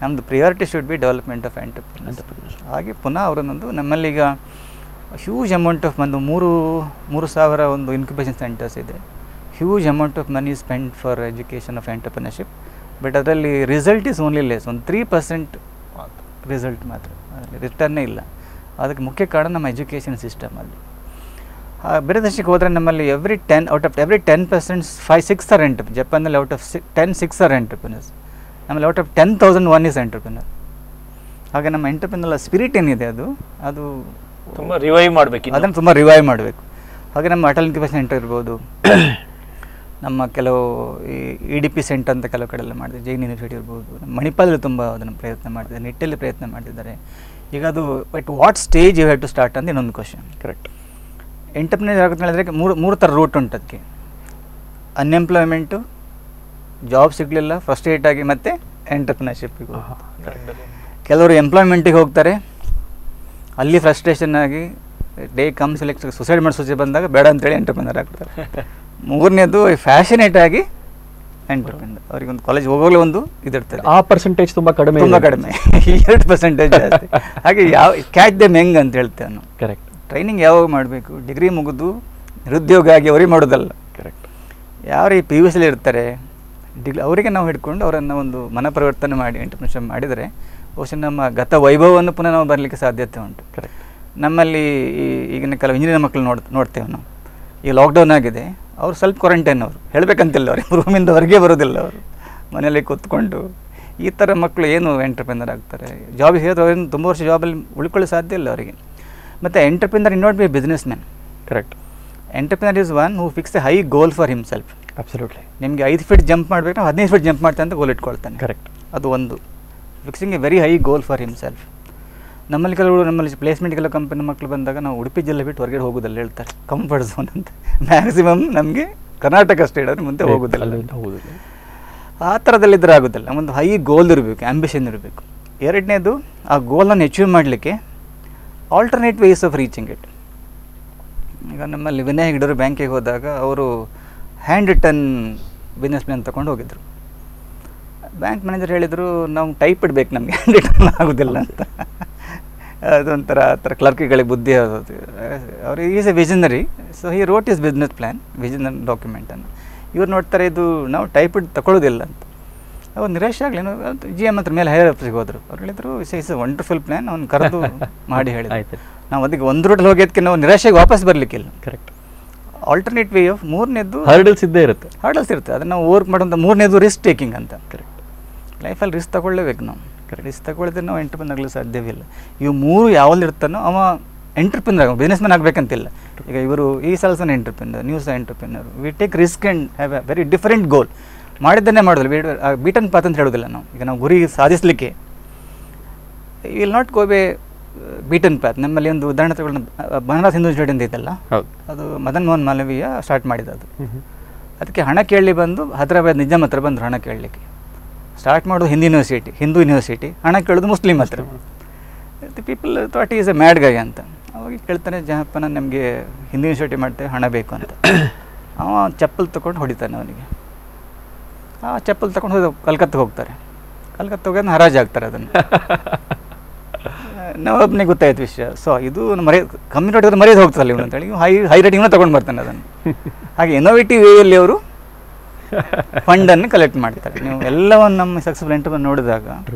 ನಮ್ಮದು priority should be development of entrepreneurs. ಹಾಗೆ ಪುನಃ ಅವರನ್ನೊಂದು ನಮ್ಮಲ್ಲೀಗ ಹ್ಯೂಜ್ ಅಮೌಂಟ್ ಆಫ್ ಒಂದು 3,000 ಒಂದು ಇನ್ಕ್ಯುಬೇಷನ್ ಸೆಂಟರ್ಸ್ ಇದೆ. Huge amount of money spend for education of entrepreneurship. But ಅದರಲ್ಲಿ ರಿಸಲ್ಟ್ ಈಸ್ ಓನ್ಲಿ ಲೆಸ್, ಒಂದು 3% ರಿಸಲ್ಟ್ ಮಾತ್ರ, ಅದರಲ್ಲಿ ರಿಟರ್ನೇ ಇಲ್ಲ. ಅದಕ್ಕೆ ಮುಖ್ಯ ಕಾರಣ ನಮ್ಮ ಎಜುಕೇಷನ್ ಸಿಸ್ಟಮಲ್ಲಿ. ಬೇರೆ ದೇಶಕ್ಕೆ ಹೋದರೆ ನಮ್ಮಲ್ಲಿ every 10% 5-6 are ಎಂಟರ್ಪ್ರಿನರ್. ಜಪಾನಲ್ಲಿ ಔಟ್ ಆಫ್ 10 6 are ಎಂಟರ್ಪ್ರಿನರ್ಸ್. ನಮ್ಮಲ್ಲಿ ಔಟ್ ಆಫ್ 10,000 1 is ಎಂಟರ್ಪ್ರಿನರ್. ಹಾಗೆ ನಮ್ಮ ಎಂಟರ್ಪ್ರಿನರ್ ಸ್ಪಿರಿಟ್ ಏನಿದೆ ಅದು ತುಂಬ ರಿವೈವ್ ಮಾಡಬೇಕು, ಅದನ್ನು ತುಂಬ ರಿವೈವ್ ಮಾಡಬೇಕು. ಹಾಗೆ ನಮ್ಮ ಅಟಲ್ ಇನ್ಕ್ಯುಬೇಷನ್ ಸೆಂಟರ್ ಇರ್ಬೋದು, ನಮ್ಮ ಕೆಲವು ಈ EDP ಸೆಂಟರ್ ಅಂತ ಕೆಲವು ಕಡೆ ಎಲ್ಲ ಮಾಡಿದೆ, ಜೈನ್ ಯೂನಿವರ್ಸಿಟಿ ಇರ್ಬೋದು, ನಮ್ಮ ಮಣಿಪಾಲಲ್ಲಿ ತುಂಬ ಅದನ್ನು ಪ್ರಯತ್ನ ಮಾಡಿದ್ದಾರೆ, ನಿಟ್ಟಲ್ಲಿ ಪ್ರಯತ್ನ ಮಾಡ್ತಿದ್ದಾರೆ. ಈಗ ಅದು but what stage you have to start ಅಂತ ಇನ್ನೊಂದು ಕ್ವಶನ್. ಕರೆಕ್ಟ್. ಎಂಟರ್ಪ್ರಿನರ್ ಆಗುತ್ತೆ ಹೇಳಿದ್ರೆ ಮೂರು ಥರ ರೂಟ್ ಉಂಟು ಅದಕ್ಕೆ. ಅನ್ಎಂಪ್ಲಾಯ್ಮೆಂಟು, ಜಾಬ್ ಸಿಗಲಿಲ್ಲ, ಫ್ರಸ್ಟ್ರೇಟ್ ಆಗಿ ಮತ್ತೆ ಎಂಟರ್ಪ್ರಿನರ್ಶಿಪ್ಪಿಗೆ. ಕೆಲವರು ಎಂಪ್ಲಾಯ್ಮೆಂಟಿಗೆ ಹೋಗ್ತಾರೆ, ಅಲ್ಲಿ ಫ್ರಸ್ಟ್ರೇಷನ್ ಆಗಿ ಡೇ ಕಮ್ಸ್ ಎಲೆಕ್ಟ್ರಿಕ್ ಸುಸೈಡ್ ಮಾಡಿ ಸೂಚನೆ ಬಂದಾಗ ಬೇಡ ಅಂತೇಳಿ ಎಂಟರ್ಪ್ರಿನರ್ ಆಗ್ತಾರೆ. ಮೂರನೇದು ಫ್ಯಾಷನೇಟ್ ಆಗಿ ಎಂಟರ್ಪ್ರಿನರ್. ಅವ್ರಿಗೆ ಒಂದು ಕಾಲೇಜ್ ಹೋಗೋಲ್ಲ ಒಂದು ಇದಿರ್ತದೆ, ಆ ಪರ್ಸೆಂಟೇಜ್ ತುಂಬ ಕಡಿಮೆ 2% ಜಾಸ್ತಿ. ಹಾಗೆ ಯಾವ ಕ್ಯಾಚ್ ದೆಮ್ ಹೆಂಗ್ ಅಂತ ಹೇಳ್ತೇವೆ ನಾವು. ಕರೆಕ್ಟ್. ಟ್ರೈನಿಂಗ್ ಯಾವಾಗ ಮಾಡಬೇಕು? ಡಿಗ್ರಿ ಮುಗಿದು ನಿರುದ್ಯೋಗ ಆಗಿ ಅವ್ರಿಗೆ ಮಾಡೋದಲ್ಲ. ಕರೆಕ್ಟ್. ಯಾರು ಈ PUC ಇರ್ತಾರೆ ಅವರಿಗೆ ನಾವು ಹಿಡ್ಕೊಂಡು ಅವರನ್ನು ಒಂದು ಮನಪರಿವರ್ತನೆ ಮಾಡಿ ಎಂಟರ್ಪ್ರಿನರ್ಶಿಪ್ ಮಾಡಿದರೆ ಬಹುಶಃ ನಮ್ಮ ಗತ ವೈಭವವನ್ನು ಪುನಃ ನಾವು ಬರಲಿಕ್ಕೆ ಸಾಧ್ಯತೆ ಉಂಟು. ಕರೆಕ್ಟ್. ನಮ್ಮಲ್ಲಿ ಈಗಿನ ಕೆಲವು ಇಂಜಿನಿಯರ್ ಮಕ್ಕಳು ನೋಡ್ತೇವೆ ನಾವು. ಈಗ ಲಾಕ್ಡೌನ್ ಆಗಿದೆ, ಅವರು ಸ್ವಲ್ಪ ಕ್ವಾರಂಟೈನ್, ಅವರು ಹೇಳಬೇಕಂತಿಲ್ಲ, ಅವ್ರಿಗೆ ರೂಮಿಂದ ಹೊರಗೆ ಬರೋದಿಲ್ಲ, ಅವರು ಮನೆಯಲ್ಲಿ ಕೂತ್ಕೊಂಡು. ಈ ಥರ ಮಕ್ಕಳು ಏನು ಎಂಟರ್ಪ್ರಿನರ್ ಆಗ್ತಾರೆ? ಜಾಬಿಗೆ ಸೇರಿದ್ರೆ ಅವ್ರನ್ನ ತುಂಬ ವರ್ಷ ಜಾಬಲ್ಲಿ ಉಳ್ಕೊಳ್ಳೋ ಸಾಧ್ಯ ಇಲ್ಲ ಅವರಿಗೆ. ಮತ್ತು entrepreneur in not be a businessman. Correct. Entrepreneur is one who fix a high goal for himself. Absolutely. ನಿಮಗೆ 5 feet ಜಂಪ್ ಮಾಡಬೇಕು, ನಾವು 15 feet ಜಂಪ್ ಮಾಡ್ತಾನೆ ಅಂತ ಗೋಲ್ ಇಟ್ಕೊಳ್ತಾನೆ. ಕರೆಕ್ಟ್. ಅದು ಒಂದು fixing a very high goal for himself. ನಮ್ಮಲ್ಲಿ ಕೆಲವರು ನಮ್ಮಲ್ಲಿ ಪ್ಲೇಸ್ಮೆಂಟ್ಗೆಲ್ಲ ಕಂಪನಿ ಮಕ್ಕಳು ಬಂದಾಗ ನಾವು ಉಡುಪಿ ಜಿಲ್ಲೆ ಬಿಟ್ಟು ಹೊರಗಡೆ ಹೋಗೋದಲ್ಲ ಹೇಳ್ತಾರೆ, ಕಂಫರ್ಟ್ ಝೋನ್ ಅಂತ. ಮ್ಯಾಕ್ಸಿಮಮ್ ನಮಗೆ ಕರ್ನಾಟಕ ಸ್ಟೇಟ್ ಆದರೆ ಮುಂದೆ ಹೋಗೋದಿಲ್ಲ. ಆ ಥರದಲ್ಲಿದ್ದರೆ ಆಗೋದಿಲ್ಲ. ಒಂದು ಹೈ ಗೋಲ್ ಇರಬೇಕು, ಆ್ಯಂಬಿಷನ್ ಇರಬೇಕು. ಎರಡನೇದು, ಆ ಗೋಲನ್ನು ಅಚೀವ್ ಮಾಡಲಿಕ್ಕೆ alternate ways of reaching it. ಈಗ ನಮ್ಮಲ್ಲಿ ವಿನಯ್ ಹೆಗ್ಡೆಯವರು ಬ್ಯಾಂಕಿಗೆ ಹೋದಾಗ ಅವರು ಹ್ಯಾಂಡ್ ರಿಟರ್ನ್ ಬಿಸ್ನೆಸ್ ಪ್ಲಾನ್ ತೊಗೊಂಡು ಹೋಗಿದ್ರು. ಬ್ಯಾಂಕ್ ಮ್ಯಾನೇಜರ್ ಹೇಳಿದರು, ನಾವು ಟೈಪ್ ಇಡಬೇಕು, ನಮಗೆ ಹ್ಯಾಂಡ್ ರಿಟರ್ನ್ ಆಗೋದಿಲ್ಲ ಅಂತ. ಅದೊಂಥರ ಆ ಥರ ಕ್ಲರ್ಕಿಗಳಿಗೆ ಬುದ್ಧಿ ಆಗೋದು. ಅವರು is A visionary, so he wrote is business plan, vision ಡಾಕ್ಯುಮೆಂಟನ್ನು. ಇವ್ರು ನೋಡ್ತಾರೆ ಇದು ನಾವು ಟೈಪ್ ಇಟ್ಟು ತಗೊಳ್ಳೋದಿಲ್ಲ ಅಂತ. ಅವ್ರು ನಿರಾಶೆ ಆಗಲಿ, GM ಹತ್ರ ಮೇಲೆ ಹೈಯರ್ ಆಫೀಸ್ಗೆ ಹೋದರು. ಅವ್ರು ಹೇಳಿದರು ಇಸ್ ಎ ವಂಡರ್ಫುಲ್ ಪ್ಲ್ಯಾನ್, ಅವ್ನು ಕರೆದು ಮಾಡಿ ಹೇಳಿದ್ರು. ನಾವು ಅದಕ್ಕೆ ಒಂದು ರೂಟಲ್ಲಿ ಹೋಗೋದಕ್ಕೆ ನಾವು ನಿರಾಶೆಗೆ ವಾಪಸ್ ಬರಲಿಕ್ಕಿಲ್ಲ. ಕರೆಕ್ಟ್. ಆಲ್ಟರ್ನೇಟ್ ವೇ ಆಫ್ ಮೂರನೇದು ಹರ್ಡಲ್ಸ್ ಇದ್ದೇ ಇರುತ್ತೆ. ಹರ್ಡಲ್ಸ್ ಇರುತ್ತೆ, ಅದನ್ನು ನಾವು ವರ್ಕ್ ಮಾಡೋಂಥ. ಮೂರನೇದು ರಿಸ್ಕ್ ಟೇಕಿಂಗ್ ಅಂತ. ಕರೆಕ್ಟ್. ಲೈಫಲ್ಲಿ ರಿಸ್ಕ್ ತಗೊಳ್ಳೇಬೇಕು ನಾವು. ರಿಸ್ಕ್ ತಗೊಳ್ಳಿದ್ರೆ ನಾವು ಎಂಟರ್ಪ್ರಿನರ್ ಆಗಲು ಸಾಧ್ಯವಿಲ್ಲ. ಇವು ಮೂರು ಯಾವಲ್ಲಿ ಇರ್ತಾನೋ ಅವ ಎಂಟರ್ಪ್ರಿನರ್ ಬಿಸ್ನೆಸ್ ಮ್ಯಾನ್ ಆಗಬೇಕಂತಿಲ್ಲ. ಈಗ ಇವರು ಈ ಸಲ್ಸ್ ಅನ್ entrepreneur, news entrepreneur. We take risk and have a very different goal. ಮಾಡಿದ್ದನ್ನೇ ಮಾಡೋದಿಲ್ಲ, ಬೀಟನ್ ಪಾತ್ ಅಂತ ಹೇಳೋದಿಲ್ಲ ನಾವು. ಈಗ ನಾವು ಗುರಿ ಸಾಧಿಸಲಿಕ್ಕೆ ವಿಲ್ ನಾಟ್ ಗೋ ಬೇ ಬೀಟನ್ ಪಾತ್. ನಮ್ಮಲ್ಲಿ ಒಂದು ಉದಾಹರಣೆ ತಗೊಂಡು ಬನಾರಸ್ ಹಿಂದೂ ಯೂನಿವರ್ಸಿಟಿ ಅಂತ ಇತ್ತಲ್ಲ, ಅದು ಮದನ್ ಮೋಹನ್ ಮಾಲವೀಯ ಸ್ಟಾರ್ಟ್ ಮಾಡಿದ್ದು. ಅದಕ್ಕೆ ಹಣ ಕೇಳಲಿ ಬಂದು ಹೈದರಾಬಾದ್ ನಿಜಾಮ್ ಹತ್ರ ಬಂದರು ಹಣ ಕೇಳಲಿಕ್ಕೆ. ಸ್ಟಾರ್ಟ್ ಮಾಡೋದು ಹಿಂದೂ ಯೂನಿವರ್ಸಿಟಿ, ಹಣ ಕೇಳೋದು ಮುಸ್ಲಿಮ್ ಹತ್ರ. The people thought is a mad guy ಅಂತ. ಅವಾಗ ಕೇಳ್ತಾನೆ, ಜಹಪ್ಪನ ನಮಗೆ ಹಿಂದೂ ಯೂನಿವರ್ಸಿಟಿ ಮಾಡ್ತೇವೆ, ಹಣ ಬೇಕು ಅಂತ. ಅವ ಚಪ್ಪಲ್ ತೊಗೊಂಡು ಹೊಡಿತಾನೆ ಅವನಿಗೆ. ಆ ಚಪ್ಪಲ್ ತೊಗೊಂಡು ಕಲ್ಕತ್ತಾಗೆ ಹೋಗ್ತಾರೆ. ಕಲ್ಕತ್ತಾಗ ಹರಾಜು ಆಗ್ತಾರೆ ಅದನ್ನು. ನವಾಬ್ನಿಗೆ ಗೊತ್ತಾಯ್ತು ವಿಷಯ. ಸೊ ಇದು ಕಮ್ಮಿ ನೋಡಿದ್ರೆ ಮರ್ಯಾದೆ ಹೋಗ್ತಲ್ಲ ಇವನು ಅಂತೇಳಿ ಹೈ ರೇಟಿಂಗ್ನ ತೊಗೊಂಡು ಬರ್ತಾನೆ ಅದನ್ನು. ಹಾಗೆ ಇನೋವೇಟಿವ್ ವೇಯಲ್ಲಿ ಅವರು ಫಂಡನ್ನು ಕಲೆಕ್ಟ್ ಮಾಡ್ತಾರೆ. ನೀವು ಎಲ್ಲವನ್ನು ನಮ್ಮ ಸಕ್ಸಸ್ಫುಲ್ ಎಂಟರ್ಪ್ರೈನರ್ ನೋಡಿದಾಗ,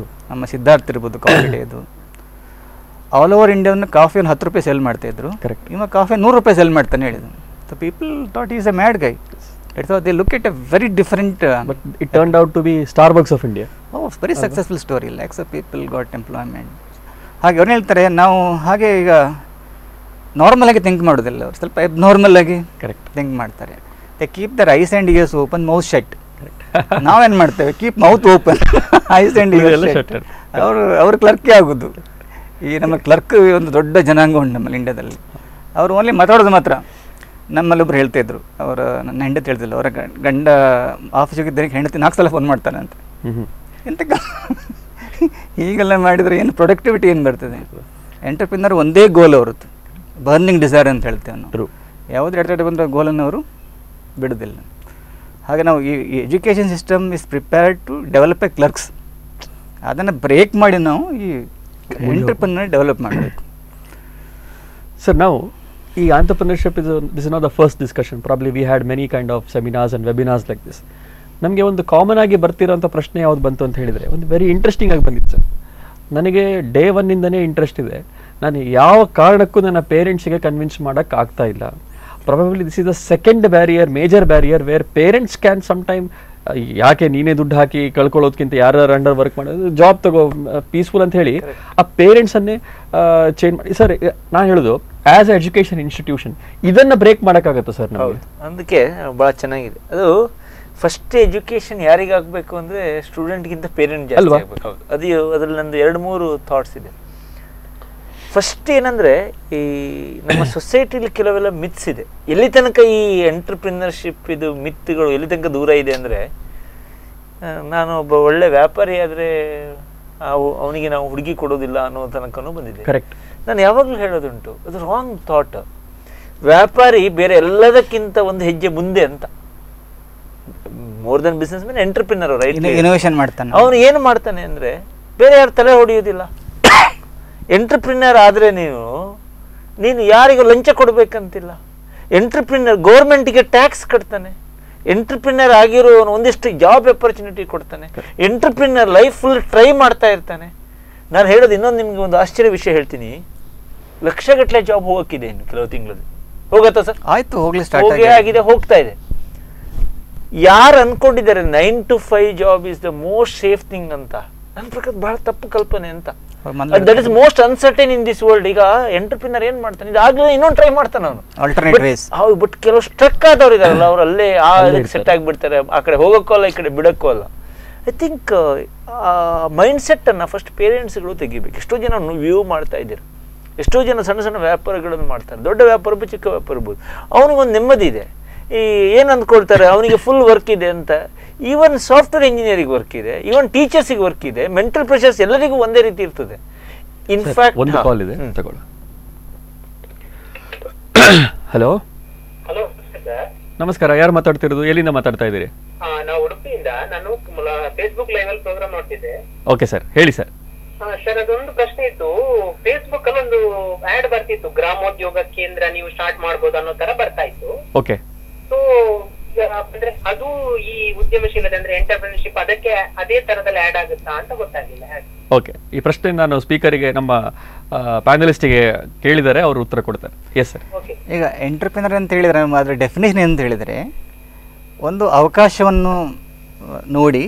ನಮ್ಮ ಸಿದ್ಧಾರ್ಥ ಇರ್ಬೋದು, ಕಾಫಿ ಡೇದು, ಆಲ್ ಓವರ್ ಇಂಡಿಯಾವನ್ನು ಕಾಫಿಯನ್ನು 10 ರೂಪಾಯಿ ಸೆಲ್ ಮಾಡ್ತಾಯಿದ್ರು. ಕರೆಕ್ಟ್. ಇವಾಗ ಕಾಫಿ 100 ರೂಪಾಯಿ ಸೆಲ್ ಮಾಡ್ತಾನೆ ಹೇಳಿದ್ರು. So people thought is a mad Guy. They look at a very different but it turned out to be Starbucks of India. Oh, very successful story. Lakhs of people got employment. ಹಾಗೆ ಅವ್ರು ಹೇಳ್ತಾರೆ, ನಾವು ಹಾಗೆ ಈಗ normal ಆಗಿ think ಮಾಡೋದಿಲ್ಲ, ಅವ್ರು ಸ್ವಲ್ಪ ಅಬ್ನಾರ್ಮಲ್ ಆಗಿ ಕರೆಕ್ಟ್ ಥಿಂಕ್ ಮಾಡ್ತಾರೆ. They keep their eyes and ears open, mouth shut. ನಾವೇನು ಮಾಡ್ತೇವೆ, keep mouth open, eyes and ears shut. ಅವ್ರ ಕ್ಲರ್ಕೇ ಆಗೋದು. ಈ ನಮ್ಮ ಕ್ಲರ್ಕ್ ಒಂದು ದೊಡ್ಡ ಜನಾಂಗ ಉಂಟು ನಮ್ಮಲ್ಲಿ ಇಂಡಿಯಾದಲ್ಲಿ. ಅವರು ಓನ್ಲಿ ಮಾತಾಡೋದು ಮಾತ್ರ. ನಮ್ಮಲ್ಲೊಬ್ರು ಹೇಳ್ತಾಯಿದ್ರು, ಅವರ ನನ್ನ ಹೆಂಡತಿ ಹೇಳ್ತಿಲ್ಲ, ಅವರ ಗಂಡ ಆಫೀಸಿಗೆ ಇದ್ದಕ್ಕೆ ಹೆಂಡತಿ 4 ಸಲ ಫೋನ್ ಮಾಡ್ತಾನೆ ಅಂತ. ಎಂತ ಹೀಗೆಲ್ಲ ಮಾಡಿದರೆ ಏನು ಪ್ರೊಡಕ್ಟಿವಿಟಿ ಏನು ಬರ್ತದೆ? ಎಂಟರ್ಪ್ರಿನರ್ ಒಂದೇ ಗೋಲ್ ಅವ್ರದ್ದು, ಬರ್ನಿಂಗ್ ಡಿಸೈರ್ ಅಂತ ಹೇಳ್ತೇವೆ ನಾವು. ಯಾವುದೇ ಎಡಗಡೆ ಬಂದರೆ ಗೋಲನ್ನು ಅವರು ಬಿಡೋದಿಲ್ಲ. ಹಾಗೆ ನಾವು ಈ education system is prepared to develop a clerks. ಅದನ್ನು ಬ್ರೇಕ್ ಮಾಡಿ ನಾವು ಈ ಎಂಟರ್ಪ್ರಿನರ್ ಡೆವಲಪ್ ಮಾಡಬೇಕು. ಸರ್, ನಾವು ಈ entrepreneurship this is not the first discussion. Probably we had many kind of seminars and webinars like this. ನಮಗೆ ಒಂದು ಕಾಮನ್ ಆಗಿ ಬರ್ತಿರೋಂಥ ಪ್ರಶ್ನೆ ಯಾವ್ದು ಬಂತು ಅಂತ ಹೇಳಿದರೆ, ಒಂದು ವೆರಿ ಇಂಟ್ರೆಸ್ಟಿಂಗ್ ಆಗಿ ಬಂದಿತ್ತು ಸರ್. ನನಗೆ ಡೇ 1ಇಂದನೇ ಇಂಟ್ರೆಸ್ಟ್ ಇದೆ, ನಾನು ಯಾವ ಕಾರಣಕ್ಕೂ ನನ್ನ ಪೇರೆಂಟ್ಸಿಗೆ ಕನ್ವಿನ್ಸ್ ಮಾಡೋಕ್ಕೆ ಆಗ್ತಾ ಇಲ್ಲ. Probably this is the second barrier, major barrier, where parents can some time, ಯಾಕೆ ನೀನೇ ದುಡ್ಡು ಹಾಕಿ ಕಳ್ಕೊಳ್ಳೋದಕ್ಕಿಂತ ಯಾರು ಅಂಡರ್ ವರ್ಕ್ ಮಾಡೋದು, ಜಾಬ್ ತಗೋ ಪೀಸ್ಫುಲ್ ಅಂತ ಹೇಳಿ ಆ ಪೇರೆಂಟ್ಸನ್ನೇ ಚೇಂಜ್ ಮಾಡಿ. ಸರ್, ನಾನು ಹೇಳೋದು ಆಸ್ ಎ ಎಜುಕೇಷನ್ ಇನ್ಸ್ಟಿಟ್ಯೂಷನ್ ಇದನ್ನು ಬ್ರೇಕ್ ಮಾಡೋಕ್ಕಾಗತ್ತಾ ಸರ್? ನಮಗೆ ಅದಕ್ಕೆ ಭಾಳ ಚೆನ್ನಾಗಿದೆ. ಅದು ಫಸ್ಟ್ ಎಜುಕೇಷನ್ ಯಾರಿಗಾಗಬೇಕು ಅಂದರೆ ಸ್ಟೂಡೆಂಟ್ಗಿಂತ ಪೇರೆಂಟ್ ಜಾಸ್ತಿ ಆಗಬೇಕು. ಅದು ಅದರಲ್ಲಿ ನಂದು 2-3 ಥಾಟ್ಸ್ ಇದೆ. ಫಸ್ಟ್ ಏನಂದರೆ, ಈ ನಮ್ಮ ಸೊಸೈಟಿಲಿ ಕೆಲವೆಲ್ಲ ಮಿತ್ಸ್ ಇದೆ. ಎಲ್ಲಿ ತನಕ ಈ ಎಂಟರ್ಪ್ರಿನರ್ಶಿಪ್ ಇದು ಮಿತ್ಗಳು ಎಲ್ಲಿ ತನಕ ದೂರ ಇದೆ ಅಂದರೆ, ನಾನು ಒಬ್ಬ ಒಳ್ಳೆ ವ್ಯಾಪಾರಿ ಆದರೆ ಅವನಿಗೆ ನಾವು ಹುಡುಗಿ ಕೊಡೋದಿಲ್ಲ ಅನ್ನೋ ತನಕನೂ ಬಂದಿದೆ. ಕರೆಕ್ಟ್. ನಾನು ಯಾವಾಗಲೂ ಹೇಳೋದುಂಟು, ಅದು ರಾಂಗ್ ಥಾಟ್. ವ್ಯಾಪಾರಿ ಬೇರೆ ಎಲ್ಲದಕ್ಕಿಂತ ಒಂದು ಹೆಜ್ಜೆ ಮುಂದೆ ಅಂತ. More than business man, entrepreneur, right, innovation ಮಾಡ್ತಾನೆ. ಅವನು ಏನು ಮಾಡ್ತಾನೆ ಅಂದರೆ, ಬೇರೆ ಯಾರು ತಲೆ ಹೊಡೆಯೋದಿಲ್ಲ. ಎಂಟರ್ಪ್ರಿನರ್ ಆದರೆ ನೀನು ಯಾರಿಗೂ ಲಂಚ ಕೊಡಬೇಕಂತಿಲ್ಲ. ಎಂಟರ್ಪ್ರಿನರ್ ಗೌರ್ಮೆಂಟಿಗೆ ಟ್ಯಾಕ್ಸ್ ಕಟ್ತಾನೆ. ಎಂಟರ್ಪ್ರಿನರ್ ಆಗಿರೋ ಒಂದಿಷ್ಟು ಜಾಬ್ ಆಪರ್ಚುನಿಟಿ ಕೊಡ್ತಾನೆ. ಎಂಟರ್ಪ್ರಿನರ್ ಲೈಫ್ ಫುಲ್ ಟ್ರೈ ಮಾಡ್ತಾ ಇರ್ತಾನೆ. ನಾನು ಹೇಳೋದು ಇನ್ನೊಂದು ನಿಮ್ಗೆ ಒಂದು ಆಶ್ಚರ್ಯ ವಿಷಯ ಹೇಳ್ತೀನಿ. ಲಕ್ಷಗಟ್ಟಲೆ ಜಾಬ್ ಹೋಗೋಕ್ಕಿದೆ ಇನ್ನು ಕೆಲವು ತಿಂಗಳಲ್ಲಿ. ಹೋಗತ್ತಾ ಸರ್? ಆಯ್ತು, ಹೋಗೇ ಆಗಿದೆ, ಹೋಗ್ತಾ ಇದೆ. ಯಾರು ಅನ್ಕೊಂಡಿದ್ದಾರೆ 9 to 5 job is the most safe thing ಅಂತ, ನನ್ನ ಪ್ರಕಾರ ಬಹಳ ತಪ್ಪು ಕಲ್ಪನೆ ಅಂತ. That is most uncertain in this world. ಈಗ ಎಂಟರ್ಪ್ರಿನರ್ ಏನ್ ಮಾಡ್ತಾನೆ, ಇದಾಗಲೇ ಇನ್ನೊಂದು ಟ್ರೈ ಮಾಡ್ತಾನೆ ಅವನು. ಹೌದು, ಬಟ್ ಕೆಲವು ಸ್ಟ್ರಕ್ ಆದವ್ರು ಇದಾರಲ್ಲ, ಅವ್ರು ಅಲ್ಲೇ ಸೆಟ್ ಆಗಿಬಿಡ್ತಾರೆ. ಆ ಕಡೆ ಹೋಗೋಕ್ಕೂ ಅಲ್ಲ, ಈ ಕಡೆ ಬಿಡಕ್ಕೂ ಅಲ್ಲ. ಐ ಥಿಂಕ್ ಮೈಂಡ್ ಸೆಟ್ಟನ್ನು ಫಸ್ಟ್ ಪೇರೆಂಟ್ಸ್ಗಳು ತೆಗಿಬೇಕು. ಎಷ್ಟೋ ಜನ ವ್ಯೂ ಮಾಡ್ತಾ ಇದ್ದೀರಿ, ಎಷ್ಟೋ ಜನ ಸಣ್ಣ ಸಣ್ಣ ವ್ಯಾಪಾರಗಳನ್ನು ಮಾಡ್ತಾರೆ. ದೊಡ್ಡ ವ್ಯಾಪಾರ ಇರ್ಬೋದು, ಚಿಕ್ಕ ವ್ಯಾಪಾರ ಇರ್ಬೋದು, ಅವನಿಗೊಂದು ನೆಮ್ಮದಿ ಇದೆ. ಈ ಏನು ಅಂದ್ಕೊಳ್ತಾರೆ, ಅವನಿಗೆ ಫುಲ್ ವರ್ಕ್ ಇದೆ ಅಂತ. ಈವನ್ ಸಾಫ್ಟ್ವೇರ್ ಇಂಜಿನಿಯರಿಗೆ ವರ್ಕ್ ಇದೆ, ಈವನ್ ಟೀಚರ್ಸಿಗೆ ವರ್ಕ್ ಇದೆ. ಮೆಂಟಲ್ ಪ್ರೆಷರ್ಸ್ ಎಲ್ಲರಿಗೂ ಒಂದೇ ರೀತಿ ಇರ್ತದೆ. ಇನ್ಫ್ಯಾಕ್ಟ್ ಒಂದು ಕಾಲ್ ಇದೆ, ತಗೊಳ್ಳಿ. ಹಲೋ, ನಮಸ್ಕಾರ. ಯಾರು ಮಾತಾಡ್ತಿರೋದು? ಎಲ್ಲಿಂದ ಮಾತಾಡ್ತಾ ಇದ್ದೀರಿ? ನಾವು ಉಡುಪಿಯಿಂದ. ನಾನು ಫೇಸ್ಬುಕ್ ಲೈವ್ ಅಲ್ಲಿ ಪ್ರೋಗ್ರಾಮ್ ನೋಡ್ತಿದ್ದೆ. ಓಕೆ ಸರ್, ಹೇಳಿ ಸರ್. ಸರ್, ಅದೊಂದು ಪ್ರಶ್ನೆ ಇತ್ತು. ಫೇಸ್ಬುಕ್ ಅಲ್ಲಿ ಒಂದು ಆಡ್ ಬರ್ತಿತ್ತು, ಗ್ರಾಮೋದ್ಯೋಗ ಕೇಂದ್ರ ನೀವು ಸ್ಟಾರ್ಟ್ ಮಾಡ್ಬೋದು ಅನ್ನೋ ತರ ಬರ್ತಾ ಇತ್ತು. ಓಕೆ. ಸೊ ಅಂದ್ರೆ ಅದು ಈ ಉದ್ಯಮಶೀಲತೆ ಅಂದ್ರೆ ಎಂಟರ್ಪ್ರಿನರ್ಶಿಪ್ ಅದಕ್ಕೆ ಅದೇ ತರದಲ್ಲಿ ಆಡ್ ಆಗುತ್ತಾ ಅಂತ ಗೊತ್ತಾಗಿಲ್ಲ. ಓಕೆ, ಈ ಪ್ರಶ್ನೆ ನಾನು ಸ್ಪೀಕರಿಗೆ, ನಮ್ಮ ಪ್ಯಾನಲಿಸ್ಟಿಗೆ ಕೇಳಿದರೆ ಅವರು ಉತ್ತರ ಕೊಡ್ತಾರೆ. Yes sir. ಈಗ ಎಂಟರ್ಪ್ರಿನರ್ ಅಂತ ಹೇಳಿದರೆ, ಅದರ ಡೆಫಿನೇಷನ್ ಅಂತ ಹೇಳಿದರೆ, ಒಂದು ಅವಕಾಶವನ್ನು ನೋಡಿ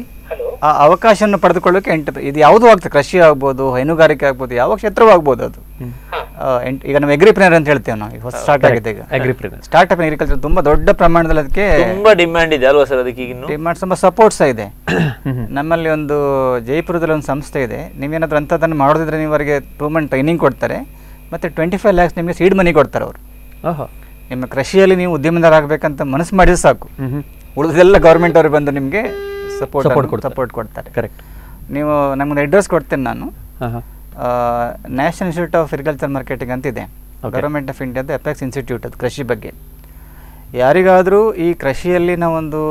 ಆ ಅವಕಾಶವನ್ನು ಪಡೆದುಕೊಳ್ಳೋಕೆ ಇದು ಯಾವುದೂ ಆಗ್ತದೆ. ಕೃಷಿ ಆಗ್ಬೋದು, ಹೈನುಗಾರಿಕೆ ಆಗ್ಬೋದು, ಯಾವ ಕ್ಷೇತ್ರವೂ ಆಗ್ಬೋದು. ಅದು ಈಗ ನಾವು ಎಗ್ರಿಪ್ರಿನರ್ ಅಂತ ಹೇಳ್ತೇವೆ ನಾವು, ಹೊಸ ಸ್ಟಾರ್ಟ್ ಆಗಿದೆ ಈಗ ಅಗ್ರಿಪ್ರಿನರ್. ಸ್ಟಾರ್ಟ್ ಇನ್ ಅಗ್ರಿಕಲ್ಚರ್ ತುಂಬ ದೊಡ್ಡ ಪ್ರಮಾಣದಲ್ಲಿ ಅದಕ್ಕೆ ತುಂಬಾ ಡಿಮ್ಯಾಂಡ್ ಇದೆ ಅಲ್ವಾ ಸರ್? ಅದಕ್ಕೆ ಈಗ ಡಿಮಾಂಡ್ ತುಂಬ ಸಪೋರ್ಟ್ಸ್ ಇದೆ. ನಮ್ಮಲ್ಲಿ ಒಂದು ಜೈಪುರದಲ್ಲಿ ಒಂದು ಸಂಸ್ಥೆ ಇದೆ, ನೀವೇನಾದ್ರೂ ಅಂಥದ್ದನ್ನು ಮಾಡೋದಿದ್ರೆ ನೀವು ಅವರಿಗೆ 2 ಮಂತ್ ಟ್ರೈನಿಂಗ್ ಕೊಡ್ತಾರೆ, ಮತ್ತು 25 lakhs ನಿಮಗೆ ಸೀಡ್ ಮನಿ ಕೊಡ್ತಾರೆ ಅವರು. ನಿಮ್ಮ ಕೃಷಿಯಲ್ಲಿ ನೀವು ಉದ್ಯಮದಾರ ಆಗಬೇಕಂತ ಮನಸ್ಸು ಮಾಡಿದ್ರೆ ಸಾಕು, ಉಳಿದೆಲ್ಲ ಗೌರ್ಮೆಂಟ್ ಅವ್ರಿಗೆ ಬಂದು ನಿಮಗೆ ಸಪೋರ್ಟ್ ಕೊಡ್ತಾರೆ. ಕರೆಕ್ಟ್. ನೀವು ನಮ್ಮದು ಅಡ್ರೆಸ್ ಕೊಡ್ತೇನೆ ನಾನು. National institute of agriculture marketing ಅಂತಿದೆ, ಗೌರ್ಮೆಂಟ್ ಆಫ್ ಇಂಡಿಯಾದ ಅಪೆಕ್ಸ್ ಇನ್ಸ್ಟಿಟ್ಯೂಟ್, ಅದು ಕೃಷಿ ಬಗ್ಗೆ. ಯಾರಿಗಾದರೂ ಈ ಕೃಷಿಯಲ್ಲಿ ನಾವೊಂದು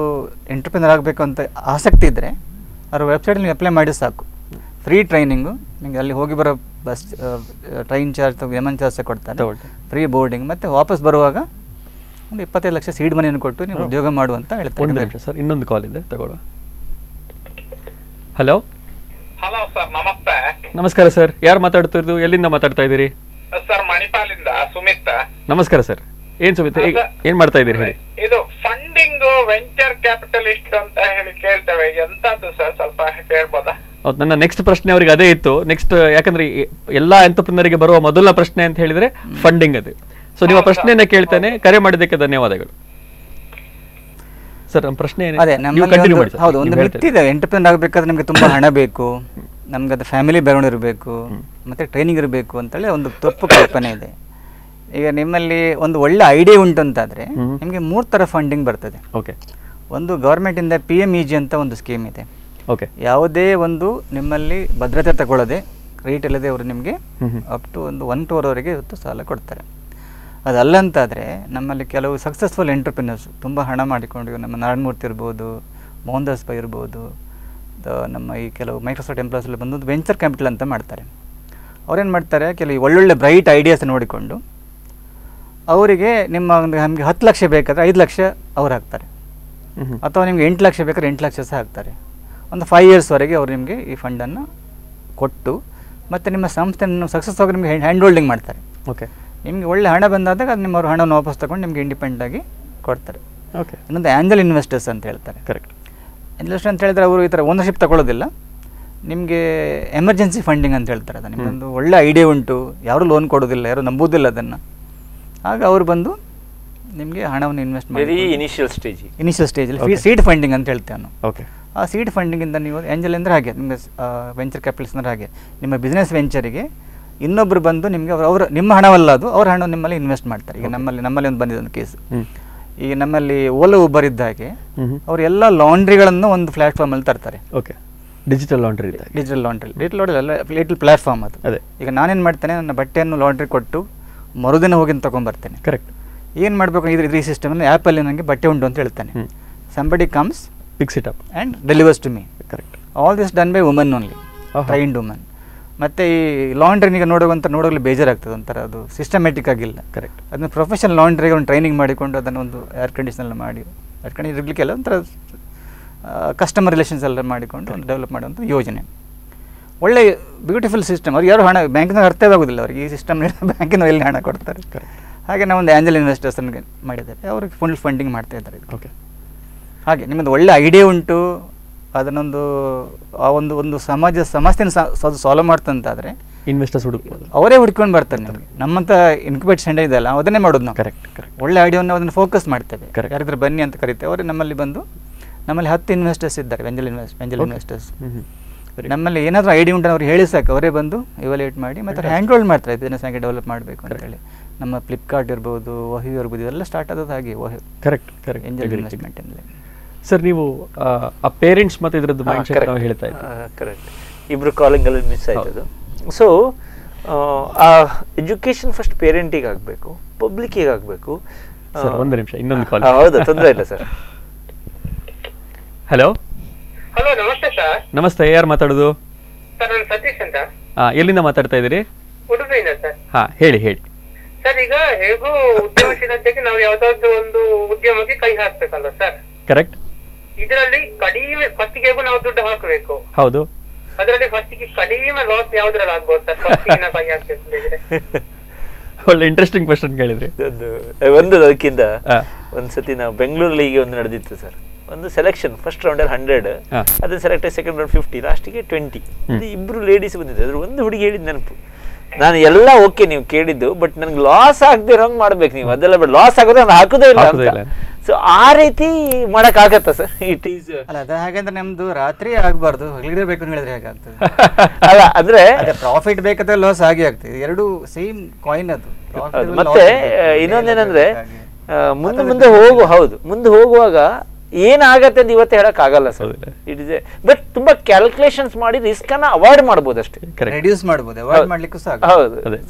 ಎಂಟರ್ಪ್ರಿನರ್ ಆಗಬೇಕು ಅಂತ ಆಸಕ್ತಿ ಇದ್ದರೆ ಅವ್ರ ವೆಬ್ಸೈಟ್ ನೀವು ಅಪ್ಲೈ ಮಾಡಿ ಸಾಕು. ಫ್ರೀ ಟ್ರೈನಿಂಗು, ನಿಮಗೆ ಅಲ್ಲಿ ಹೋಗಿ ಬರೋ ಬಸ್ ಟ್ರೈನ್ ಚಾರ್ಜ್ ವಿಮಾನ ಚಾರ್ಜ್ ಕೊಡ್ತಾರೆ, ಫ್ರೀ ಬೋರ್ಡಿಂಗ್, ಮತ್ತು ವಾಪಸ್ ಬರುವಾಗ ಒಂದು 25 ಲಕ್ಷ ಸೀಡ್ ಮನಿಯನ್ನು ಕೊಟ್ಟು ನೀವು ಉದ್ಯೋಗ ಮಾಡುವಂತ ಹೇಳ್ತಾರೆ. ಸರ್ ಇನ್ನೊಂದು ಕಾಲ್ ಇದೆ, ತಗೊಳ್ಳುವ. ಹಲೋ ಹಲೋ ಸರ್, ನಮಸ್ತೆ. ನಮಸ್ಕಾರ ಸರ್, ಯಾರು ಮಾತಾಡ್ತಿರೋದು, ಎಲ್ಲಿಂದ ಮಾತಾಡ್ತಾ ಇದ್ದೀರಿ? ಸರ್ ಮಣಿಪಾಲಿಂದ ಸುಮಿತ್. ನಮಸ್ಕಾರ ಸರ್, ಏನ್ ಸುಮಿತ್, ಏನ್ ಮಾಡ್ತಾ ಇದ್ದೀರಿ ಹೇಳಿ? ಇದು ಫಂಡಿಂಗ್ ವೆಂಚರ್ ಕ್ಯಾಪಿಟಲಿಸ್ಟ್ ಅಂತ ಹೇಳಿ ಕೇಳ್ತೇವೆ, ಎಂತದ್ದು ಸರ್ ಸ್ವಲ್ಪ ಹೇಳ್ಬೋದಾ? ಹೌದು, ನನ್ನ ನೆಕ್ಸ್ಟ್ ಪ್ರಶ್ನೆ ಅವರಿಗೆ ಅದೇ ಇತ್ತು. ನೆಕ್ಸ್ಟ್, ಯಾಕಂದ್ರೆ ಎಲ್ಲಾ ಎಂಟರ್ಪ್ರಿನರ್ಗೆ ಬರುವ ಮೊದಲ ಪ್ರಶ್ನೆ ಅಂತ ಹೇಳಿದ್ರೆ ಫಂಡಿಂಗ್ ಅದು. ಸೊ ನಿಮ್ಮ ಪ್ರಶ್ನೆಯನ್ನ ಕೇಳ್ತೇನೆ, ಕರೆ ಮಾಡಿದ್ದಕ್ಕೆ ಧನ್ಯವಾದಗಳು ಸರ್. ನಮ್ಮ ಪ್ರಶ್ನೆ ಅದೇ ಹೌದು, ಒಂದು ಮಿತಿ ಇದೆ. ಎಂಟರ್ಪ್ರಿನರ್ ಆಗಬೇಕಾದ್ರೆ ನಿಮಗೆ ತುಂಬಾ ಹಣ ಬೇಕು, ನಮ್ಗೆ ಅದು ಫ್ಯಾಮಿಲಿ ಬ್ಯಾಕ್ಗ್ರೌಂಡ್ ಇರಬೇಕು, ಮತ್ತೆ ಟ್ರೈನಿಂಗ್ ಇರಬೇಕು ಅಂತೇಳಿ ಒಂದು ತಪ್ಪು ಕಲ್ಪನೆ ಇದೆ. ಈಗ ನಿಮ್ಮಲ್ಲಿ ಒಂದು ಒಳ್ಳೆ ಐಡಿಯಾ ಉಂಟು ಅಂತಾದ್ರೆ ನಿಮಗೆ 3 ಥರ ಫಂಡಿಂಗ್ ಬರ್ತದೆ. ಓಕೆ. ಒಂದು ಗೌರ್ಮೆಂಟಿಂದ PMEG ಅಂತ ಒಂದು ಸ್ಕೀಮ್ ಇದೆ. ಓಕೆ. ಯಾವುದೇ ಒಂದು ನಿಮ್ಮಲ್ಲಿ ಭದ್ರತೆ ತಗೊಳ್ಳದೆ, ಕ್ರೆಡಿಟ್ ಇಲ್ಲದೆ ಅವರು ನಿಮಗೆ ಅಪ್ ಟು ಒಂದು 1 crore ಇವತ್ತು ಸಾಲ ಕೊಡ್ತಾರೆ. ಅದಲ್ಲಂತಾದರೆ ನಮ್ಮಲ್ಲಿ ಕೆಲವು ಸಕ್ಸಸ್ಫುಲ್ ಎಂಟರ್ಪ್ರಿನರ್ಸ್ ತುಂಬ ಹಣ ಮಾಡಿಕೊಂಡು, ನಮ್ಮ ನಾರಾಯಣಮೂರ್ತಿ ಇರ್ಬೋದು, ಮೋಹನ್ ದಾಸ್ ಪೈ ಇರ್ಬೋದು, ನಮ್ಮ ಈ ಕೆಲವು ಮೈಕ್ರೋಸಾಫ್ಟ್ ಎಂಪ್ಲಾಯ್ಸಲ್ಲಿ ಬಂದು ವೆಂಚರ್ ಕ್ಯಾಪಿಟಲ್ ಅಂತ ಮಾಡ್ತಾರೆ. ಅವ್ರೇನು ಮಾಡ್ತಾರೆ, ಕೆಲವು ಒಳ್ಳೊಳ್ಳೆ ಬ್ರೈಟ್ ಐಡಿಯಾಸ್ ನೋಡಿಕೊಂಡು ಅವರಿಗೆ ನಮಗೆ 10 ಲಕ್ಷ ಬೇಕಾದರೆ 5 ಲಕ್ಷ ಅವ್ರು ಹಾಕ್ತಾರೆ, ಅಥವಾ ನಿಮ್ಗೆ 8 ಲಕ್ಷ ಬೇಕಾದ್ರೆ 8 ಲಕ್ಷ ಸಹ ಹಾಕ್ತಾರೆ. ಒಂದು 5 yearsವರೆಗೆ ಅವರು ನಿಮಗೆ ಈ ಫಂಡನ್ನು ಕೊಟ್ಟು, ಮತ್ತು ನಿಮ್ಮ ಸಂಸ್ಥೆಯನ್ನು ಸಕ್ಸಸ್ ಆಗಿ ನಿಮಗೆ ಹ್ಯಾಂಡ್ ಹೋಲ್ಡಿಂಗ್ ಮಾಡ್ತಾರೆ. ಓಕೆ. ನಿಮಗೆ ಒಳ್ಳೆ ಹಣ ಬಂದಾದಾಗ ಅದು ನಿಮ್ಮ ಹಣವನ್ನು ವಾಪಸ್ ತಗೊಂಡು ನಿಮಗೆ ಇಂಡಿಪೆಂಡೆಂಟ್ ಆಗಿ ಕೊಡ್ತಾರೆ. ಓಕೆ. ಇನ್ನೊಂದು ಆ್ಯಂಜಲ್ ಇನ್ವೆಸ್ಟರ್ಸ್ ಅಂತ ಹೇಳ್ತಾರೆ. ಕರೆಕ್ಟ್. ಇನ್ವೆಸ್ಟರ್ ಅಂತ ಹೇಳಿದ್ರೆ ಅವರು ಈ ಥರ ಓನರ್ಶಿಪ್ ತಗೊಳ್ಳೋದಿಲ್ಲ, ನಿಮಗೆ ಎಮರ್ಜೆನ್ಸಿ ಫಂಡಿಂಗ್ ಅಂತ ಹೇಳ್ತಾರೆ. ಅದು ನಿಮ್ಮೊಂದು ಒಳ್ಳೆ ಐಡಿಯಾ ಉಂಟು, ಯಾರೂ ಲೋನ್ ಕೊಡೋದಿಲ್ಲ, ಯಾರು ನಂಬುವುದಿಲ್ಲ ಅದನ್ನು, ಆಗ ಅವರು ಬಂದು ನಿಮಗೆ ಹಣವನ್ನು ಇನ್ವೆಸ್ಟ್ ಮಾಡಿ ಇನಿಷಿಯಲ್ ಸ್ಟೇಜಲ್ಲಿ ಸೀಡ್ ಫಂಡಿಂಗ್ ಅಂತ ಹೇಳ್ತೇವೆ ನಾವು. ಓಕೆ. ಆ ಸೀಡ್ ಫಂಡಿಂಗಿಂದ ನೀವು ಆ್ಯಂಜಲ್ ಅಂದರೆ ಹಾಗೆ, ನಿಮಗೆ ವೆಂಚರ್ ಕ್ಯಾಪಿಟಲ್ಸ್ ಅಂದರೆ ಹಾಗೆ, ನಿಮ್ಮ ಬಿಸ್ನೆಸ್ ವೆಂಚರಿಗೆ ಇನ್ನೊಬ್ಬರು ಬಂದು ನಿಮಗೆ ಅವರು ನಿಮ್ಮ ಹಣವಲ್ಲ, ಅದು ಅವ್ರ ಹಣ ನಿಮ್ಮಲ್ಲಿ ಇನ್ವೆಸ್ಟ್ ಮಾಡ್ತಾರೆ. ಈಗ ನಮ್ಮಲ್ಲಿ ಒಂದು ಬಂದಿದೆ ಒಂದು ಕೇಸು. ಈಗ ನಮ್ಮಲ್ಲಿ ಓಲೋ ಉಬರ್ ಇದ್ದ ಹಾಗೆ ಅವರು ಎಲ್ಲ ಲಾಂಡ್ರಿಗಳನ್ನು ಒಂದು ಪ್ಲಾಟ್ಫಾರ್ಮಲ್ಲಿ ತರ್ತಾರೆ. Okay. Digital laundry little platform ಅದು. ಅದೇ ಈಗ ನಾನೇನು ಮಾಡ್ತೇನೆ, ನನ್ನ ಬಟ್ಟೆಯನ್ನು ಲಾಂಡ್ರಿ ಕೊಟ್ಟು ಮರುದಿನ ಹೋಗಿ ತೊಗೊಂಡ್ಬರ್ತೇನೆ. ಕರೆಕ್ಟ್. ಏನು ಮಾಡಬೇಕು, ಈ ಸಿಸ್ಟಮಲ್ಲಿ ಆ್ಯಪಲ್ಲಿ ನನಗೆ ಬಟ್ಟೆ ಉಂಟು ಅಂತ ಹೇಳ್ತಾನೆ. Somebody comes, picks it up and delivers to me. Correct. All this done by woman only, trained woman. ಮತ್ತು ಈ ಲಾಂಡ್ರಿನಿಗೆ ನೋಡೋಗಲು ಬೇಜಾರಾಗ್ತದೆ, ಒಂಥರ ಅದು ಸಿಸ್ಟಮ್ಯಾಟಿಕ್ ಆಗಿಲ್ಲ. ಕರೆಕ್ಟ್. ಅದನ್ನು ಪ್ರೊಫೆಷನಲ್ ಲಾಂಡ್ರಿಗೆ ಒಂದು ಟ್ರೈನಿಂಗ್ ಮಾಡಿಕೊಂಡು ಅದನ್ನು ಒಂದು ಏರ್ ಕಂಡೀಷನಲ್ ಮಾಡಿ, ಏರ್ ಕಂಡೀಷನ್ ಇರಲಿಕ್ಕೆಲ್ಲ ಒಂಥರ ಕಸ್ಟಮರ್ ರಿಲೇಷನ್ಸ್ ಎಲ್ಲ ಮಾಡಿಕೊಂಡು ಒಂದು ಡೆವಲಪ್ ಮಾಡುವಂಥ ಯೋಜನೆ. ಒಳ್ಳೆ ಬ್ಯೂಟಿಫುಲ್ ಸಿಸ್ಟಮ್. ಅವ್ರಿಗೆ ಯಾರು ಹಣ ಬ್ಯಾಂಕಿನಾಗ ಅರ್ಥವೇ ಆಗೋದಿಲ್ಲ ಅವ್ರಿಗೆ, ಈ ಸಿಸ್ಟಮ್ ಬ್ಯಾಂಕಿನ ಎಲ್ಲಿ ಹಣ ಕೊಡ್ತಾರೆ. ಹಾಗೆ ನಾವು ಒಂದು ಆ್ಯಂಜಲ್ ಇನ್ವೆಸ್ಟರ್ಸನ್ನು ಮಾಡಿದ್ದಾರೆ, ಅವ್ರಿಗೆ ಫುಲ್ ಫಂಡಿಂಗ್ ಮಾಡ್ತಾ ಇದ್ದಾರೆ. ಓಕೆ. ಹಾಗೆ ನಿಮ್ಮದು ಒಳ್ಳೆ ಐಡಿಯಾ ಉಂಟು, ಅದನ್ನೊಂದು ಆ ಒಂದು ಸಮಸ್ಯೆನ ಸಾಲ್ವ್ ಮಾಡ್ತಂತಾದರೆ ಇನ್ವೆಸ್ಟರ್ಸ್ ಹುಡುಕ್ಬೋದು, ಅವರೇ ಹುಡ್ಕೊಂಡು ಬರ್ತಾರೆ ನಿಮಗೆ. ನಮ್ಮಂಥ ಇನ್ಕ್ಯುಬೇಟ್ ಸೆಂಟರ್ ಇದೆಯಲ್ಲ, ಅದನ್ನೇ ಮಾಡೋದು ನಾವು. ಕರೆಕ್ಟ್. ಒಳ್ಳೆ ಐಡಿಯಾವನ್ನು ಅದನ್ನು ಫೋಕಸ್ ಮಾಡ್ತೇವೆ. ಯಾರಿದ್ರೆ ಬನ್ನಿ ಅಂತ ಕರಿತೇವೆ, ಅವರು ನಮ್ಮಲ್ಲಿ ಬಂದು, ನಮ್ಮಲ್ಲಿ 10 ಇನ್ವೆಸ್ಟರ್ಸ್ ಇದ್ದಾರೆ, ವೆಂಜಲ್ ಇನ್ವೆಸ್ಟರ್ಸ್. ನಮ್ಮಲ್ಲಿ ಏನಾದರೂ ಐಡಿಯಾ ಉಂಟು ಅವ್ರು ಹೇಳಿ ಸಾಕು, ಅವರೇ ಬಂದು ಇವಾಲ್ಯೂಯೇಟ್ ಮಾಡಿ ಮತ್ತು ಹ್ಯಾಂಡ್ ಹೋಲ್ಡ್ ಮಾಡ್ತಾರೆ, ಬಿಸ್ನೆಸ್ ಆಗಿ ಡೆವಲಪ್ ಮಾಡಬೇಕು ಅಂತೇಳಿ. ನಮ್ಮ ಫ್ಲಿಪ್ಕಾರ್ಟ್ ಇರ್ಬೋದು, ವಹಿ ಇರ್ಬೋದು, ಇದೆಲ್ಲ ಸ್ಟಾರ್ಟ್ ಆಗೋದು ಹಾಗೆ ವಹಿ. ಕರೆಕ್ಟ್. Angel investment. ಸರ್, ನೀವು ಆ ಪೇರೆಂಟ್ಸ್ ಮತ್ತು ಇದರದ್ದು ಮೈಂಡ್ ಸೆಟ್ ನಾವು ಹೇಳ್ತಾ ಇದ್ದೀವಿ. ಕರೆಕ್ಟ್. ಇಬ್ರು ಕಾಲಿಂಗಲ್ಲಿ ಮಿಸ್ ಆಯ್ತದು. ಸೊ ಆ ಎಜುಕೇಶನ್ ಫಸ್ಟ್ ಪೇರೆಂಟಿಗೆ ಆಗಬೇಕು, ಪಬ್ಲಿಕ್ಕಿಗೆ ಆಗಬೇಕು. ಸರ್ ಒಂದು ನಿಮಿಷ, ಇನ್ನೊಂದು ಕಾಲ್. ಹೌದಾ, ತೊಂದರೆ ಇಲ್ಲ ಸರ್. ಹಲೋ. ಹಲೋ, ನಮಸ್ತೆ ಸರ್. ನಮಸ್ತೆ, ಯಾರು ಮಾತಾಡೋದು? ಸರ್ ನಾನು ಸತೀಶ್ ಅಂತ. ಎಲ್ಲಿಂದ ಮಾತಾಡ್ತಾ ಇದ್ದೀರಿ? ಉಡುಪಿಯಿಂದ ಸರ್. ಹೇಳಿ ಸರ್, ಈಗ ಹೇಗೂ ಉದ್ಯಮಶೀಲತೆಗೆ ನಾವು ಯಾವ್ದಾದ್ರು ಒಂದು ಉದ್ಯಮಕ್ಕೆ ಕೈ ಹಾಕ್ಬೇಕಲ್ಲ ಸರ್? ಕರೆಕ್ಟ್. ಇದರಲ್ಲಿ ಕಡಿಮೆ ಫಸ್ಟಿಗೆ ನಾವು ದುಡ್ಡು ಹಾಕಬೇಕು. ಹೌದು. ಅದರಲ್ಲಿ ಫಸ್ಟಿಗೆ ಕಡಿಮೆ ಲಾಸ್ ಯಾವ್ದ್ರಲ್ಲಿ ಆಗ್ಬೋದು ಸರ್? ಫಸ್ಟಿಗೆ ಕೈ ಹಾಕ್ಬೇಕಿದ್ರೆ ಒಳ್ಳೆ ಇಂಟ್ರೆಸ್ಟಿಂಗ್ ಕ್ವೆಶ್ಚನ್ ಕೇಳಿದ್ರಿ. ಒಂದು ಅದಕ್ಕಿಂತ ಒಂದ್ಸತಿ ನಾವು ಬೆಂಗಳೂರಲ್ಲಿ ಈಗ ಒಂದು ನಡೆದಿತ್ತು ಸರ್. ಒಂದು ಸೆಲೆಕ್ಷನ್ ಫಸ್ಟ್ ರೌಂಡಲ್ಲಿ 100, ಅದನ್ನ ಸೆಲೆಕ್ಟ್ ಆಗಿ ಸೆಕೆಂಡ್ ರೌಂಡ್ 50, ಲಾಸ್ಟಿಗೆ 20. ಇಬ್ರು ಲೇಡೀಸ್ ಬಂದಿದ್ರು. ಅದ್ರ ಒಂದು ಹುಡುಗಿ ಹೇಳಿದ ನೆನಪು, ನಾನು ಎಲ್ಲ ಓಕೆ ನೀವು ಕೇಳಿದ್ದು, ಬಟ್ ನನ್ಗೆ ಲಾಸ್ ಆಗದಿರೋಂಗ್ ಮಾಡ್ಬೇಕು ನೀವು. ಅದೆಲ್ಲ ಬಿಟ್ಟು ಲಾಸ್ ಆಗೋದ್ರೆ ನಾನು ಹಾಕೋದೇ ಇಲ್ಲ. ಸೊ ಆ ರೀತಿ ಮಾಡಕ್ ಆಗತ್ತಾ ಸರ್? ಇಟ್ ಈಸ್ ಅಲ್ಲ ಅದ ಹಾಗಂದ್ರೆ ನಮ್ದು ರಾತ್ರಿ ಆಗ್ಬಾರ್ದು, ಹಗಲಿಗೆ ಬೇಕು ಅಂತ ಹೇಳಿದ್ರೆ ಹೇಗಾಗ್ತದೆ? ಅಲ್ಲ ಅಂದ್ರೆ ಪ್ರಾಫಿಟ್ ಬೇಕಾದ್ರೆ ಲಾಸ್ ಆಗಿ ಆಗ್ತದೆ, ಎರಡು ಸೇಮ್ ಕಾಯಿನ್ ಅದು. ಮತ್ತೆ ಇನ್ನೊಂದೇನಂದ್ರೆ ಮುಂದೆ ಮುಂದೆ ಹೋಗುವಾಗ ಏನಾಗತ್ತೆ ಅಂತ ಇವತ್ತು ಹೇಳಕ್ ಆಗಲ್ಲ ಸರ್. ಇಟ್ ಇಸ್ ಬಟ್ ತುಂಬಾ ಕ್ಯಾಲ್ಕುಲೇಷನ್ಸ್ ಮಾಡಿ ರಿಸ್ಕ್ ಅನ್ನ ಅವಾಯ್ಡ್ ಮಾಡಬಹುದು ಅಷ್ಟೇ, ರೆಡ್ಯೂಸ್ ಮಾಡಬಹುದು, ಅವಾಯ್ಡ್ ಮಾಡ್ಲಿಕ್ಕೂ ಸಾಕು. ಹೌದು,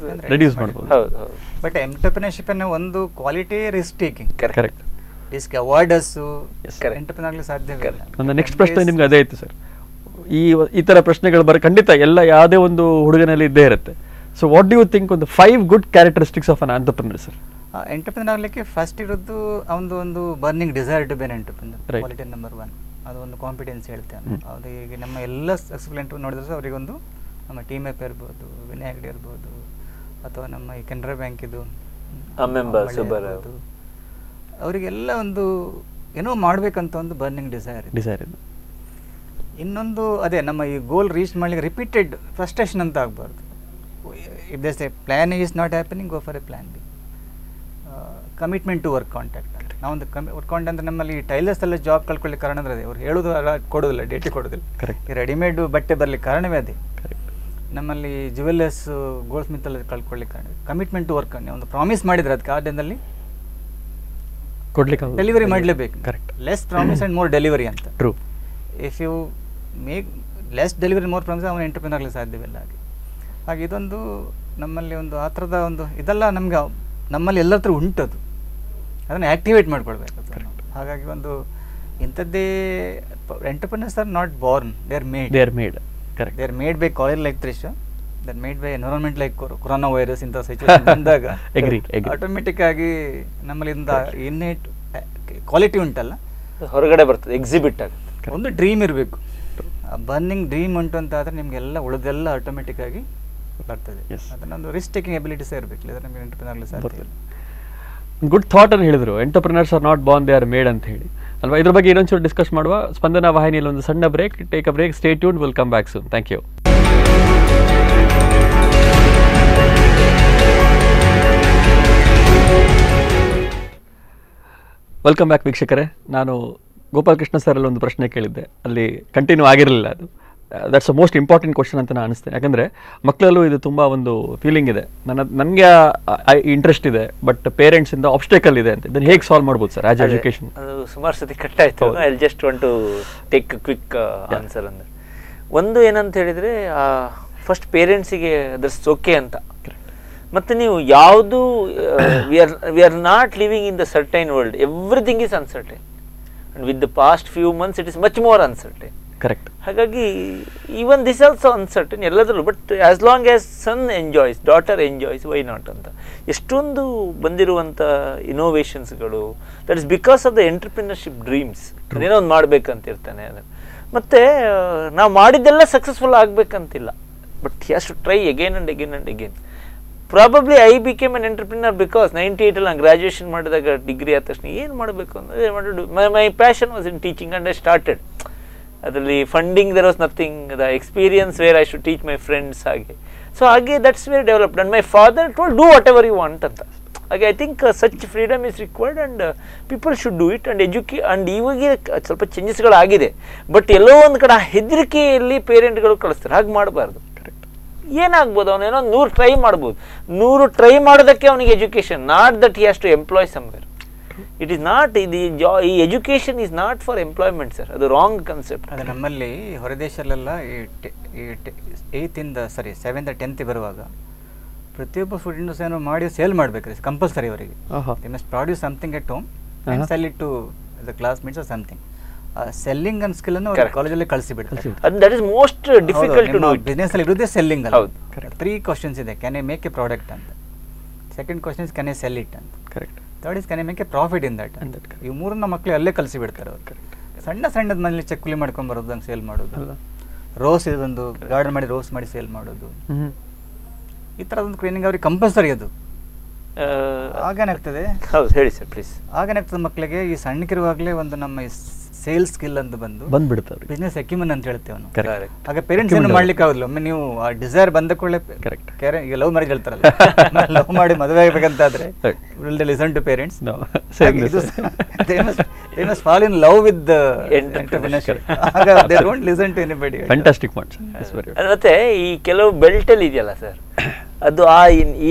ರೆಡ್ಯೂಸ್ ಮಾಡಬಹುದು. ಹೌದು. ಬಟ್ ಎಂಟರ್ಪ್ರಿನರ್ಶಿಪ್ ಅನ್ನ ಒಂದು quality risk taking, correct. Risk avoiders entrepreneur ಆಗ್ಲಿಕ್ಕೆ ಸಾಧ್ಯವಿಲ್ಲ. ನನ್ನ ನೆಕ್ಸ್ಟ್ ಪ್ರಶ್ನೆ ನಿಮ್ಗೆ ಅದೇ ಇತ್ತು ಸರ್. ಈ ತರ ಪ್ರಶ್ನೆಗಳು ಖಂಡಿತ ಎಲ್ಲ ಯಾವುದೇ ಒಂದು ಹುಡುಗನಲ್ಲಿ ಇದ್ದೇ ಇರುತ್ತೆ. So what do you think ಒಂದು 5 good characteristics of an entrepreneur sir? Entrepreneur ಆಗಲಿಕ್ಕೆ ಫಸ್ಟ್ ಇರೋದು ಒಂದು burning desire to be entrepreneur, quality number 1. ಅದು ಒಂದು ಕಾಂಪಿಟೆನ್ಸ್ ಹೇಳ್ತೇನೆ. ಅವರಿಗೆ ನಮ್ಮ ಎಲ್ಲ ಸಕ್ಸಸ್ಫುಲ್ ಎಂಟರ್ ನೋಡಿದ್ರೆ ಅವರಿಗೊಂದು ನಮ್ಮ ಟೀಮ್ ಎಪ್ ಇರ್ಬೋದು, ವಿನಾಯಕ್ ಡಿ ಇರ್ಬೋದು, ಅಥವಾ ನಮ್ಮ ಈ ಕೆನರಾ ಬ್ಯಾಂಕ್ ಇದು ಅವರಿಗೆಲ್ಲ ಒಂದು ಏನೋ ಮಾಡ್ಬೇಕಂತ ಒಂದು ಬರ್ನಿಂಗ್ ಡಿಸೈರ್. ಇನ್ನೊಂದು ಅದೇ ನಮ್ಮ ಈ ಗೋಲ್ ರೀಚ್ ಮಾಡ್ಲಿಕ್ಕೆ ರಿಪೀಟೆಡ್ ಫ್ರಸ್ಟ್ರೇಷನ್ ಅಂತ ಆಗಬಾರ್ದು. If they say plan is not happening, go for a plan B. Commitment to work contact ಅಂತ ನಾವೊಂದು ವರ್ಕ್ ಕಾಂಟ್ಯಾಕ್ಟ್ ಅಂದರೆ ನಮ್ಮಲ್ಲಿ ಟೈಲರ್ಸ್ ಎಲ್ಲ ಜಾಬ್ ಕಳ್ಕೊಳ್ಳಿಕ್ಕೆ ಕಾರಣ ಅಂದರೆ ಅದೇ, ಅವ್ರು ಹೇಳೋದು ಕೊಡೋದಿಲ್ಲ, ಡೇಟಿ ಕೊಡೋದಿಲ್ಲ. ಈ ರೆಡಿಮೇಡ್ ಬಟ್ಟೆ ಬರಲಿಕ್ಕೆ ಕಾರಣವೇ ಅದೇ. ನಮ್ಮಲ್ಲಿ ಜುವೆಲ್ಲರ್ಸ್, ಗೋಲ್ಡ್ ಸ್ಮಿತ್ ಎಲ್ಲ ಕಳ್ಕೊಳ್ಳಿಕ್ಕೆ ಕಾರಣ ಕಮಿಟ್ಮೆಂಟ್ ಟು ವರ್ಕ್. ಒಂದು ಪ್ರಾಮಿಸ್ ಮಾಡಿದ್ರೆ ಅದಕ್ಕೆ ಆ ದಿನದಲ್ಲಿ ಕೊಡ್ಲಿಕ್ಕೆ ಡೆಲಿವರಿ ಮಾಡಲೇಬೇಕು. Correct. Less promise and more delivery ಅಂತ. True. If you make less delivery more promise, ಅವನು ಎಂಟರ್ಪ್ರಿನರ್ ಆಗಲಿಕ್ಕೆ ಸಾಧ್ಯವಿಲ್ಲ. ಹಾಗೆ ಇದೊಂದು ನಮ್ಮಲ್ಲಿ ಒಂದು ಆ ಥರದ ಒಂದು ಇದೆಲ್ಲ ನಮ್ಮಲ್ಲಿ ಎಲ್ಲರ ಹತ್ರ ಉಂಟದು, ಅದನ್ನು ಆ್ಯಕ್ಟಿವೇಟ್ ಮಾಡ್ಕೊಳ್ಬೇಕು. ಹಾಗಾಗಿ ಒಂದು ಇಂಥದ್ದೇ entrepreneurs are not born, they are made. Correct. They are made by college like Trisha, they are made by environment like corona virus. ಇಂಥ ಸಿಚುವೇಶನ್ ಬಂದಾಗ ಆಟೋಮೆಟಿಕ್ ಆಗಿ ನಮ್ಮಲ್ಲಿ ಇನ್ನೇಟ್ ಕ್ವಾಲಿಟಿ ಉಂಟಲ್ಲ ಹೊರಗಡೆ ಬರ್ತದೆ, ಎಕ್ಸಿಬಿಟ್ ಆಗುತ್ತೆ. ಒಂದು ಡ್ರೀಮ್ ಇರಬೇಕು, ಬರ್ನಿಂಗ್ ಡ್ರೀಮ್ ಉಂಟು ಅಂತ ಆದರೆ ನಿಮಗೆಲ್ಲ ಉಳಿದೆಲ್ಲ ಆಟೋಮೆಟಿಕ್ ಆಗಿ ಬರ್ತದೆ. ಅದನ್ನೊಂದು ರಿಸ್ಕ್ ಟೇಕಿಂಗ್ ಎಬಿಲಿಟೀಸ್ ಇರಬೇಕು, ಇಲ್ಲದ್ರೆ ನಮಗೆ ಎಂಟರ್ಪ್ರಿನರ್ ಸಾಧ್ಯ ಇಲ್ಲ. ಗುಡ್ ಥಾಟ್ ಅನ್ನು ಹೇಳಿದ್ರು, entrepreneurs are not born, they are made ಅಂತ ಹೇಳಿ ಅಲ್ವಾ? ಇದ್ರ ಬಗ್ಗೆ ಇನ್ನೊಂಚೂರು ಡಿಸ್ಕಸ್ ಮಾಡುವ. ಸ್ಪಂದನ ವಾಹಿನಿಯಲ್ಲಿ ಒಂದು ಸಣ್ಣ break, take a break, stay tuned, will come back soon. Thank you. Welcome back ವೀಕ್ಷಕರೇ. ನಾನು ಗೋಪಾಲಕೃಷ್ಣ ಸರ್ ಅಲ್ಲಿ ಒಂದು ಪ್ರಶ್ನೆ ಕೇಳಿದ್ದೆ, ಅಲ್ಲಿ ಕಂಟಿನ್ಯೂ ಆಗಿರಲಿಲ್ಲ. ಅದು that's a most important question ಅಂತ ನಾನು ಅನಿಸ್ತೇನೆ. ಯಾಕಂದರೆ ಮಕ್ಕಳಲ್ಲೂ ಇದು ತುಂಬ ಒಂದು ಫೀಲಿಂಗ್ ಇದೆ, ನನಗೆ ಇಂಟ್ರೆಸ್ಟ್ ಇದೆ ಬಟ್ ಪೇರೆಂಟ್ಸಿಂದ ಆಬ್ಸ್ಟೆಕಲ್ ಇದೆ ಅಂತ. ಇದನ್ನು ಹೇಗೆ ಸಾಲ್ವ್ ಮಾಡ್ಬೋದು ಸರ್ ಆಸ್ ಎಜುಕೇಷನ್? ಅದು ಸುಮಾರು ಸತಿ ಕಟ್ಟಾಯಿತು. I just want to take quick answer. ಅಂದರೆ ಒಂದು ಏನಂತ ಹೇಳಿದರೆ, ಫಸ್ಟ್ ಪೇರೆಂಟ್ಸಿಗೆ ದಟ್ಸ್ ಓಕೆ ಅಂತ. ಮತ್ತು ನೀವು ಯಾವುದು we are not living in the certain world, everything is uncertain. And with the past few months it is much more uncertain. Correct. ಹಾಗಾಗಿ even this also uncertain ಎಲ್ಲದರಲ್ಲೂ. But as long as son enjoys, daughter enjoys, why not ಅಂತ ಎಷ್ಟೊಂದು ಬಂದಿರುವಂಥ ಇನೋವೇಷನ್ಸ್ಗಳು. That is because of the entrepreneurship dreams. ಏನೋ ಒಂದು ಮಾಡ್ಬೇಕಂತ ಇರ್ತಾನೆ. ಅದನ್ನು ಮತ್ತು ನಾವು ಮಾಡಿದ್ದೆಲ್ಲ ಸಕ್ಸಸ್ಫುಲ್ ಆಗಬೇಕಂತಿಲ್ಲ, but he has to try again and again and again. Probably I became an entrepreneur because 98 ನಾನು ಗ್ರ್ಯಾಜುಯೇಷನ್ ಮಾಡಿದಾಗ ಡಿಗ್ರಿ ಆದ ತಕ್ಷಣ ಏನು ಮಾಡಬೇಕು ಅಂದರೆ my passion was in teaching and I started. ಅದರಲ್ಲಿ funding there was nothing, the experience where I should teach my friends. ಹಾಗೆ so ಹಾಗೆ that's where developed. And my father told do whatever you want ಅಂತ. ಹಾಗೆ I think such freedom is required and people should do it. And ಇವಾಗ ಸ್ವಲ್ಪ ಚೇಂಜಸ್ಗಳಾಗಿದೆ, but ಎಲ್ಲೋ ಒಂದು ಕಡೆ ಹೆದರಿಕೆಯಲ್ಲಿ ಪೇರೆಂಟ್ಗಳು ಕಳಿಸ್ತಾರೆ. ಹಾಗೆ ಮಾಡಬಾರ್ದು. ಏನಾಗ್ಬೋದು, ಅವನೇನೋ 100 ಟ್ರೈ ಮಾಡ್ಬೋದು. 100 ಟ್ರೈ ಮಾಡೋದಕ್ಕೆ ಅವನಿಗೆ education, not that he has to employ somewhere. It is not ಈ education is not for employment sir, ಅದು ರಾಂಗ್ ಕನ್ಸೆಪ್ಟ್. ಅದು ನಮ್ಮಲ್ಲಿ ಹೊರದೇಶಲ್ಲೆಲ್ಲ ಈ 7th 10th ಬರುವಾಗ ಪ್ರತಿಯೊಬ್ಬ ಸ್ಟೂಡೆಂಟ್ಸ್ ಏನೋ ಮಾಡಿ ಸೇಲ್ ಮಾಡಬೇಕು, ಕಂಪಲ್ಸರಿ ಅವರಿಗೆ. They must produce something at home and sell it to the classmates or something. Selling and skill ಅನ್ನು ಕಾಲೇಜಲ್ಲಿ ಕಳಿಸಿಬಿಡ್ತಾರೆ. That is most difficult to do. Business ಅಲ್ಲಿ ಇರೋದೇ ಸೆಲ್ಲಿಂಗ್. ಹೌದು. 3 ಕ್ವಶನ್ಸ್ ಇದೆ. Can I make a product ಅಂತ. Second question is can I sell it ಅಂತ. Correct. Third is can I make a profit in that. ಇವು 3 ಮಕ್ಕಳು ಅಲ್ಲೇ ಕಲಿಸಿ ಬಿಡ್ತಾರೆ ಅವ್ರು. ಸಣ್ಣದ ಮನೇಲಿ ಚಕ್ಕುಲಿ ಮಾಡ್ಕೊಂಡು ಬರೋದು, ಹಂಗೆ ಸೇಲ್ ಮಾಡೋದು. ರೋಸ್ ಇದೊಂದು ಗಾರ್ಡನ್ ಮಾಡಿ ರೋಸ್ ಮಾಡಿ ಸೇಲ್ ಮಾಡೋದು. ಈ ಥರದೊಂದು ಟ್ರೈನಿಂಗ್ ಅವ್ರಿಗೆ ಕಂಪಲ್ಸರಿ. ಅದು ಆಗೇನಾಗ್ತದೆ, ಹೌದು ಹೇಳಿ ಸರ್ ಪ್ಲೀಸ್. ಆಗೇನಾಗ್ತದೆ ಮಕ್ಕಳಿಗೆ ಈ ಸಣ್ಣಕ್ಕಿರುವಾಗಲೇ ಒಂದು ನಮ್ಮ ಸೇಲ್ಸ್ ಸ್ಕಿಲ್ ಅಂತ ಬಂದ್ಬಿಡ್ತಾರೆ, ಬಿಸ್ನೆಸ್ ಎಕ್ಯುಮನ್ ಅಂತ ಹೇಳ್ತೇವೆ ನಾವು. Correct. ಆಗ ಪೇರೆಂಟ್ಸ್ ಏನು ಮಾಡ್ಲಿಕ್ಕೆ ಆಗುದಿಲ್ಲ. ಒಮ್ಮೆ ನೀವು ಆ ಡಿಸೈರ್ ಬಂದ ಕೂಡಲೇ Correct. ಈಗ ಲವ್ ಮ್ಯಾರೇಜ್ ಹೇಳ್ತಾರಲ್ಲ, ಲವ್ ಮಾಡಿ ಮದುವೆ ಆಗ್ಬೇಕಂತಾದ್ರೆ will they listen to parents. They must fall in love with entrepreneurship. ಆಗ they don't listen to anybody. Fantastic marks. ಮತ್ತೆ ಈ ಕೆಲವು ಬೆಲ್ಟ್ ಅಲ್ಲಿ ಇದೆಯಲ್ಲ ಸರ್, ಅದು ಆ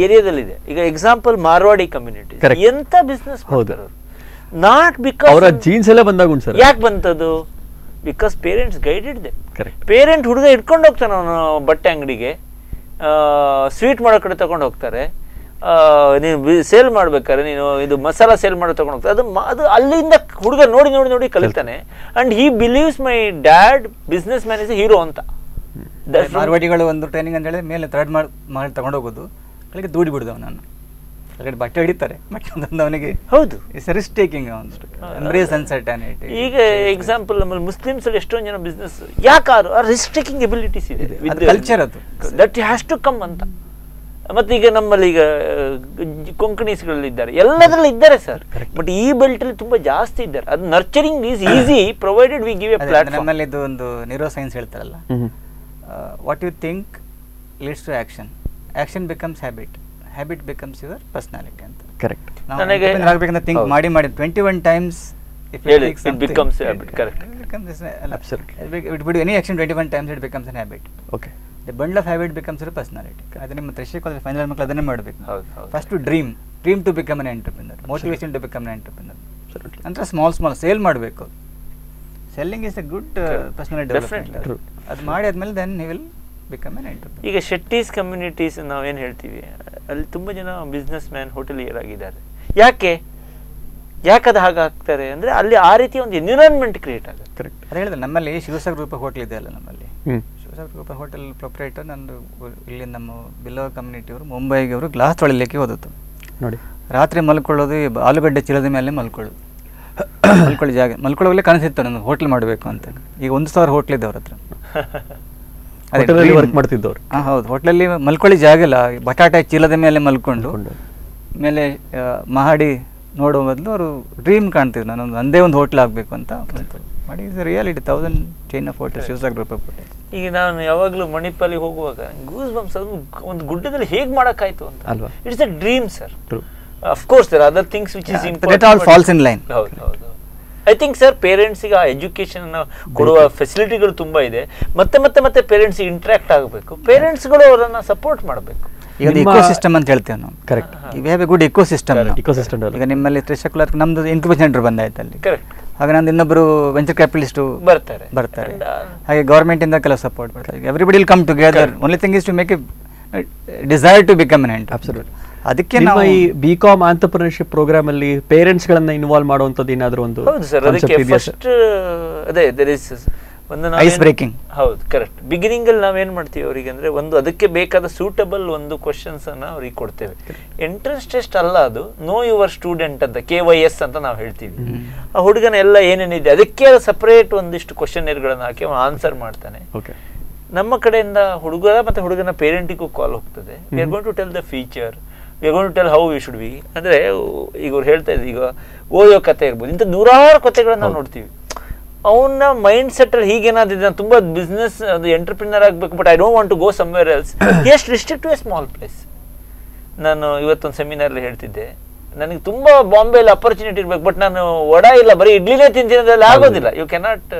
ಏರಿಯಾದಲ್ಲಿದೆ. ಈಗ ಎಕ್ಸಾಂಪಲ್ ಮಾರ್ವಾಡಿ ಕಮ್ಯುನಿಟಿ ಎಂತ ಬಿಸ್ನೆಸ್ ಮಾಡ್ತಾರೆ, ನಾಟ್ ಬಿಕಾಸ್ ಅವರ ಜೀನ್ಸ್ ಎಲ್ಲ ಬಂದಾಗ ಉಂಟು ಸರ್. ಯಾಕೆ ಬಂತದ್ದು? ಬಿಕಾಸ್ ಪೇರೆಂಟ್ಸ್ ಗೈಡೆಡ್ ದೆ. ಕರೆಕ್ಟ್. ಪೇರೆಂಟ್ ಹುಡುಗ ಇಟ್ಕೊಂಡು ಹೋಗ್ತಾನೆ ಅವನು ಬಟ್ಟೆ ಅಂಗಡಿಗೆ, ಸ್ವೀಟ್ ಮಾಡೋ ಕಡೆ ತಗೊಂಡು ಹೋಗ್ತಾರೆ. ನೀನು ಸೇಲ್ ಮಾಡ್ಬೇಕಾದ್ರೆ ನೀನು ಇದು ಮಸಾಲ ಸೇಲ್ ಮಾಡೋ ತಗೊಂಡು ಹೋಗ್ತಾರೆ. ಅದು ಅಲ್ಲಿಂದ ಹುಡುಗ ನೋಡಿ ನೋಡಿ ನೋಡಿ ಕಲಿತಾನೆ. And he believes my dad business man is a hero ಅಂತ. ಮಾರ್ವಾಡಿಗಳು ಒಂದು ಟ್ರೈನಿಂಗ್ ಅಂತ ಹೇಳಿದ್ರೆ ಮೇಲೆ ಥರ್ಡ್ ಮಾಡಿ ತಗೊಂಡು ಹೋಗೋದು, ಅಲ್ಲಿಗೆ ದೂಡಿ ಬಿಡುದವ ನಾನು ಅಲ್ಲಿ ಬಟ್ಟೆ ಹಿಡಿತಾರೆ. ಬಟ್ ಅವನಿಗೆ ಹೌದು it's risk taking, embrace uncertainty. ಈಗ ಎಕ್ಸಾಂಪಲ್ ನಮ್ಮಲ್ಲಿ ಮುಸ್ಲಿಮ್ಸ್ ಅಲ್ಲಿ ಎಷ್ಟೊಂದು ಜನ ಬಿಸ್ನೆಸ್ ಯಾಕಾರು ರಿಸ್ಕ್ ಟೇಕಿಂಗ್ ಎಬಿಲಿಟೀಸ್ ಇದೆ, ಕಲ್ಚರ್ ಅದು ದಟ್ ಹ್ಯಾಸ್ ಟು ಕಮ್ ಅಂತ. ಮತ್ತೆ ಈಗ ನಮ್ಮಲ್ಲಿ ಈಗ ಕೊಂಕಣಿಸ್ಗಳಲ್ಲಿ ಇದ್ದಾರೆ, ಎಲ್ಲದರಲ್ಲಿ ಇದ್ದಾರೆ ಸರ್. ಬಟ್ ಈ ಬೆಲ್ಟ್ ಅಲ್ಲಿ ತುಂಬಾ ಜಾಸ್ತಿ ಇದ್ದಾರೆ. ಅದು nurturing is easy provided we give a platform. ನಮ್ಮಲ್ಲಿ ಇದು ಒಂದು ನ್ಯೂರೋ ಸೈನ್ಸ್ ಹೇಳ್ತಾರಲ್ಲ, what you think leads to action, action becomes habit, habit becomes your personality ಅಂತ. ಕರೆಕ್ಟ್. ನನಗೆ ಆಗಬೇಕಂತ ಥಿಂಕ್ ಮಾಡಿ 21 times if you think something, it becomes a habit. Correct. It becomes Absolutely. it would do any action 21 times it becomes an habit. Okay. The bundle of habit becomes your personality. ಅದು ನಿಮ್ಮ ತ್ರಿಶಿಕ್ final ಮಕ್ಕಳು ಅದನ್ನೇ ಮಾಡಬೇಕು. ಹೌದು. First to dream to become an entrepreneur, motivation to become an entrepreneur. ಅಂದ್ರೆ small sale ಮಾಡಬೇಕು. Selling is a good personality development. ಅದು ಮಾಡಿ ಆದ್ಮೇಲೆ then he will become an entrepreneur. ಈಗ ಶೆಟ್ಟೀಸ್ ಕಮ್ಯುನಿಟೀಸ್ ನಾವೇನು ಹೇಳ್ತೀವಿ, ಅಲ್ಲಿ ತುಂಬ ಜನ ಬಿಸ್ನೆಸ್ ಮ್ಯಾನ್ ಹೋಟೆಲಿಯರ್ ಆಗಿದ್ದಾರೆ. ಯಾಕದು ಹಾಗಾಗ್ತಾರೆ ಅಂದರೆ ಅಲ್ಲಿ ಆ ರೀತಿ ಒಂದು ಎನ್ವಿರಾನ್ಮೆಂಟ್ ಕ್ರಿಯೇಟ್ ಆಗುತ್ತೆ. ಕರೆಕ್ಟ್. ಅದು ಹೇಳಿದ್ರೆ ನಮ್ಮಲ್ಲಿ ಶಿವಸಾಗರ್ ಗ್ರೂಪ್ ಹೋಟೆಲ್ ಇದೆ ಅಲ್ಲ, ನಮ್ಮಲ್ಲಿ ಶಿವಸಾಗರ್ ಗ್ರೂಪ್ ಹೋಟೆಲ್ ಪ್ರೊಪ್ರೈಟರ್ ನಂದು ಇಲ್ಲಿ ನಮ್ಮ ಬಿಲ್ಲೋ ಕಮ್ಯುನಿಟಿಯವರು ಮುಂಬೈಗೆ ಅವರು ಗ್ಲಾಸ್ ತೊಳಿಲಿಕ್ಕೆ ಹೋದದ್ದು ನೋಡಿ. ರಾತ್ರಿ ಮಲ್ಕೊಳ್ಳೋದು ಆಲೂಗಡ್ಡೆ ಚೀಲದ ಮೇಲೆ ಮಲ್ಕೊಳ್ಳೋದು, ಮಲ್ಕೊಳ್ಳೋಗ್ಲೇ ಕನಸಿತ್ತು ನನಗೆ ಹೋಟ್ಲ್ ಮಾಡಬೇಕು ಅಂತ. ಈಗ 1,000 ಹೋಟ್ಲ್ ಇದೆ ಅವ್ರ ಹತ್ರ. ವರ್ಕ್ ಮಾಡ್ತಿದ್ದವ್ರು. ಹೌದು, ಹೋಟ್ಲಲ್ಲಿ ಮಲ್ಕೊಳ್ಳಿ ಜಾಗ ಇಲ್ಲ, ಬಟಾಟೆ ಚೀಲದ ಮೇಲೆ ಮಲ್ಕೊಂಡು ಮೇಲೆ ಮಹಡಿ ನೋಡೋ ಬದಲು ಅವರು ಡ್ರೀಮ್ ಕಾಣ್ತಿದ್ರು, ನಾನೊಂದು ಒಂದೇ ಒಂದು ಹೋಟ್ಲ್ ಆಗಬೇಕು ಅಂತ ಮಾಡಿ. Is reality 1000 chain of hotel, Sivasagar group of hotel. ಈಗ ನಾನು ಯಾವಾಗಲೂ ಮಣಿಪಾಲಿಗೆ ಹೋಗುವಾಗ ಗೂಸ್ ಬಂಪ್ಸ್ ಒಂದು ಗುಡ್ಡದಲ್ಲಿ ಹೇಗೆ ಮಾಡೋಕ್ಕಾಯ್ತು ಅಂತ ಅಲ್ವಾ. It's a dream sir. Of course there are other things which is important. That all falls in line. ಹೌದು. ಐ ಥಿಂಕ್ ಸರ್ ಪೇರೆಂಟ್ಸಿಗೆ ಆ ಎಜುಕೇಶನ್ ಕೊಡುವ ಫೆಸಿಲಿಟಿಗಳು ತುಂಬ ಇದೆ. ಮತ್ತೆ ಪೇರೆಂಟ್ಸಿಗೆ ಇಂಟ್ರಾಕ್ಟ್ ಆಗಬೇಕು, ಪೇರೆಂಟ್ಸ್ಗಳು ಅವರನ್ನು ಸಪೋರ್ಟ್ ಮಾಡಬೇಕು. ಈಗ ಇಕೋಸಿಸ್ಟಮ್ ಅಂತ ಹೇಳ್ತೇವೆ ನಾವು. Correct. We have A good ecosystem. ಈಗ ನಿಮ್ಮಲ್ಲಿ ತ್ರಿಶಕುಲರ್ ನಮ್ದು ಇನ್ಕ್ಯುಬೇಷನ್ ಸೆಂಟರ್ ಬಂದಾಯ್ತು ಅಲ್ಲಿ. ಕರೆಕ್ಟ್. ಹಾಗೆ ನಂದು ಇನ್ನೊಬ್ಬರು ವೆಂಚರ್ ಕ್ಯಾಪಿಟಲಿಸ್ಟು ಬರ್ತಾರೆ. ಹಾಗೆ ಗವರ್ಮೆಂಟ್ ಇಂದ ಕೆಲವು ಸಪೋರ್ಟ್ ಬರ್ತಾರೆ. Everybody will come together. Only thing is to make a desire to become an entrepreneur. Absolutely. ಅದಕ್ಕೆ ನಾವು ಈ ಬಿಕಾಮ್ ಆಂಟರ್ಪ್ರಿನರ್ಶಿಪ್ ಪ್ರೋಗ್ರಾಮ್ ಅಲ್ಲಿ ಪೇರೆಂಟ್ಸ್ ಗಳನ್ನ ಇನ್ವಾಲ್ವ್ ಮಾಡುವಂತದ್ದು ಏನಾದರೂ ಒಂದು. ಹೌದು ಸರ್, ಅದಕ್ಕೆ ಫಸ್ಟ್ ಅದೇ ದೇರ್ ಇಸ್ ಒಂದು ಐಸ್ ಬ್ರೇಕಿಂಗ್. ಹೌದು, ಕರೆಕ್ಟ್. ಬಿಗಿನಿಂಗ್ ಅಲ್ಲಿ ನಾವೇನ್ ಮಾಡ್ತೀವಿ ಅವರಿಗೆ ಅಂದ್ರೆ ಒಂದು ಅದಕ್ಕೆ ಬೇಕಾದ ಸೂಟಬಲ್ ಒಂದು ಕ್ವಶನ್ಸ್ ಅನ್ನ ಅವ್ರಿಗೆ ಕೊಡ್ತೇವೆ. ಎಂಟ್ರೆನ್ಸ್ ಟೆಸ್ಟ್ ಅಲ್ಲ ಅದು, ನೋ ಯುವರ್ ಸ್ಟೂಡೆಂಟ್ ಅಂತ KYS ಅಂತ ನಾವು ಹೇಳ್ತೀವಿ. ಆ ಹುಡುಗನ ಎಲ್ಲ ಏನೇನಿದೆ ಅದಕ್ಕೆ ಸಪರೇಟ್ ಒಂದಿಷ್ಟು ಕ್ವಶನ್ಗಳನ್ನ ಹಾಕಿ ಅವನು ಆನ್ಸರ್ ಮಾಡ್ತಾನೆ. ನಮ್ಮ ಕಡೆಯಿಂದ ಹುಡುಗರ ಮತ್ತೆ ಹುಡುಗನ ಪೇರೆಂಟಿಗೂ ಕಾಲ್ ಹೋಗ್ತದೆ. We are going to tell the future, we are going to tell how you should be. ಅಂದ್ರೆ ಈಗ ಅವ್ರು ಹೇಳ್ತಾ ಇದ್ರು, ಈಗ ಓಯೋ ಕತೆ ಇರ್ಬೋದು, ಇಂಥ ನೂರಾರು ಕತೆಗಳನ್ನ ನಾವು ನೋಡ್ತೀವಿ. ಅವನ ಮೈಂಡ್ ಸೆಟ್ ಅಲ್ಲಿ ಹೀಗೇನಾದಿದೆ, ನಾನು ತುಂಬಾ ಬಿಸ್ನೆಸ್ ಅದು ಎಂಟರ್ಪ್ರಿನರ್ ಆಗಬೇಕು, but I don't want to go somewhere else. ಎಷ್ಟು restrict to a small place. ನಾನು ಇವತ್ತೊಂದು ಸೆಮಿನಾರ್ಲಿ ಹೇಳ್ತಿದ್ದೆ, ನನಗೆ ತುಂಬಾ ಬಾಂಬೆಯಲ್ಲಿ ಅಪರ್ಚುನಿಟಿ ಇರ್ಬೇಕು, ಬಟ್ ನಾನು ವಡ ಇಲ್ಲ ಬರೀ ಇಡ್ಲಿನೇ ತಿಂತಿನೋದ್ರಲ್ಲಿ ಆಗೋದಿಲ್ಲ. You cannot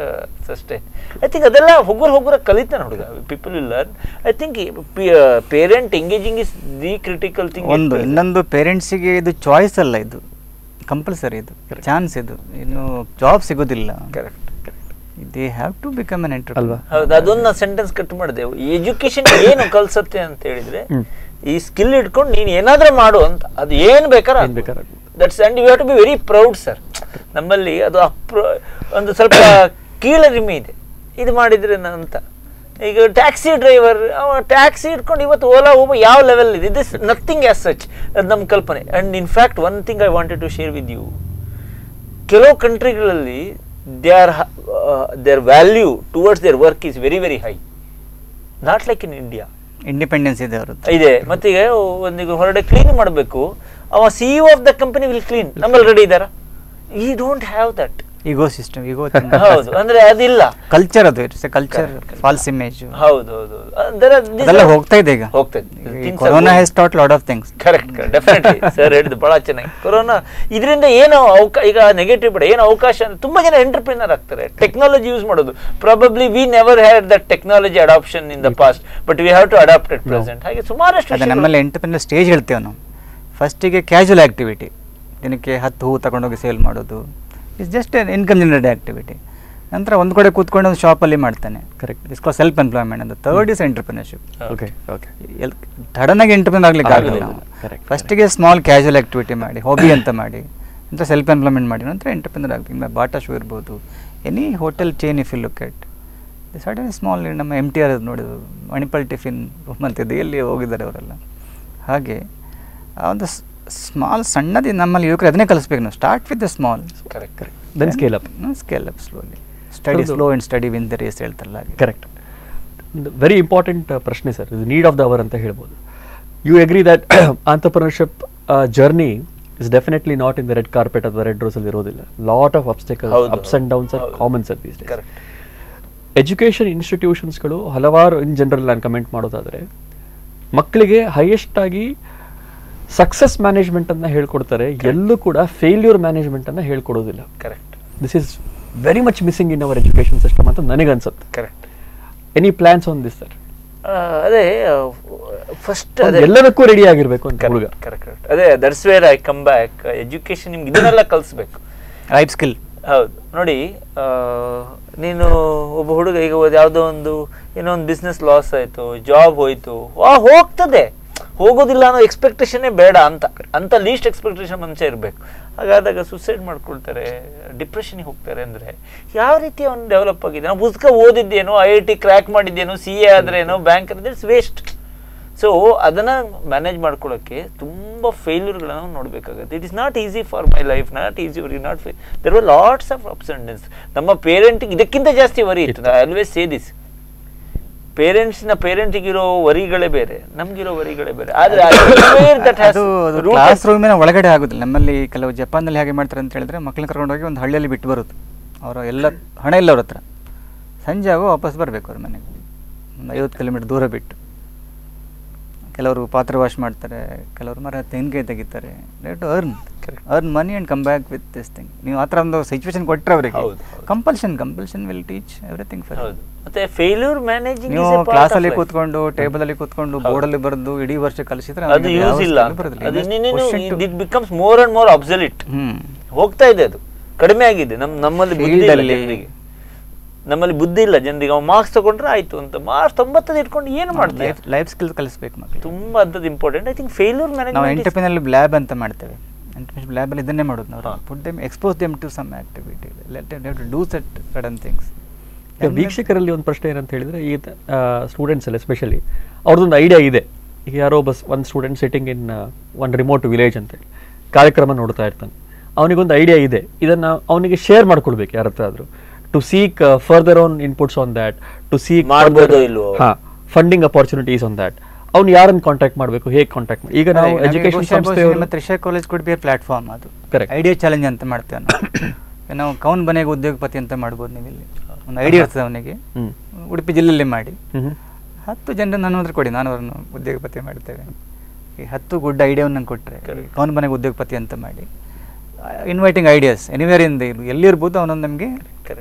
sustain. I think ಅದೆಲ್ಲ ಹೋಗುರ ಕಲಿತಾನೆ ಹುಡುಗ. People will learn. I think parent engaging is the critical thing. ಇನ್ನೊಂದು ಪೇರೆಂಟ್ಸಿಗೆ ಇದು ಚಾಯ್ಸ್ ಅಲ್ಲ, ಇದು ಕಂಪಲ್ಸರಿ, ಇದು ಚಾನ್ಸ್. ಇದು ಇನ್ನು ಜಾಬ್ ಸಿಗೋದಿಲ್ಲ. Correct. They have to become an entrepreneur. ಹೌದು, ಅದೊಂದು ಎಜುಕೇಶನ್ ಕಟ್ ಮಾಡಿದೆವು. ಎಜುಕೇಶನ್ ಏನು ಕಲ್ಸತ್ತೆ ಅಂತ ಹೇಳಿದ್ರೆ, ಈ ಸ್ಕಿಲ್ ಇಟ್ಕೊಂಡು ನೀನು ಏನಾದ್ರೂ ಮಾಡು ಅಂತ, ಅದು ಏನು ಬೇಕಾದ್ರೆ that's and you have to be very proud sir. ನಮ್ಮಲ್ಲಿ ಅದು ಒಂದು ಸ್ವಲ್ಪ ಕೀಳರಿಮೆ ಇದೆ, ಇದು ಮಾಡಿದ್ರೆ ಅಂತ. ಈಗ ಟ್ಯಾಕ್ಸಿ ಡ್ರೈವರ್ ಟ್ಯಾಕ್ಸಿ ಇಟ್ಕೊಂಡು ಇವತ್ತು ಓಲಾ ಊಬರ್ ಯಾವ ಲೆವೆಲ್ ಇದೆ, ದಿಸ್ ನಥಿಂಗ್ ಆಸ್ ಸಚ್. ಅದು ನಮ್ಮ ಕಲ್ಪನೆ. And in fact one thing I wanted to share with you, ಕೆಲವು ಕಂಟ್ರಿಗಳಲ್ಲಿ their value towards their work is very very high, not like in India. Independence ಇದೆ ಅವರದ್ದು ಇದೆ. ಮತ್ತೆ ಈಗ ಒಂದೀಗ ಹೊರಗಡೆ ಕ್ಲೀನ್ ಮಾಡಬೇಕು, ಅವ CEO of the company will clean. ನಮ್ಮಲ್ಲಿ ರೆಡಿ ಇದ್ದಾರಾ? ಈ don't have that. Ego system, ego ಹೌದು, ಅಂದ್ರೆ ಅದಿಲ್ಲ ಕಲ್ಚರ್, ಅದು it's a culture, false image. ಹೌದು ಹೌದು, ಅದೆಲ್ಲ ಹೋಗ್ತಾ ಇದೆ ಈಗ. Corona has taught lot of things. Correct, definitely sir ಹೇಳಿದ್ದು ಬಹಳ ಚೆನ್ನಾಗಿ. ಕೊರೋನಾ ಇದರಿಂದ ಏನು ಈಗ ನೆಗೆಟಿವ್ ಬೇಡ, ಏನು ಅವಕಾಶ ಅಂದ್ರೆ ತುಂಬಾ ಜನ ಎಂಟರ್ಪ್ರಿನರ್ ಆಗ್ತಾರೆ, ಟೆಕ್ನಾಲಜಿ ಯೂಸ್ ಮಾಡೋದು. Probably we never had that technology adoption in the past, but we have to adapt it present. ಹಾಗೆ ಸುಮಾರಷ್ಟು ನಮ್ಮಲ್ಲಿ ಎಂಟರ್ಪ್ರಿನರ್ ಸ್ಟೇಜ್ ಹೇಳ್ತೇವೆ ನಾವು. ಫಸ್ಟಿಗೆ ಕ್ಯಾಶುವಲ್ ಆಕ್ಟಿವಿಟಿ, ದಿನಕ್ಕೆ 10 ಹೂ ತಗೊಂಡೋಗಿ ಸೇಲ್ ಮಾಡೋದು, it's just income generate activity. ನಂತರ ಒಂದು ಕಡೆ ಕೂತ್ಕೊಂಡು ಒಂದು ಶಾಪಲ್ಲಿ ಮಾಡ್ತಾನೆ, correct, it's called self employment ಅಂತ. Third is entrepreneurship. Okay okay, ಸಡನ್ನಾಗಿ ಎಂಟರ್ಪ್ರಿನರ್ ಆಗ್ಲಿಕ್ಕೆ ಆಗಲ್ಲ ನಾವು. ಫಸ್ಟಿಗೆ ಸ್ಮಾಲ್ ಕ್ಯಾಶುವಲ್ ಆಕ್ಟಿವಿಟಿ ಮಾಡಿ, ಹಾಬಿ ಅಂತ ಮಾಡಿ, ನಂತರ ಸೆಲ್ಫ್ ಎಂಪ್ಲಾಯ್ಮೆಂಟ್ ಮಾಡಿ, ನಂತರ ಎಂಟರ್ಪ್ರಿನರ್ ಆಗ್ತೀವಿ. ಬಾಟಾ ಶೋ ಇರ್ಬೋದು, any hotel chain if you look at sudden small. ನಮ್ಮ MTR ನೋಡಿದ್ರು, ಮಣಿಪಾಲ್ ಟಿಫಿನ್ ಅಂತಿದ್ದು, ಎಲ್ಲಿ ಹೋಗಿದ್ದಾರೆ ಅವರೆಲ್ಲ. ಹಾಗೆ ಆ ಒಂದು ಸ್ಮಾಲ್ ಸಣ್ಣದಿ ನಮ್ಮಲ್ಲಿ ಯುವಕರು ಅದನ್ನೇ ಕಲಿಸ್ಬೇಕು ನಾವು. Start with the small, correct correct, then scale up. Scale up slowly, steady slow and steady win the race ಹೇಳ್ತಾರಲ್ಲ ಹಾಗೆ. ಕರೆಕ್ಟ್. ವೆರಿ ಇಂಪಾರ್ಟೆಂಟ್ ಪ್ರಶ್ನೆ ಸರ್, ಇದು ನೀಡ್ ಆಫ್ ದ ಅವರ್ ಅಂತ ಹೇಳ್ಬೋದು. You agree that entrepreneurship journey is definitely not in the red carpet ಅಥವಾ red ರೋಸಲ್ಲಿ ಇರೋದಿಲ್ಲ. Lot of obstacles, ups and downs are common sir these days. Education ಇನ್ಸ್ಟಿಟ್ಯೂಷನ್ಸ್ಗಳು ಹಲವಾರು, in general ನಾನು comment ಮಾಡೋದಾದರೆ, ಮಕ್ಕಳಿಗೆ ಹೈಯೆಸ್ಟ್ ಆಗಿ ಸಕ್ಸಸ್ ಮ್ಯಾನೇಜ್ಮೆಂಟ್ ಅನ್ನ ಹೇಳ್ಕೊಡ್ತಾರೆ, ಎಲ್ಲೂ ಕೂಡ ಫೇಲ್ಯೂರ್ ಮ್ಯಾನೇಜ್ಮೆಂಟ್ ಅನ್ನ ಹೇಳ್ಕೊಡೋದಿಲ್ಲ. Correct. This is very much missing in our education system ಅಂತ ನನಗನ್ಸುತ್ತೆ. Correct. Any plans on this sir? ಅದೇ ಫಸ್ಟ್ ಎಲ್ಲದಕ್ಕೂ ರೆಡಿ ಆಗಿರ್ಬೇಕು ಅಂತ ಹುಡುಗ. ಕರೆಕ್ಟ್. ಅದೇ that's where I come back. Education ನಿಮ್ಗೆ ಇದನ್ನೆಲ್ಲ ಕಲಿಸ್ಬೇಕು, ಲೈಫ್ ಸ್ಕಿಲ್. ಹೌದು. ನೋಡಿ, ನೀನು ಒಬ್ಬ ಹುಡುಗ ಈಗ ಯಾವುದೋ ಒಂದು ಏನೋ ಒಂದು ಬಿಸ್ನೆಸ್ ಲಾಸ್ ಆಯ್ತು, ಜಾಬ್ ಹೋಯ್ತು, ಹೋಗ್ತದೆ, ಹೋಗೋದಿಲ್ಲ ಅನ್ನೋ ಎಕ್ಸ್ಪೆಕ್ಟೇಷನ್ನೇ ಬೇಡ ಅಂತ ಲೀಸ್ಟ್ ಎಕ್ಸ್ಪೆಕ್ಟೇಷನ್ ಮನುಷ್ಯ ಇರಬೇಕು. ಹಾಗಾದಾಗ ಸುಸೈಡ್ ಮಾಡ್ಕೊಳ್ತಾರೆ, ಡಿಪ್ರೆಷನ್ಗೆ ಹೋಗ್ತಾರೆ. ಅಂದರೆ ಯಾವ ರೀತಿ ಅವ್ನು ಡೆವಲಪ್ ಆಗಿದೆ? ನಾವು ಪುಸ್ತಕ ಓದಿದ್ದೇನೋ, IIT ಕ್ರ್ಯಾಕ್ ಮಾಡಿದ್ದೇನೋ, CA ಆದ್ರೇನೋ, ಬ್ಯಾಂಕ್ ಅಂದ್ರೆ ಇಟ್ಸ್ ವೇಸ್ಟ್. ಸೊ ಅದನ್ನು ಮ್ಯಾನೇಜ್ ಮಾಡ್ಕೊಳ್ಳೋಕ್ಕೆ ತುಂಬ ಫೇಲ್ಯೂರ್ಗಳನ್ನು ನೋಡಬೇಕಾಗುತ್ತೆ. It is not easy for my life, not easy worry, not there were lots of ups and downs. ನಮ್ಮ ಪೇರೆಂಟಿಗೆ ಇದಕ್ಕಿಂತ ಜಾಸ್ತಿ ವರಿ ಇತ್ತು. ಐ ಆಲ್ವೇಸ್ ಸೇ ದಿಸ್, ಪೇರೆಂಟಿಗಿರೋ ವರಿಗಳೇ ಬೇರೆ, ನಮ್ಗಿರೋ ವರಿಗಳೇ ಬೇರೆ. ಆದ್ರೆ ಕ್ಲಾಸ್ ರೂಮಿನ ಒಳಗಡೆ ಆಗುದಿಲ್ಲ. ನಮ್ಮಲ್ಲಿ ಕೆಲವು ಜಪಾನಲ್ಲಿ ಹಾಗೆ ಮಾಡ್ತಾರೆ ಅಂತ ಹೇಳಿದ್ರೆ, ಮಕ್ಕಳನ್ನ ಕರ್ಕೊಂಡೋಗಿ ಒಂದು ಹಳ್ಳಿಯಲ್ಲಿ ಬಿಟ್ಟು ಬರುತ್ತೆ. ಅವರ ಎಲ್ಲ ಹಣ ಇಲ್ಲ ಅವ್ರ ಹತ್ರ, ಸಂಜೆ ಆಗೋ ವಾಪಸ್ ಬರಬೇಕು ಅವ್ರ ಮನೆಗೆ, ಒಂದು 50 ಕಿಲೋಮೀಟರ್ ದೂರ ಬಿಟ್ಟು. ಕೆಲವರು ಪಾತ್ರ ವಾಶ್ ಮಾಡ್ತಾರೆ, ಕೆಲವರು ಮರ ತೆಂಗಿನಕಾಯಿ ತೆಗಿತಾರೆ. To earn money and come back with this thing. ನೀವು ಆ ಥರ ಒಂದು ಸಿಚುವೇಶನ್ ಕೊಟ್ಟರೆ ಅವರಿಗೆ compulsion will teach everything for. ಮತ್ತೆ ಫೇಲ್ಯೂರ್ ಮ್ಯಾನೇಜಿಂಗ್ ನೀವು ಕ್ಲಾಸಲ್ಲಿ ಕೂತ್ಕೊಂಡು, ಟೇಬಲಲ್ಲಿ ಕೂತ್ಕೊಂಡು, ಬೋರ್ಡಲ್ಲಿ ಬರೆದು ಇಡೀ ವರ್ಷ ಕಲಿಸಿದ್ರೆ ಅದು ಯೂಸ್ ಇಲ್ಲ. It becomes more and more absolute. ಹೋಗ್ತಾ ಇದೆ, ಅದು ಕಡಿಮೆ ಆಗಿದೆ. ನಮ್ಮಲ್ಲಿ ಬುದ್ಧಿ ಇಲ್ಲ ಜನರಿಗೆ. ಅವ್ನು ಮಾರ್ಕ್ಸ್ ತಗೊಂಡ್ರೆ ಆಯ್ತು ಅಂತ, ಮಾರ್ಕ್ಸ್ 90 ಇಟ್ಕೊಂಡು ಏನು ಮಾಡ್ತೀವಿ? ಲೈಫ್ ಸ್ಕಿಲ್ ಕಲಿಸ್ಬೇಕು ಮಕ್ಕಳು, ತುಂಬಾ ಅಂತದ್ದು important. I think failure management. ನಾವು ಎಂಟರ್ಪ್ರಿನರ್ ಲ್ಯಾಬ್ ಅಂತ ಮಾಡ್ತೇವೆ. ಎಂಟರ್ಪ್ರಿನರ್ ಲ್ಯಾಬಲ್ಲಿ ಇದನ್ನೇ ಮಾಡೋದು ನಾವು. Put them, expose them to some activity, let them to do certain things. ವೀಕ್ಷಕರಲ್ಲಿ ಒಂದು ಪ್ರಶ್ನೆ ಏನಂತ ಹೇಳಿದ್ರೆ, ಈ ಸ್ಟೂಡೆಂಟ್ಸ್ ಅಲ್ಲಿ ಎಸ್ಪೆಷಲಿ ಅವ್ರದ್ದೊಂದು ಐಡಿಯಾ ಇದೆ. ಈಗ ಯಾರೋ ಒಂದು ಸ್ಟೂಡೆಂಟ್ ಸಿಟ್ಟಿಂಗ್ ಇನ್ ಒಂದು ರಿಮೋಟ್ ವಿಲೇಜ್ ಅಂತೇಳಿ ಕಾರ್ಯಕ್ರಮ ನೋಡ್ತಾ ಇರ್ತಾನೆ. ಅವನಿಗೊಂದು ಐಡಿಯಾ ಇದೆ, ಇದನ್ನು ಅವನಿಗೆ ಶೇರ್ ಮಾಡ್ಕೊಳ್ಬೇಕು ಯಾರ ಹತ್ರ ಆದರೂ, to seek further on inputs on that, to seek funding opportunities on that. ಅವ್ನು ಯಾರನ್ನು ಕಾಂಟ್ಯಾಕ್ಟ್ ಮಾಡಬೇಕು, ಹೇಗೆ ಕಾಂಟ್ಯಾಕ್ಟ್ ಮಾಡಿ? ಈಗ ನಾವು ಎಜುಕೇಶನ್ ಸಂಸ್ಥೆಯವರು Trisha college could be A platform. ಅದು ಐಡಿಯಾ ಚಾಲೆಂಜ್ ಅಂತ ಮಾಡ್ತೇವೆ ನಾವು. ಕೌನ್ ಬನೆಗೆ ಉದ್ಯೋಗಪತಿ ಅಂತ ಮಾಡ್ಬೋದು. ನೀವು ಇಲ್ಲಿ ಒಂದು ಐಡಿಯಾ ಇರ್ತದೆ ಅವನಿಗೆ, ಉಡುಪಿ ಜಿಲ್ಲೆಯಲ್ಲಿ ಮಾಡಿ 10 ಜನರನ್ನು ನನ್ನ ಹತ್ರ ಕೊಡಿ, ನಾನು ಅವ್ರನ್ನು ಉದ್ಯೋಗಪತಿ ಮಾಡ್ತೇವೆ. ಈ 10 ಗುಡ್ ಐಡಿಯಾವನ್ನು ನಂಗೆ ಕೊಟ್ಟರೆ, ಕೌನ್ ಬನೆಗೆ ಉದ್ಯೋಗಪತಿ ಅಂತ ಮಾಡಿ, ಇನ್ವೈಟಿಂಗ್ ಐಡಿಯಾಸ್ ಎನಿವೇರ್ ಇಂದ ಎಲ್ಲಿರ್ಬೋದು ಅವನೊಂದು ನಮಗೆ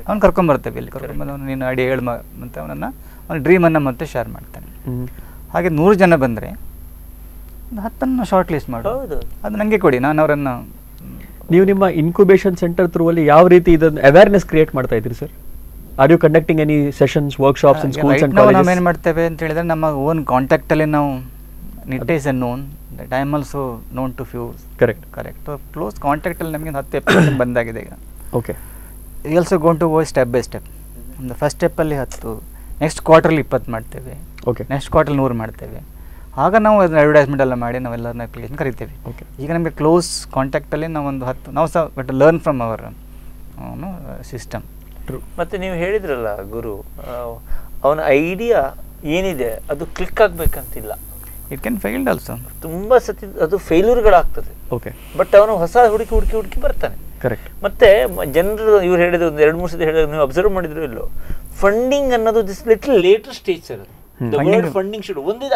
ಅವ್ನು ಕರ್ಕೊಂಬರ್ತೇವೆ. ಇಲ್ಲಿ ಕರ್ಕೊಂಬಂದು ಅವನು ನೀನು ಐಡಿಯಾ ಹೇಳ ಮತ್ತು ಅವನ ಡ್ರೀಮನ್ನು ಮತ್ತೆ ಶೇರ್ ಮಾಡ್ತಾನೆ. ಹಾಗೆ 100 ಜನ ಬಂದರೆ 10 ಶಾರ್ಟ್ ಲಿಸ್ಟ್ ಮಾಡೋದು, ಅದು ನನಗೆ ಕೊಡಿ, ನಾನು ಅವರನ್ನು. ನೀವು ನಿಮ್ಮ ಇನ್ಕ್ಯುಬೇಷನ್ ಸೆಂಟರ್ ಥ್ರೂ ಅಲ್ಲಿ ಯಾವ ರೀತಿ ಇದನ್ನು ಅವೇರ್ನೆಸ್ ಕ್ರಿಯೇಟ್ ಮಾಡ್ತಾ ಇದ್ರಿ ಸರ್? Are you conducting any sessions, workshops in schools and colleges? ನಾವು ಏನು ಮಾಡ್ತೇವೆ ಅಂತ ಹೇಳಿದ್ರೆ, ನಮ್ಮ ಓನ್ ಕಾಂಟ್ಯಾಕ್ಟಲ್ಲಿ ನಾವು Nitte is known, that I am also known to few. Correct. Close ಕಾಂಟ್ಯಾಕ್ಟಲ್ಲಿ ನಮಗೆ 10 ಎಪಿಸೋಡ್ ಬಂದಾಗಿದೆ ಈಗ. Okay. We also gonna go step by step. ಒಂದು ಫಸ್ಟ್ ಸ್ಟೆಪ್ಪಲ್ಲಿ 10, ನೆಕ್ಸ್ಟ್ ಕ್ವಾರ್ಟರ್ಲಿ 20 ಮಾಡ್ತೇವೆ. ಓಕೆ. ನೆಕ್ಸ್ಟ್ ಕ್ವಾರ್ಟರ್ಲಿ 100 ಮಾಡ್ತೇವೆ. ಆಗ ನಾವು ಅದನ್ನ ಅಡ್ವರ್ಟೈಸ್ಮೆಂಟ್ ಎಲ್ಲ ಮಾಡಿ ನಾವೆಲ್ಲರನ್ನ ಅಪ್ಲಿಕೇಶನ್ ಕರಿತೇವೆ. ಓಕೆ. ಈಗ ನಮಗೆ ಕ್ಲೋಸ್ ಕಾಂಟ್ಯಾಕ್ಟಲ್ಲಿ ನಾವು ಒಂದು 10, ನಾವು ಸಹ but learn from our system. ಮತ್ತೆ ನೀವು ಹೇಳಿದ್ರಲ್ಲ ಗುರು, ಅವನ ಐಡಿಯಾ ಏನಿದೆ ಅದು ಕ್ಲಿಕ್ ಆಗ್ಬೇಕಂತಿಲ್ಲ. It can failed also. ತುಂಬಾ ಸತಿ ಅದು ಫೇಲ್ಯೂರ್ಗಳಾಗ್ತದೆ. ಓಕೆ. ಬಟ್ ಅವನು ಹೊಸ ಹುಡುಕಿ ಬರ್ತಾನೆ. ಕರೆಕ್ಟ್. ಮತ್ತೆ ಜನರು ಇವ್ರು ಹೇಳಿದ್ರು ಒಂದು 2-3 ಸತಿ ಹೇಳಿದ್ರು, ನೀವು ಅಬ್ಸರ್ವ್ ಮಾಡಿದ್ರು ಇಲ್ಲೋ, ಫಂಡಿಂಗ್ ಅನ್ನೋದು this little later stage sir. Funding should ಒಂದು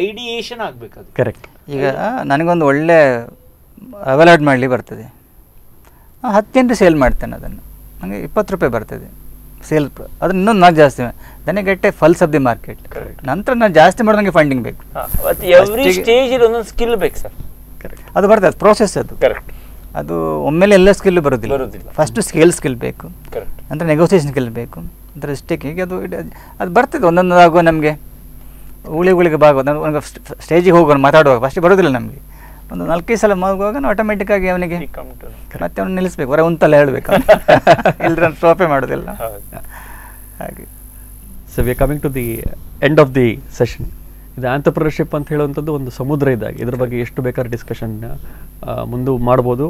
ಐಡಿಯೇಷನ್ ಆಗ್ಬೇಕು ಅದು. ಕರೆಕ್ಟ್. ಈಗ ನನಗೊಂದು ಒಳ್ಳೆ ಅವೈಲಾಡ್ ಮಾಡಲಿ ಬರ್ತದೆ, 10 ಗಂಟೆ ಸೇಲ್ ಮಾಡ್ತೇನೆ, ಅದನ್ನು ನನಗೆ 20 ರೂಪಾಯಿ ಬರ್ತದೆ ಸೇಲ್, ಅದನ್ನ ಇನ್ನೊಂದು 4 ಜಾಸ್ತಿ, then I get a pulse of the market. ನಂತರ ನಾನು ಜಾಸ್ತಿ ಮಾಡೋದಂಗೆ ಫಂಡಿಂಗ್ ಬೇಕು. ಎವ್ರಿ ಸ್ಟೇಜ್ ಒಂದೊಂದು ಸ್ಕಿಲ್ ಬೇಕು ಸರ್. ಅದು ಬರ್ತದೆ, ಪ್ರೋಸೆಸ್ ಅದು. ಕರೆಕ್ಟ್. ಅದು ಒಮ್ಮೆಲೆ ಎಲ್ಲ ಸ್ಕಿಲ್ ಬರೋದಿಲ್ಲ. ಫಸ್ಟ್ ಸ್ಕಿಲ್ ಬೇಕು, ನಂತರ ನೆಗೋಸಿಯೇಷನ್ ಸ್ಕಿಲ್ ಬೇಕು, ನಂತರ ಸ್ಟೇಕಿಂಗ್. ಅದು ಬರ್ತದೆ ಒಂದೊಂದು ಆಗುವ ನಮಗೆ ಉಳಿಗೆ ಭಾಗ ಸ್ಟೇಜಿಗೆ ಹೋಗೋಣ ಮಾತಾಡುವಾಗ ಫಸ್ಟ್ ಬರೋದಿಲ್ಲ ನಮಗೆ. ಒಂದು 4-5 ಸಲ ಹೋಗುವಾಗ ಆಟೋಮೆಟಿಕ್ಕಾಗಿ ಅವನಿಗೆ ಮತ್ತೆ ಅವನು ನಿಲ್ಲಿಸ್ಬೇಕು, ಹೊರ ಒಂತಲ್ಲ ಹೇಳಬೇಕು, ಇಲ್ಲದ್ರೆ ಟ್ರೋಫೆ ಮಾಡೋದಿಲ್ಲ ಹಾಗೆ. So we are coming to the end of the session. ಇದು ಆಂಟರ್ಪ್ರಿನರ್ಶಿಪ್ ಅಂತ ಹೇಳುವಂಥದ್ದು ಒಂದು ಸಮುದ್ರ ಇದ್ದಾಗ, ಇದ್ರ ಬಗ್ಗೆ ಎಷ್ಟು ಬೇಕಾದ್ರೆ ಡಿಸ್ಕಷನ್ ಮುಂದೆ ಮಾಡ್ಬೋದು.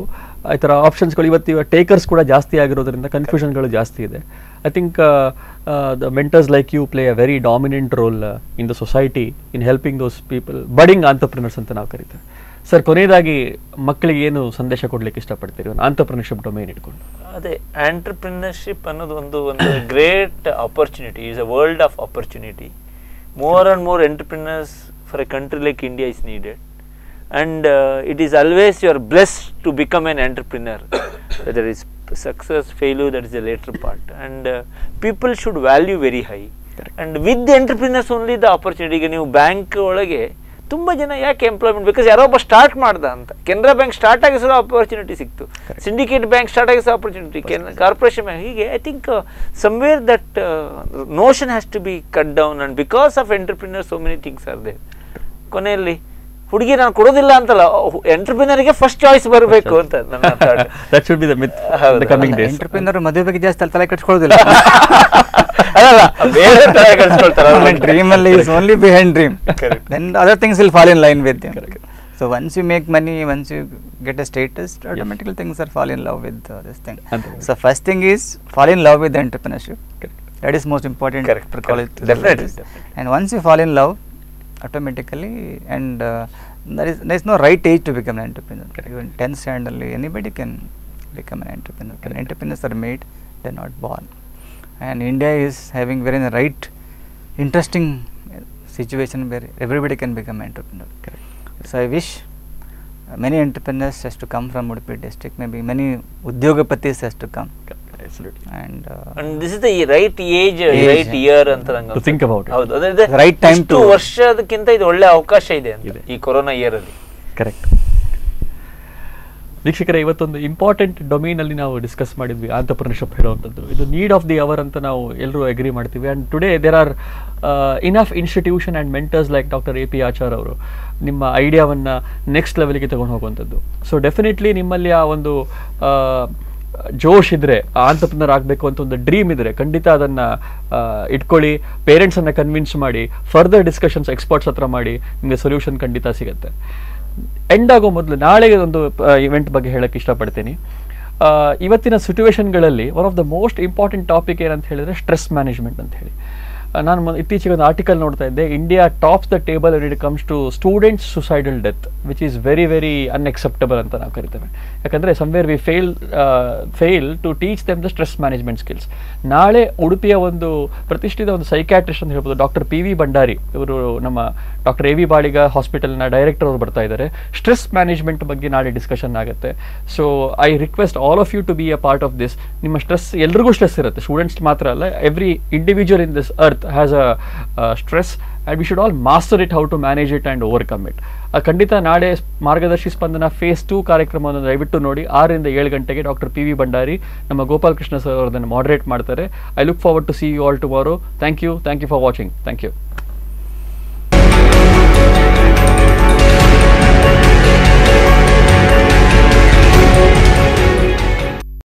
ಈ ಥರ ಆಪ್ಷನ್ಸ್ಗಳು ಇವತ್ತು ಟೇಕರ್ಸ್ ಕೂಡ ಜಾಸ್ತಿ ಆಗಿರೋದ್ರಿಂದ ಕನ್ಫ್ಯೂಷನ್ಗಳು ಜಾಸ್ತಿ ಇದೆ. I think the mentors like you play a very dominant role in the society in helping those people, budding entrepreneurs ಅಂತ ನಾವು ಕರಿತೇವೆ. ಸರ್, ಕೊನೆಯದಾಗಿ ಮಕ್ಕಳಿಗೆ ಏನು ಸಂದೇಶ ಕೊಡ್ಲಿಕ್ಕೆ ಇಷ್ಟಪಡ್ತೀರಿ ಒಂದು ಆಂಟರ್ಪ್ರಿನರ್ಶಿಪ್ ಡೊಮೇನ್ ಇಟ್ಕೊಂಡು? ಅದೇ ಆಂಟರ್ಪ್ರಿನರ್ಶಿಪ್ ಅನ್ನೋದು ಒಂದು great opportunity, is a world of opportunity. More and more entrepreneurs for a country like India is needed, and it is always you are blessed to become an entrepreneur. Whether it's success, failure, that is the later part, and people should value very high. Correct. And with the entrepreneurs only the opportunity. ಈಗ ನೀವು bank ಒಳಗೆ ತುಂಬ ಜನ ಯಾಕೆ employment, because ಯಾರೋ ಒಬ್ಬ start ಮಾಡ್ದ ಅಂತ. ಕೆನರಾ ಬ್ಯಾಂಕ್ ಸ್ಟಾರ್ಟ್ ಆಗಿ ಸಹ ಆಪರ್ಚುನಿಟಿ ಸಿಕ್ತು, ಸಿಂಡಿಕೇಟ್ ಬ್ಯಾಂಕ್ ಸ್ಟಾರ್ಟ್ ಆಗಿ ಸಹ ಆಪರ್ಚುನಿಟಿ, ಕಾರ್ಪೊರೇಷನ್ ಬ್ಯಾಂಕ್, ಹೀಗೆ. I think somewhere that notion has to be cut down, and because of entrepreneur so many things are there. ಕೊನೆಯಲ್ಲಿ ಹುಡುಗಿ ನಾನು ಕೊಡೋದಿಲ್ಲ ಅಂತಲ್ಲ, ಎಂಟರ್ಪ್ರಿನರ್ಗೆ ಫಸ್ಟ್ ಚಾಯ್ಸ್ ಬರಬೇಕು ಅಂತ ನನ್ನ thought. That should be the myth the coming days. Entrepreneur ಮದುವೆ ಬಗ್ಗೆ ಜಾಸ್ತಿ ತಲೆ ಕೆಡಿಸ್ಕೊಳ್ಳೋದಿಲ್ಲ. ಅಲ್ಲ, ಬೇರೆ ತರ ಕಳ್ಸ್ಕೊಳ್ತಾರೆ. Dream only is only behind dream. Then other things will fall in line with them. So once you make money, once you get a status, automatically things are fall in love with this thing. So first thing is fall in love with the entrepreneurship. That is most important. Definitely. And once you fall in love, automatically, and there is no right age to become an entrepreneur. Even 10th standard, anybody can become an entrepreneur. Entrepreneurs are made, they are not born. And India is having very right, interesting situation where everybody can become an entrepreneur. Correct. So I wish many entrepreneurs has to come from Udupi district. Maybe many Udyogapatis has to come. Absolutely. And this is the right age, right year ಅಂತ ನಂಗೆ to think about it. ಹೌದು, ಅದೇ right time to ವರ್ಷದಕ್ಕಿಂತ ಇದು ಒಳ್ಳೆ ಅವಕಾಶ ಇದೆ ಅಂತ ಈ ಕೊರೋನಾ ಇಯರ್ ಅಲ್ಲಿ. ಕರೆಕ್ಟ್. ವೀಕ್ಷಕರೇ, ಇವತ್ತೊಂದು ಇಂಪಾರ್ಟೆಂಟ್ ಡೊಮೇನಲ್ಲಿ ನಾವು ಡಿಸ್ಕಸ್ ಮಾಡಿದ್ವಿ ಆಂಟರ್ಪ್ರಿನರ್ಶಿಪ್ ಹೇಳುವಂಥದ್ದು. ಇದು ನೀಡ್ ಆಫ್ ದಿ ಅವರ್ ಅಂತ ನಾವು ಎಲ್ಲರೂ ಅಗ್ರಿ ಮಾಡ್ತೀವಿ. And today there are enough institution and mentors like doctor AP Achar ಅವರು ನಿಮ್ಮ ಐಡಿಯಾವನ್ನು ನೆಕ್ಸ್ಟ್ ಲೆವೆಲ್ಗೆ ತೊಗೊಂಡು ಹೋಗುವಂಥದ್ದು. ಸೊ ಡೆಫಿನೆಟ್ಲಿ ನಿಮ್ಮಲ್ಲಿ ಆ ಒಂದು ಜೋಶ್ ಇದ್ದರೆ, ಆಂಟರ್ಪ್ರಿನರ್ ಆಗಬೇಕು ಅಂತ ಒಂದು ಡ್ರೀಮ್ ಇದ್ದರೆ, ಖಂಡಿತ ಅದನ್ನು ಇಟ್ಕೊಳ್ಳಿ. ಪೇರೆಂಟ್ಸನ್ನು ಕನ್ವಿನ್ಸ್ ಮಾಡಿ, ಫರ್ದರ್ ಡಿಸ್ಕಷನ್ಸ್ ಎಕ್ಸ್ಪರ್ಟ್ಸ್ ಹತ್ರ ಮಾಡಿ, ನಿಮಗೆ ಸೊಲ್ಯೂಷನ್ ಖಂಡಿತ ಸಿಗುತ್ತೆ. ಎಂಡ್ ಆಗೋ ಮೊದಲು ನಾಳೆ ಒಂದು ಇವೆಂಟ್ ಬಗ್ಗೆ ಹೇಳಕ್ಕೆ ಇಷ್ಟಪಡ್ತೀನಿ. ಇವತ್ತಿನ ಸಿಚುವೇಶನ್ಗಳಲ್ಲಿ one of the most important topic ಏನಂತ ಹೇಳಿದ್ರೆ ಸ್ಟ್ರೆಸ್ ಮ್ಯಾನೇಜ್ಮೆಂಟ್ ಅಂತ ಹೇಳಿ. ನಾನು ಇತ್ತೀಚೆಗೆ ಒಂದು ಆರ್ಟಿಕಲ್ ನೋಡ್ತಾ ಇದ್ದೆ, India tops the table when it comes to students suicidal death, which is very very unacceptable ಅಂತ ನಾವು ಕರಿತೇವೆ. ಯಾಕಂದರೆ somewhere we fail to teach them the stress management skills. ನಾಳೆ ಉಡುಪಿಯ ಒಂದು ಪ್ರತಿಷ್ಠಿತ ಒಂದು ಸೈಕ್ಯಾಟ್ರಿಸ್ಟ್ ಅಂತ ಹೇಳ್ಬೋದು, ಡಾಕ್ಟರ್ PV ಭಂಡಾರಿ, ಇವರು ನಮ್ಮ ಡಾಕ್ಟರ್ AV ಬಾಳಿಗ ಹಾಸ್ಪಿಟಲ್ನ ಡೈರೆಕ್ಟರ್ ಅವರು ಬರ್ತಾ ಇದ್ದಾರೆ. ಸ್ಟ್ರೆಸ್ ಮ್ಯಾನೇಜ್ಮೆಂಟ್ ಬಗ್ಗೆ ನಾಳೆ ಡಿಸ್ಕಷನ್ ಆಗುತ್ತೆ. So I request all of you to be a part of this. ನಿಮ್ಮ ಸ್ಟ್ರೆಸ್, ಎಲ್ರಿಗೂ ಸ್ಟ್ರೆಸ್ ಇರುತ್ತೆ, ಸ್ಟೂಡೆಂಟ್ಸ್ ಮಾತ್ರ ಅಲ್ಲ, every individual in this earth has a stress, and we should all master it, how to manage it and overcome it. ಖಂಡಿತ ನಾಳೆ ಮಾರ್ಗದರ್ಶಿ ಸ್ಪಂದನ face 2 ಕಾರ್ಯಕ್ರಮವನ್ನು ದಯವಿಟ್ಟು ನೋಡಿ. 6 ರಿಂದ 7 ಗಂಟೆಗೆ ಡಾಕ್ಟರ್ PV ಭಂಡಾರಿ, ನಮ್ಮ ಗೋಪಾಲ್ ಕೃಷ್ಣ ಸರ್ ಅವರನ್ನು ಮಾಡರೇಟ್ ಮಾಡ್ತಾರೆ. I look forward to see you all tomorrow. Thank you for watching. Thank you.